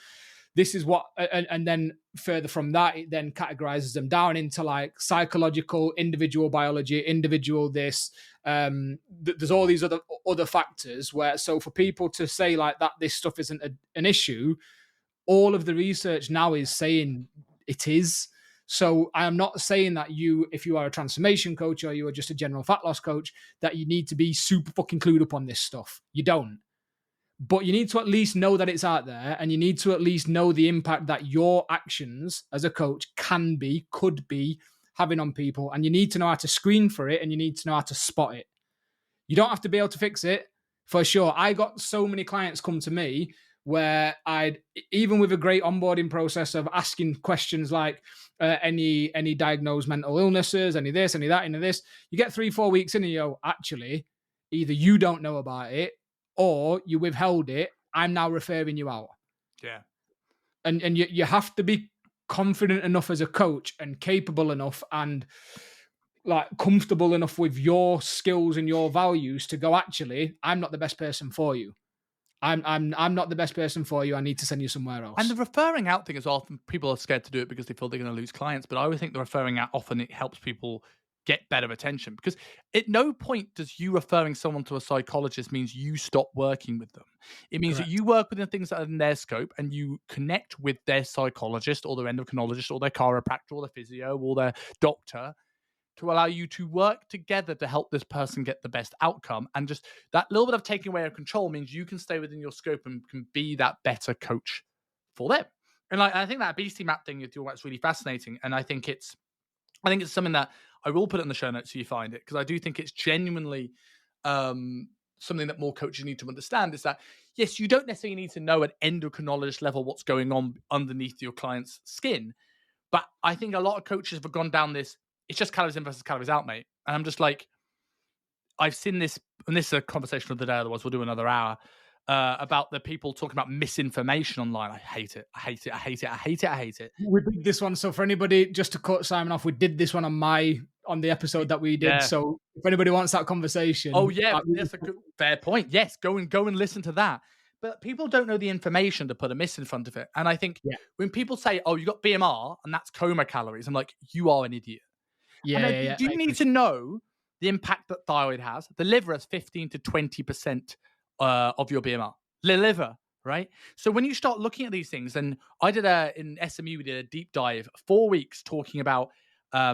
this is what, and then further from that, it then categorizes them down into like psychological, individual biology, individual this. There's all these other factors where, so for people to say like that, this stuff isn't an issue, all of the research now is saying it is. So I am not saying that if you are a transformation coach or you are just a general fat loss coach, that you need to be super fucking clued up on this stuff. You don't. But you need to at least know that it's out there, and you need to at least know the impact that your actions as a coach could be having on people. And you need to know how to screen for it, and you need to know how to spot it. You don't have to be able to fix it, for sure. I got so many clients come to me where even with a great onboarding process of asking questions like any diagnosed mental illnesses, any this, any that, any this, you get 3-4 weeks in and you go, actually, either you don't know about it or you withheld it. I'm now referring you out. Yeah. And you have to be confident enough as a coach and capable enough and like comfortable enough with your skills and your values to go, actually, I'm not the best person for you. I'm not the best person for you. I need to send you somewhere else. And the referring out thing is often people are scared to do it because they feel they're going to lose clients. But I always think the referring out often it helps people get better attention, because at no point does you referring someone to a psychologist means you stop working with them. It means Correct. that you work with the things that are in their scope and you connect with their psychologist or their endocrinologist or their chiropractor or their physio or their doctor to allow you to work together to help this person get the best outcome. And just that little bit of taking away of control means you can stay within your scope and can be that better coach for them. And like, I think that obesity map thing you're doing is really fascinating. And I think it's something that I will put it in the show notes so you find it, because I do think it's genuinely something that more coaches need to understand, is that, yes, you don't necessarily need to know at endocrinologist level what's going on underneath your client's skin. But I think a lot of coaches have gone down this, it's just calories in versus calories out, mate. And I'm just like, I've seen this, and this is a conversation of the day, otherwise we'll do another hour, about the people talking about misinformation online. I hate it. I hate it. I hate it. I hate it. I hate it. We did this one. So for anybody, just to cut Simon off, we did this one on the episode that we did. Yeah. So if anybody wants that conversation. Oh yeah, that's a good, fair point. Yes, go and listen to that. But people don't know the information to put a miss in front of it. And I think when people say, oh, you got BMR and that's coma calories, I'm like, you are an idiot. Yeah. You need to know the impact that thyroid has. The liver has 15 to 20% of your BMR. The liver, right? So when you start looking at these things, and I did in SMU, we did a deep dive, 4 weeks talking about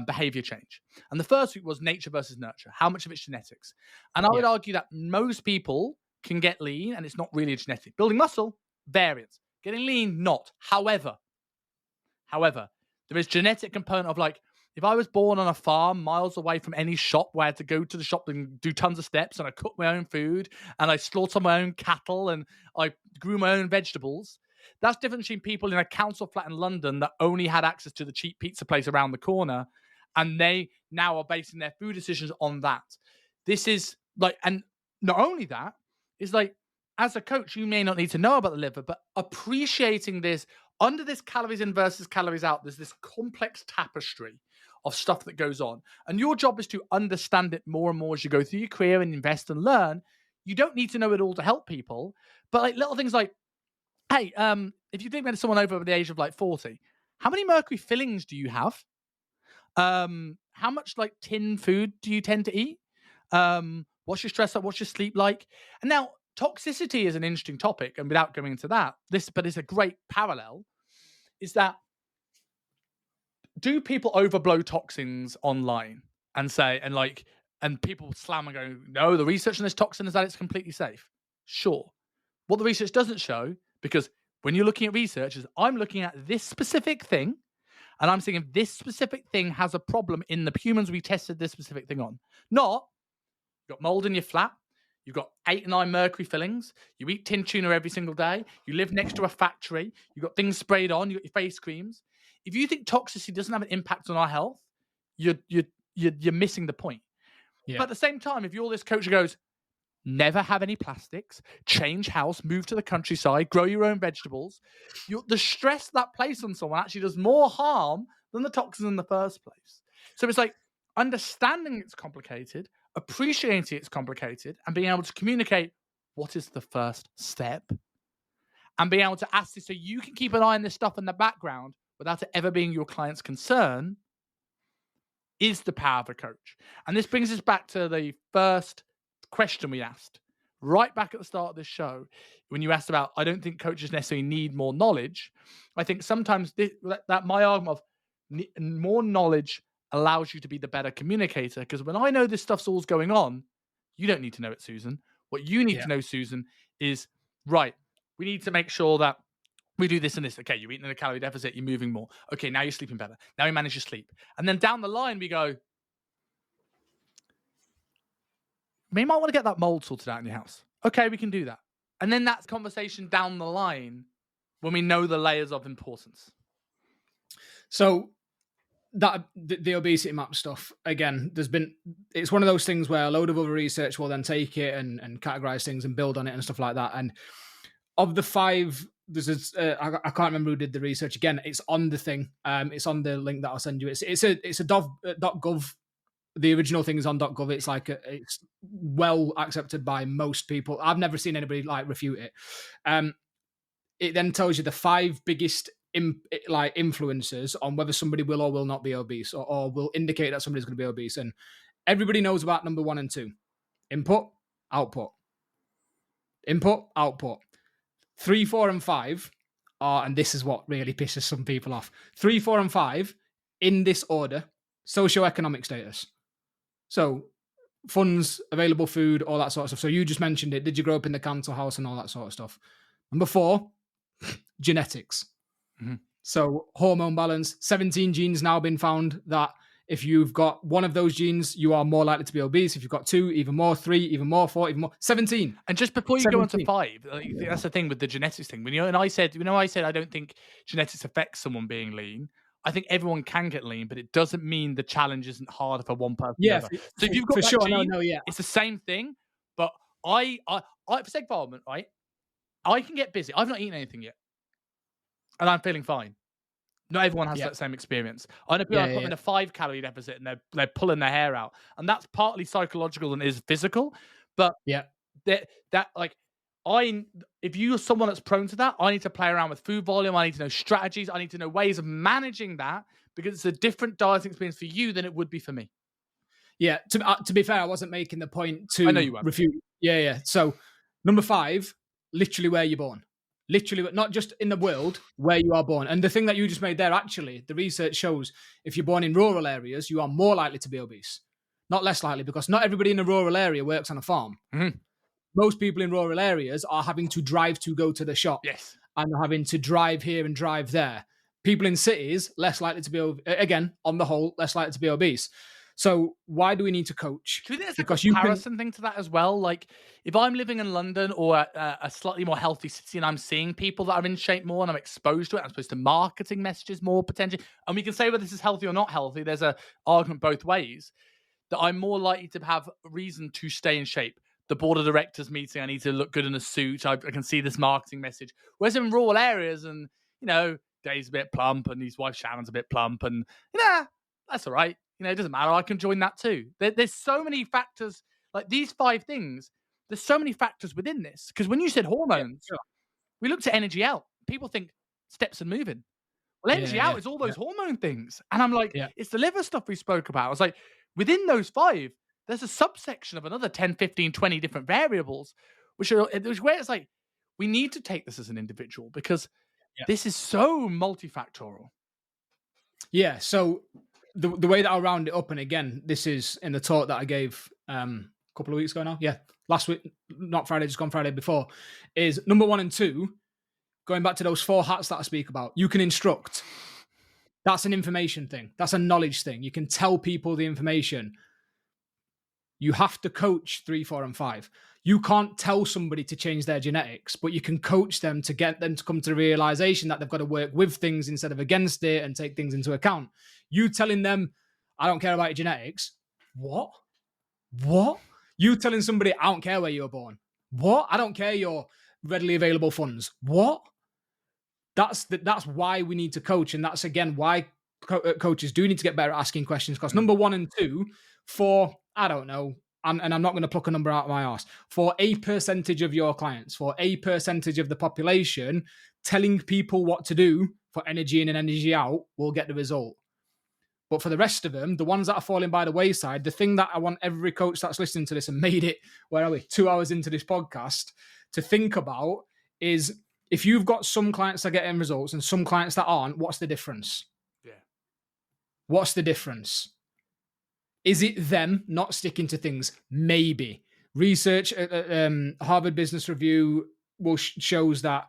behavior change. And the first week was nature versus nurture. How much of it's genetics? And I would argue that most people can get lean and it's not really a genetic. Building muscle, variance. Getting lean, not. However, there is genetic component of like, if I was born on a farm miles away from any shop where I had to go to the shop and do tons of steps and I cook my own food and I slaughter my own cattle and I grew my own vegetables, that's different between people in a council flat in London that only had access to the cheap pizza place around the corner and they now are basing their food decisions on that. This is like, and not only that, is like, as a coach, you may not need to know about the liver, but appreciating this under this calories in versus calories out, there's this complex tapestry of stuff that goes on. And your job is to understand it more and more as you go through your career and invest and learn. You don't need to know it all to help people, but like little things like, hey, if you think about someone over the age of like 40, how many mercury fillings do you have? How much like tin food do you tend to eat? What's your stress like? What's your sleep like? And now toxicity is an interesting topic, and without going into that, but it's a great parallel, is that do people overblow toxins online and people slam and go, no, the research on this toxin is that it's completely safe? Sure. What the research doesn't show, because when you're looking at research, is I'm looking at this specific thing, and I'm saying if this specific thing has a problem in the humans we tested this specific thing on. Not, you've got mold in your flat, you've got 8 or 9 mercury fillings, you eat tin tuna every single day, you live next to a factory, you've got things sprayed on, you've got your face creams. If you think toxicity doesn't have an impact on our health, you're missing the point. Yeah. But at the same time, if you're this coach who goes, never have any plastics, change house, move to the countryside, grow your own vegetables, the stress that place on someone actually does more harm than the toxins in the first place. So it's like understanding it's complicated, appreciating it's complicated, and being able to communicate what is the first step. and being able to ask this so you can keep an eye on this stuff in the background without it ever being your client's concern is the power of a coach. And this brings us back to the first question we asked right back at the start of this show when you asked about, I don't think coaches necessarily need more knowledge. I think sometimes that my argument of more knowledge allows you to be the better communicator, because when I know this stuff's all going on, you don't need to know it, Susan. What you need to know, Susan, is, right, we need to make sure that we do this and this. Okay, you're eating in a calorie deficit, you're moving more. Okay, now you're sleeping better. Now you manage your sleep. And then down the line, we go, you might want to get that mold sorted out in your house. Okay, we can do that. And then that's conversation down the line when we know the layers of importance. So that the obesity map stuff, again, it's one of those things where a load of other research will then take it and categorize things and build on it and stuff like that. And of the 5, I can't remember who did the research. Again, it's on the thing. It's on the link that I'll send you. It's a .gov. The original thing is on .gov. It's like it's well accepted by most people. I've never seen anybody like refute it. It then tells you the 5 biggest influencers on whether somebody will or will not be obese, or will indicate that somebody's going to be obese. And everybody knows about number 1 and 2: input, output. Input, output. 3, 4, and 5 are, and this is what really pisses some people off, 3, 4, and 5 in this order: socioeconomic status. So funds, available food, all that sort of stuff. So you just mentioned it. Did you grow up in the council house and all that sort of stuff? Number 4, genetics. Mm-hmm. So hormone balance. 17 genes now been found that if you've got one of those genes, you are more likely to be obese. If you've got 2, even more. 3, even more. 4, even more. 17. And just before you 17. Go on to 5, that's the thing with the genetics thing. I said I don't think genetics affects someone being lean. I think everyone can get lean, but it doesn't mean the challenge isn't harder for one person. Yeah. So if you've got that gene, it's the same thing. But I for sake of argument, right? I can get busy. I've not eaten anything yet, and I'm feeling fine. Not everyone has that same experience. I know people put them in a 5-calorie deficit and they're pulling their hair out, and that's partly psychological and is physical. But if you're someone that's prone to that, I need to play around with food volume. I need to know strategies. I need to know ways of managing that, because it's a different dieting experience for you than it would be for me. Yeah. To be fair, I wasn't making the point to I know you weren't. refute. Yeah. So number 5, literally where you're born. Literally, not just in the world, where you are born. And the thing that you just made there, actually, the research shows if you're born in rural areas, you are more likely to be obese. Not less likely, because not everybody in a rural area works on a farm. Mm-hmm. Most people in rural areas are having to drive to go to the shop. Yes. And having to drive here and drive there. People in cities, less likely to be, again, on the whole, less likely to be obese. So why do we need to coach? Do you think there's a comparison thing to that as well? Like, if I'm living in London or a slightly more healthy city and I'm seeing people that are in shape more and I'm exposed to it, I'm exposed to marketing messages more potentially, and we can say whether this is healthy or not healthy, there's an argument both ways, that I'm more likely to have reason to stay in shape. The board of directors meeting, I need to look good in a suit. I can see this marketing message. Whereas in rural areas, and, Dave's a bit plump and his wife Shannon's a bit plump, and, that's all right. It doesn't matter. I can join that too. There's so many factors, like these 5 things. There's so many factors within this. Because when you said hormones, we looked at energy out. People think steps and moving. Well, energy out is all those hormone things. And I'm like, it's the liver stuff we spoke about. I was like, within those 5, there's a subsection of another 10, 15, 20 different variables, which where it's like, we need to take this as an individual, because this is so multifactorial. Yeah. So the way that I'll round it up, and again, this is in the talk that I gave a couple of weeks ago now. Yeah. Last week, not Friday, just gone Friday before, is number 1 and 2, going back to those 4 hats that I speak about. You can instruct. That's an information thing. That's a knowledge thing. You can tell people the information. You have to coach 3, 4, and 5. You can't tell somebody to change their genetics, but you can coach them to get them to come to the realization that they've got to work with things instead of against it and take things into account. You telling them, I don't care about your genetics. What? You telling somebody, I don't care where you were born. What? I don't care your readily available funds. What? That's why we need to coach. And that's, again, why coaches do need to get better at asking questions. Because number 1 and 2, for, I don't know, and I'm not going to pluck a number out of my arse, for a percentage of your clients, for a percentage of the population, telling people what to do for energy in and energy out will get the result. But for the rest of them, the ones that are falling by the wayside, the thing that I want every coach that's listening to this and made it, where are we, 2 hours into this podcast, to think about is, if you've got some clients that get end results and some clients that aren't, what's the difference? Yeah. What's the difference? Is it them not sticking to things? Maybe. Research, Harvard Business Review shows that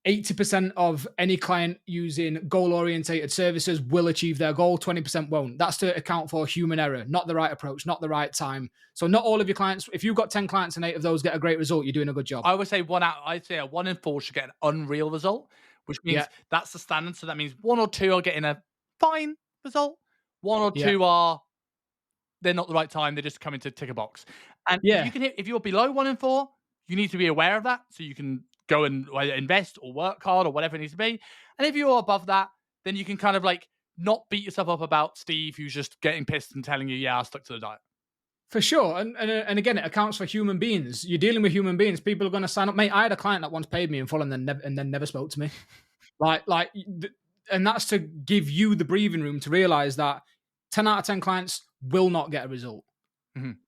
80% of any client using goal-orientated services will achieve their goal, 20% won't. That's to account for human error, not the right approach, not the right time. So not all of your clients, if you've got 10 clients and 8 of those get a great result, you're doing a good job. I would say I'd say a 1 in 4 should get an unreal result, which means that's the standard. So that means 1 or 2 are getting a fine result. 1 or 2 are, they're not the right time. They're just coming to tick a box. And if you're below 1 in 4, you need to be aware of that so you can go and either invest or work hard or whatever it needs to be. And if you're above that, then you can kind of like not beat yourself up about Steve, who's just getting pissed and telling you, I stuck to the diet. For sure. And again, it accounts for human beings. You're dealing with human beings. People are going to sign up. Mate, I had a client that once paid me in full and then never spoke to me. And that's to give you the breathing room to realize that 10 out of 10 clients will not get a result.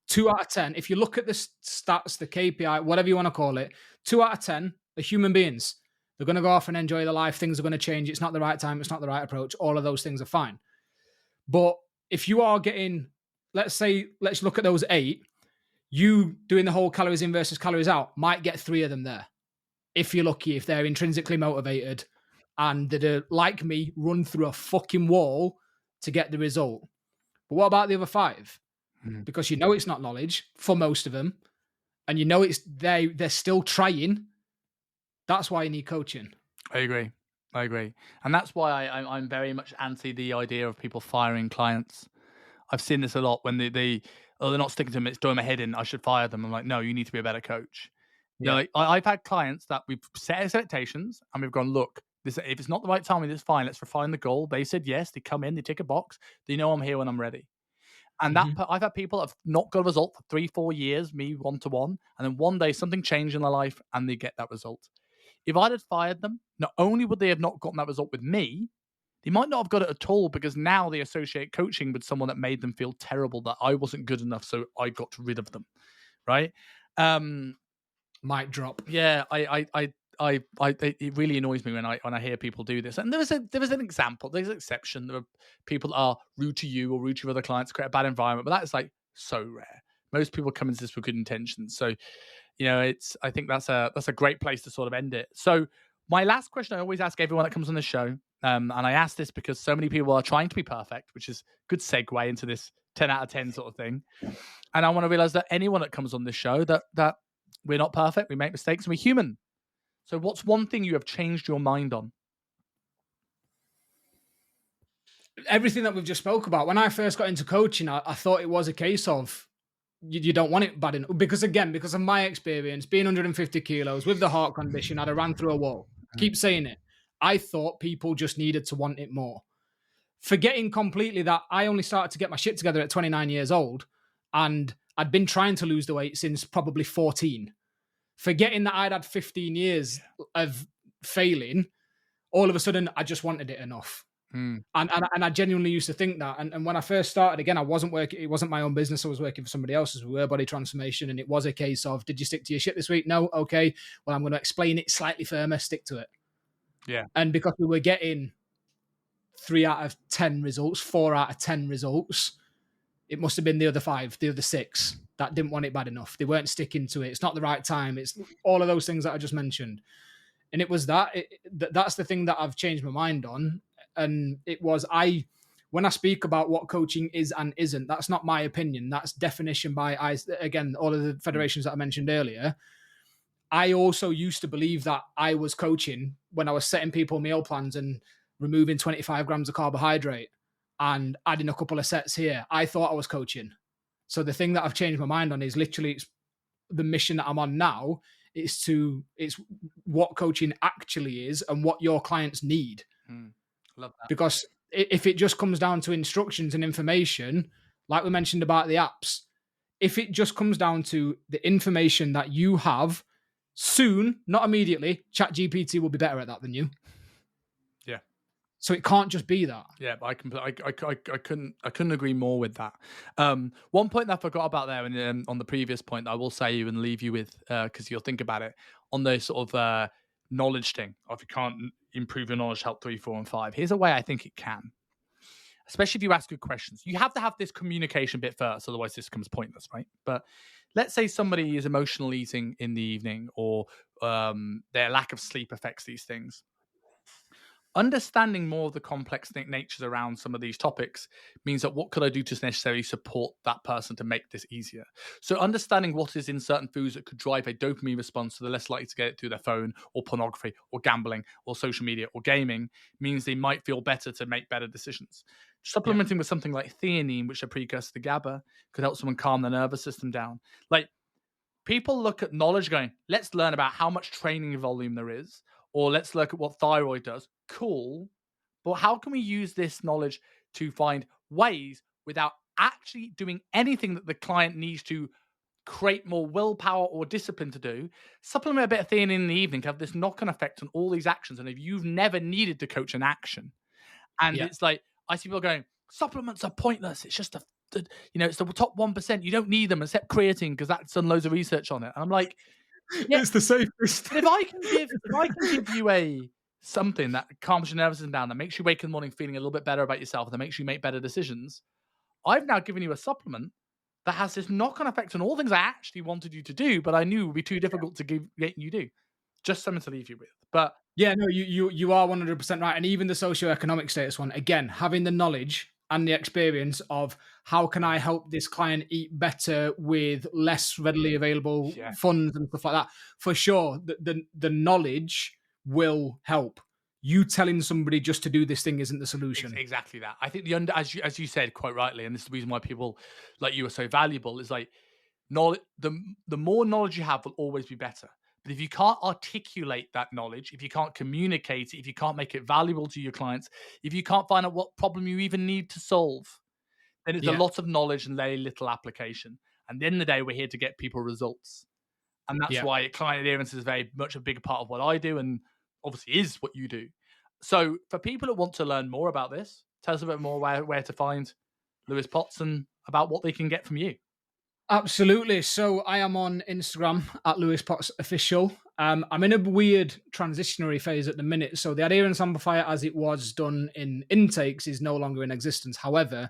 2 out of 10, if you look at the stats, the KPI, whatever you want to call it, 2 out of 10 are human beings. They're going to go off and enjoy their life. Things are going to change. It's not the right time. It's not the right approach. All of those things are fine. But if you are getting, let's look at those 8, you doing the whole calories in versus calories out might get 3 of them there. If you're lucky, if they're intrinsically motivated and they're like me, run through a fucking wall to get the result. But what about the other 5? Because you know it's not knowledge for most of them, and you know they're still trying. That's why you need coaching. I agree, and that's why I'm very much anti the idea of people firing clients. I've seen this a lot when they're not sticking to them. It's doing my head in. I should fire them. I'm like, no, you need to be a better coach. Yeah. Like, I've had clients that we've set expectations and we've gone, look, if it's not the right time, it's fine. Let's refine the goal. They said yes. They come in. They tick a box. They know I'm here when I'm ready. And I've had people that have not got a result for 3-4 years, me one-to-one, and then one day something changed in their life and they get that result. If I'd have fired them, not only would they have not gotten that result with me, they might not have got it at all because now they associate coaching with someone that made them feel terrible, that I wasn't good enough, so I got rid of them, right? Might drop. Yeah, it really annoys me when I hear people do this. And there was an example. There's an exception. There are people that are rude to you or rude to your other clients, create a bad environment, but that is like so rare. Most people come into this with good intentions. So, I think that's a great place to sort of end it. So my last question I always ask everyone that comes on the show, and I ask this because so many people are trying to be perfect, which is a good segue into this 10 out of 10 sort of thing. And I want to realize that anyone that comes on this show, that we're not perfect, we make mistakes, and we're human. So what's one thing you have changed your mind on? Everything that we've just spoke about. When I first got into coaching, I thought it was a case of you don't want it bad enough. Because of my experience, being 150 kilos with the heart condition, I'd have ran through a wall. Keep saying it. I thought people just needed to want it more. Forgetting completely that I only started to get my shit together at 29 years old, and I'd been trying to lose the weight since probably 14. Forgetting that I'd had 15 years of failing, all of a sudden I just wanted it enough. And I genuinely used to think that. And when I first started, again, I wasn't working. It wasn't my own business. I was working for somebody else's. We were Body Transformation. And it was a case of, did you stick to your shit this week? No. Okay. Well, I'm going to explain it slightly firmer. Stick to it. Yeah. And because we were getting 3 out of 10 results, 4 out of 10 results, it must have been the other 5, the other 6 that didn't want it bad enough. They weren't sticking to it. It's not the right time. It's all of those things that I just mentioned. And it was that's the thing that I've changed my mind on. And it was, when I speak about what coaching is and isn't, that's not my opinion. That's definition by, again, all of the federations that I mentioned earlier. I also used to believe that I was coaching when I was setting people meal plans and removing 25 grams of carbohydrate and adding a couple of sets here. I thought I was coaching. So the thing that I've changed my mind on is literally it's the mission that I'm on now. It's what coaching actually is and what your clients need. Love that. Because if it just comes down to instructions and information, like we mentioned about the apps, if it just comes down to the information that you have, soon, not immediately, ChatGPT will be better at that than you. Yeah. So it can't just be that. Yeah, I couldn't agree more with that. One point that I forgot about there, and on the previous point, I will say and leave you with, because you'll think about it on the sort of knowledge thing. If you can't improve your knowledge, help 3, 4, and 5. Here's a way I think it can. Especially if you ask good questions. You have to have this communication bit first, otherwise this becomes pointless, right? But let's say somebody is emotional eating in the evening, or their lack of sleep affects these things. Understanding more of the complex natures around some of these topics means that what could I do to necessarily support that person to make this easier? So understanding what is in certain foods that could drive a dopamine response, so they're less likely to get it through their phone or pornography or gambling or social media or gaming, means they might feel better to make better decisions. Supplementing with something like theanine, which is a precursor to GABA, could help someone calm their nervous system down. Like, people look at knowledge going, let's learn about how much training volume there is, or let's look at what thyroid does. Cool. But how can we use this knowledge to find ways without actually doing anything that the client needs to create more willpower or discipline to do? Supplement a bit of theanine in the evening to have this knock-on effect on all these actions. And if you've never needed to coach an action, and it's like, I see people going, supplements are pointless. It's just it's the top 1%. You don't need them except creatine, because that's done loads of research on it. And I'm like, yeah, it's the safest. But if I can give you something that calms your nervous system down, that makes you wake in the morning feeling a little bit better about yourself, and that makes you make better decisions, I've now given you a supplement that has this knock-on effect on all things I actually wanted you to do, but I knew would be too difficult to get you do. Just something to leave you with. But yeah, no, you are 100% right. And even the socioeconomic status one, again, having the knowledge and the experience of how can I help this client eat better with less readily available funds and stuff like that. For sure, the knowledge will help. You telling somebody just to do this thing isn't the solution. Exactly that. I think as you said quite rightly, and this is the reason why people like you are so valuable, is like, knowledge. The more knowledge you have will always be better. But if you can't articulate that knowledge, if you can't communicate it, if you can't make it valuable to your clients, if you can't find out what problem you even need to solve, then it's a lot of knowledge and very little application. And at the end of the day, we're here to get people results. And that's why client adherence is very much a big part of what I do, and obviously is what you do. So for people that want to learn more about this, tell us a bit more where to find Lewis Potts and about what they can get from you. Absolutely. So I am on Instagram at Lewis Potts Official. I'm in a weird transitionary phase at the minute. So the adherence amplifier, as it was done in intakes, is no longer in existence. However,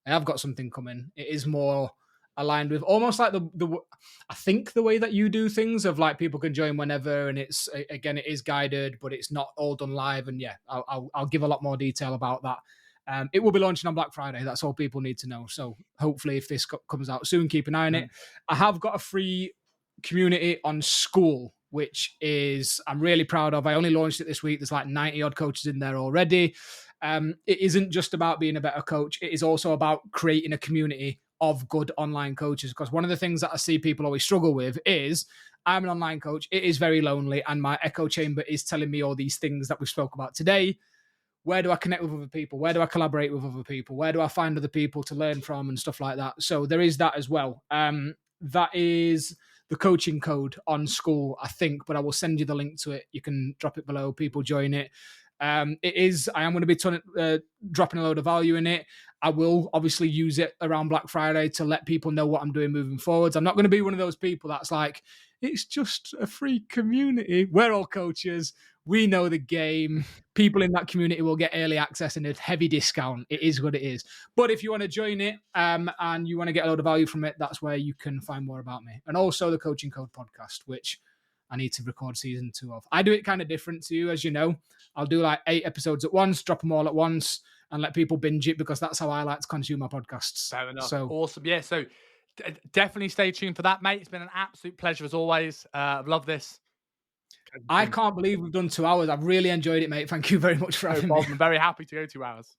I have got something coming. It is more aligned with almost like I think the way that you do things, of like people can join whenever, and it's, again, it is guided, but it's not all done live. And yeah, I'll give a lot more detail about that. It will be launching on Black Friday. That's all people need to know. So hopefully, if this comes out soon, keep an eye on it. I have got a free community on School, which is I'm really proud of. I only launched it this week. There's like 90 odd coaches in there already. It isn't just about being a better coach. It is also about creating a community of good online coaches. Because one of the things that I see people always struggle with is, I'm an online coach. It is very lonely, and my echo chamber is telling me all these things that we spoke about today. Where do I connect with other people? Where do I collaborate with other people? Where do I find other people to learn from and stuff like that? So there is that as well. That is the coaching code on School, I think, but I will send you the link to it. You can drop it below. People join it. I am going to be dropping a load of value in it. I will obviously use it around Black Friday to let people know what I'm doing moving forwards. I'm not going to be one of those people that's like, it's just a free community. We're all coaches. We know the game. People in that community will get early access and a heavy discount. It is what it is. But if you want to join it and you want to get a load of value from it, that's where you can find more about me. And also the Coaching Code podcast, which I need to record season 2 of. I do it kind of different to you, as you know. I'll do like 8 episodes at once, drop them all at once, and let people binge it, because that's how I like to consume my podcasts. Fair enough. So awesome. Yeah. So definitely stay tuned for that, mate. It's been an absolute pleasure as always. I've loved this. I can't believe we've done 2 hours. I've really enjoyed it, mate. Thank you very much for having me. I'm very happy to go 2 hours.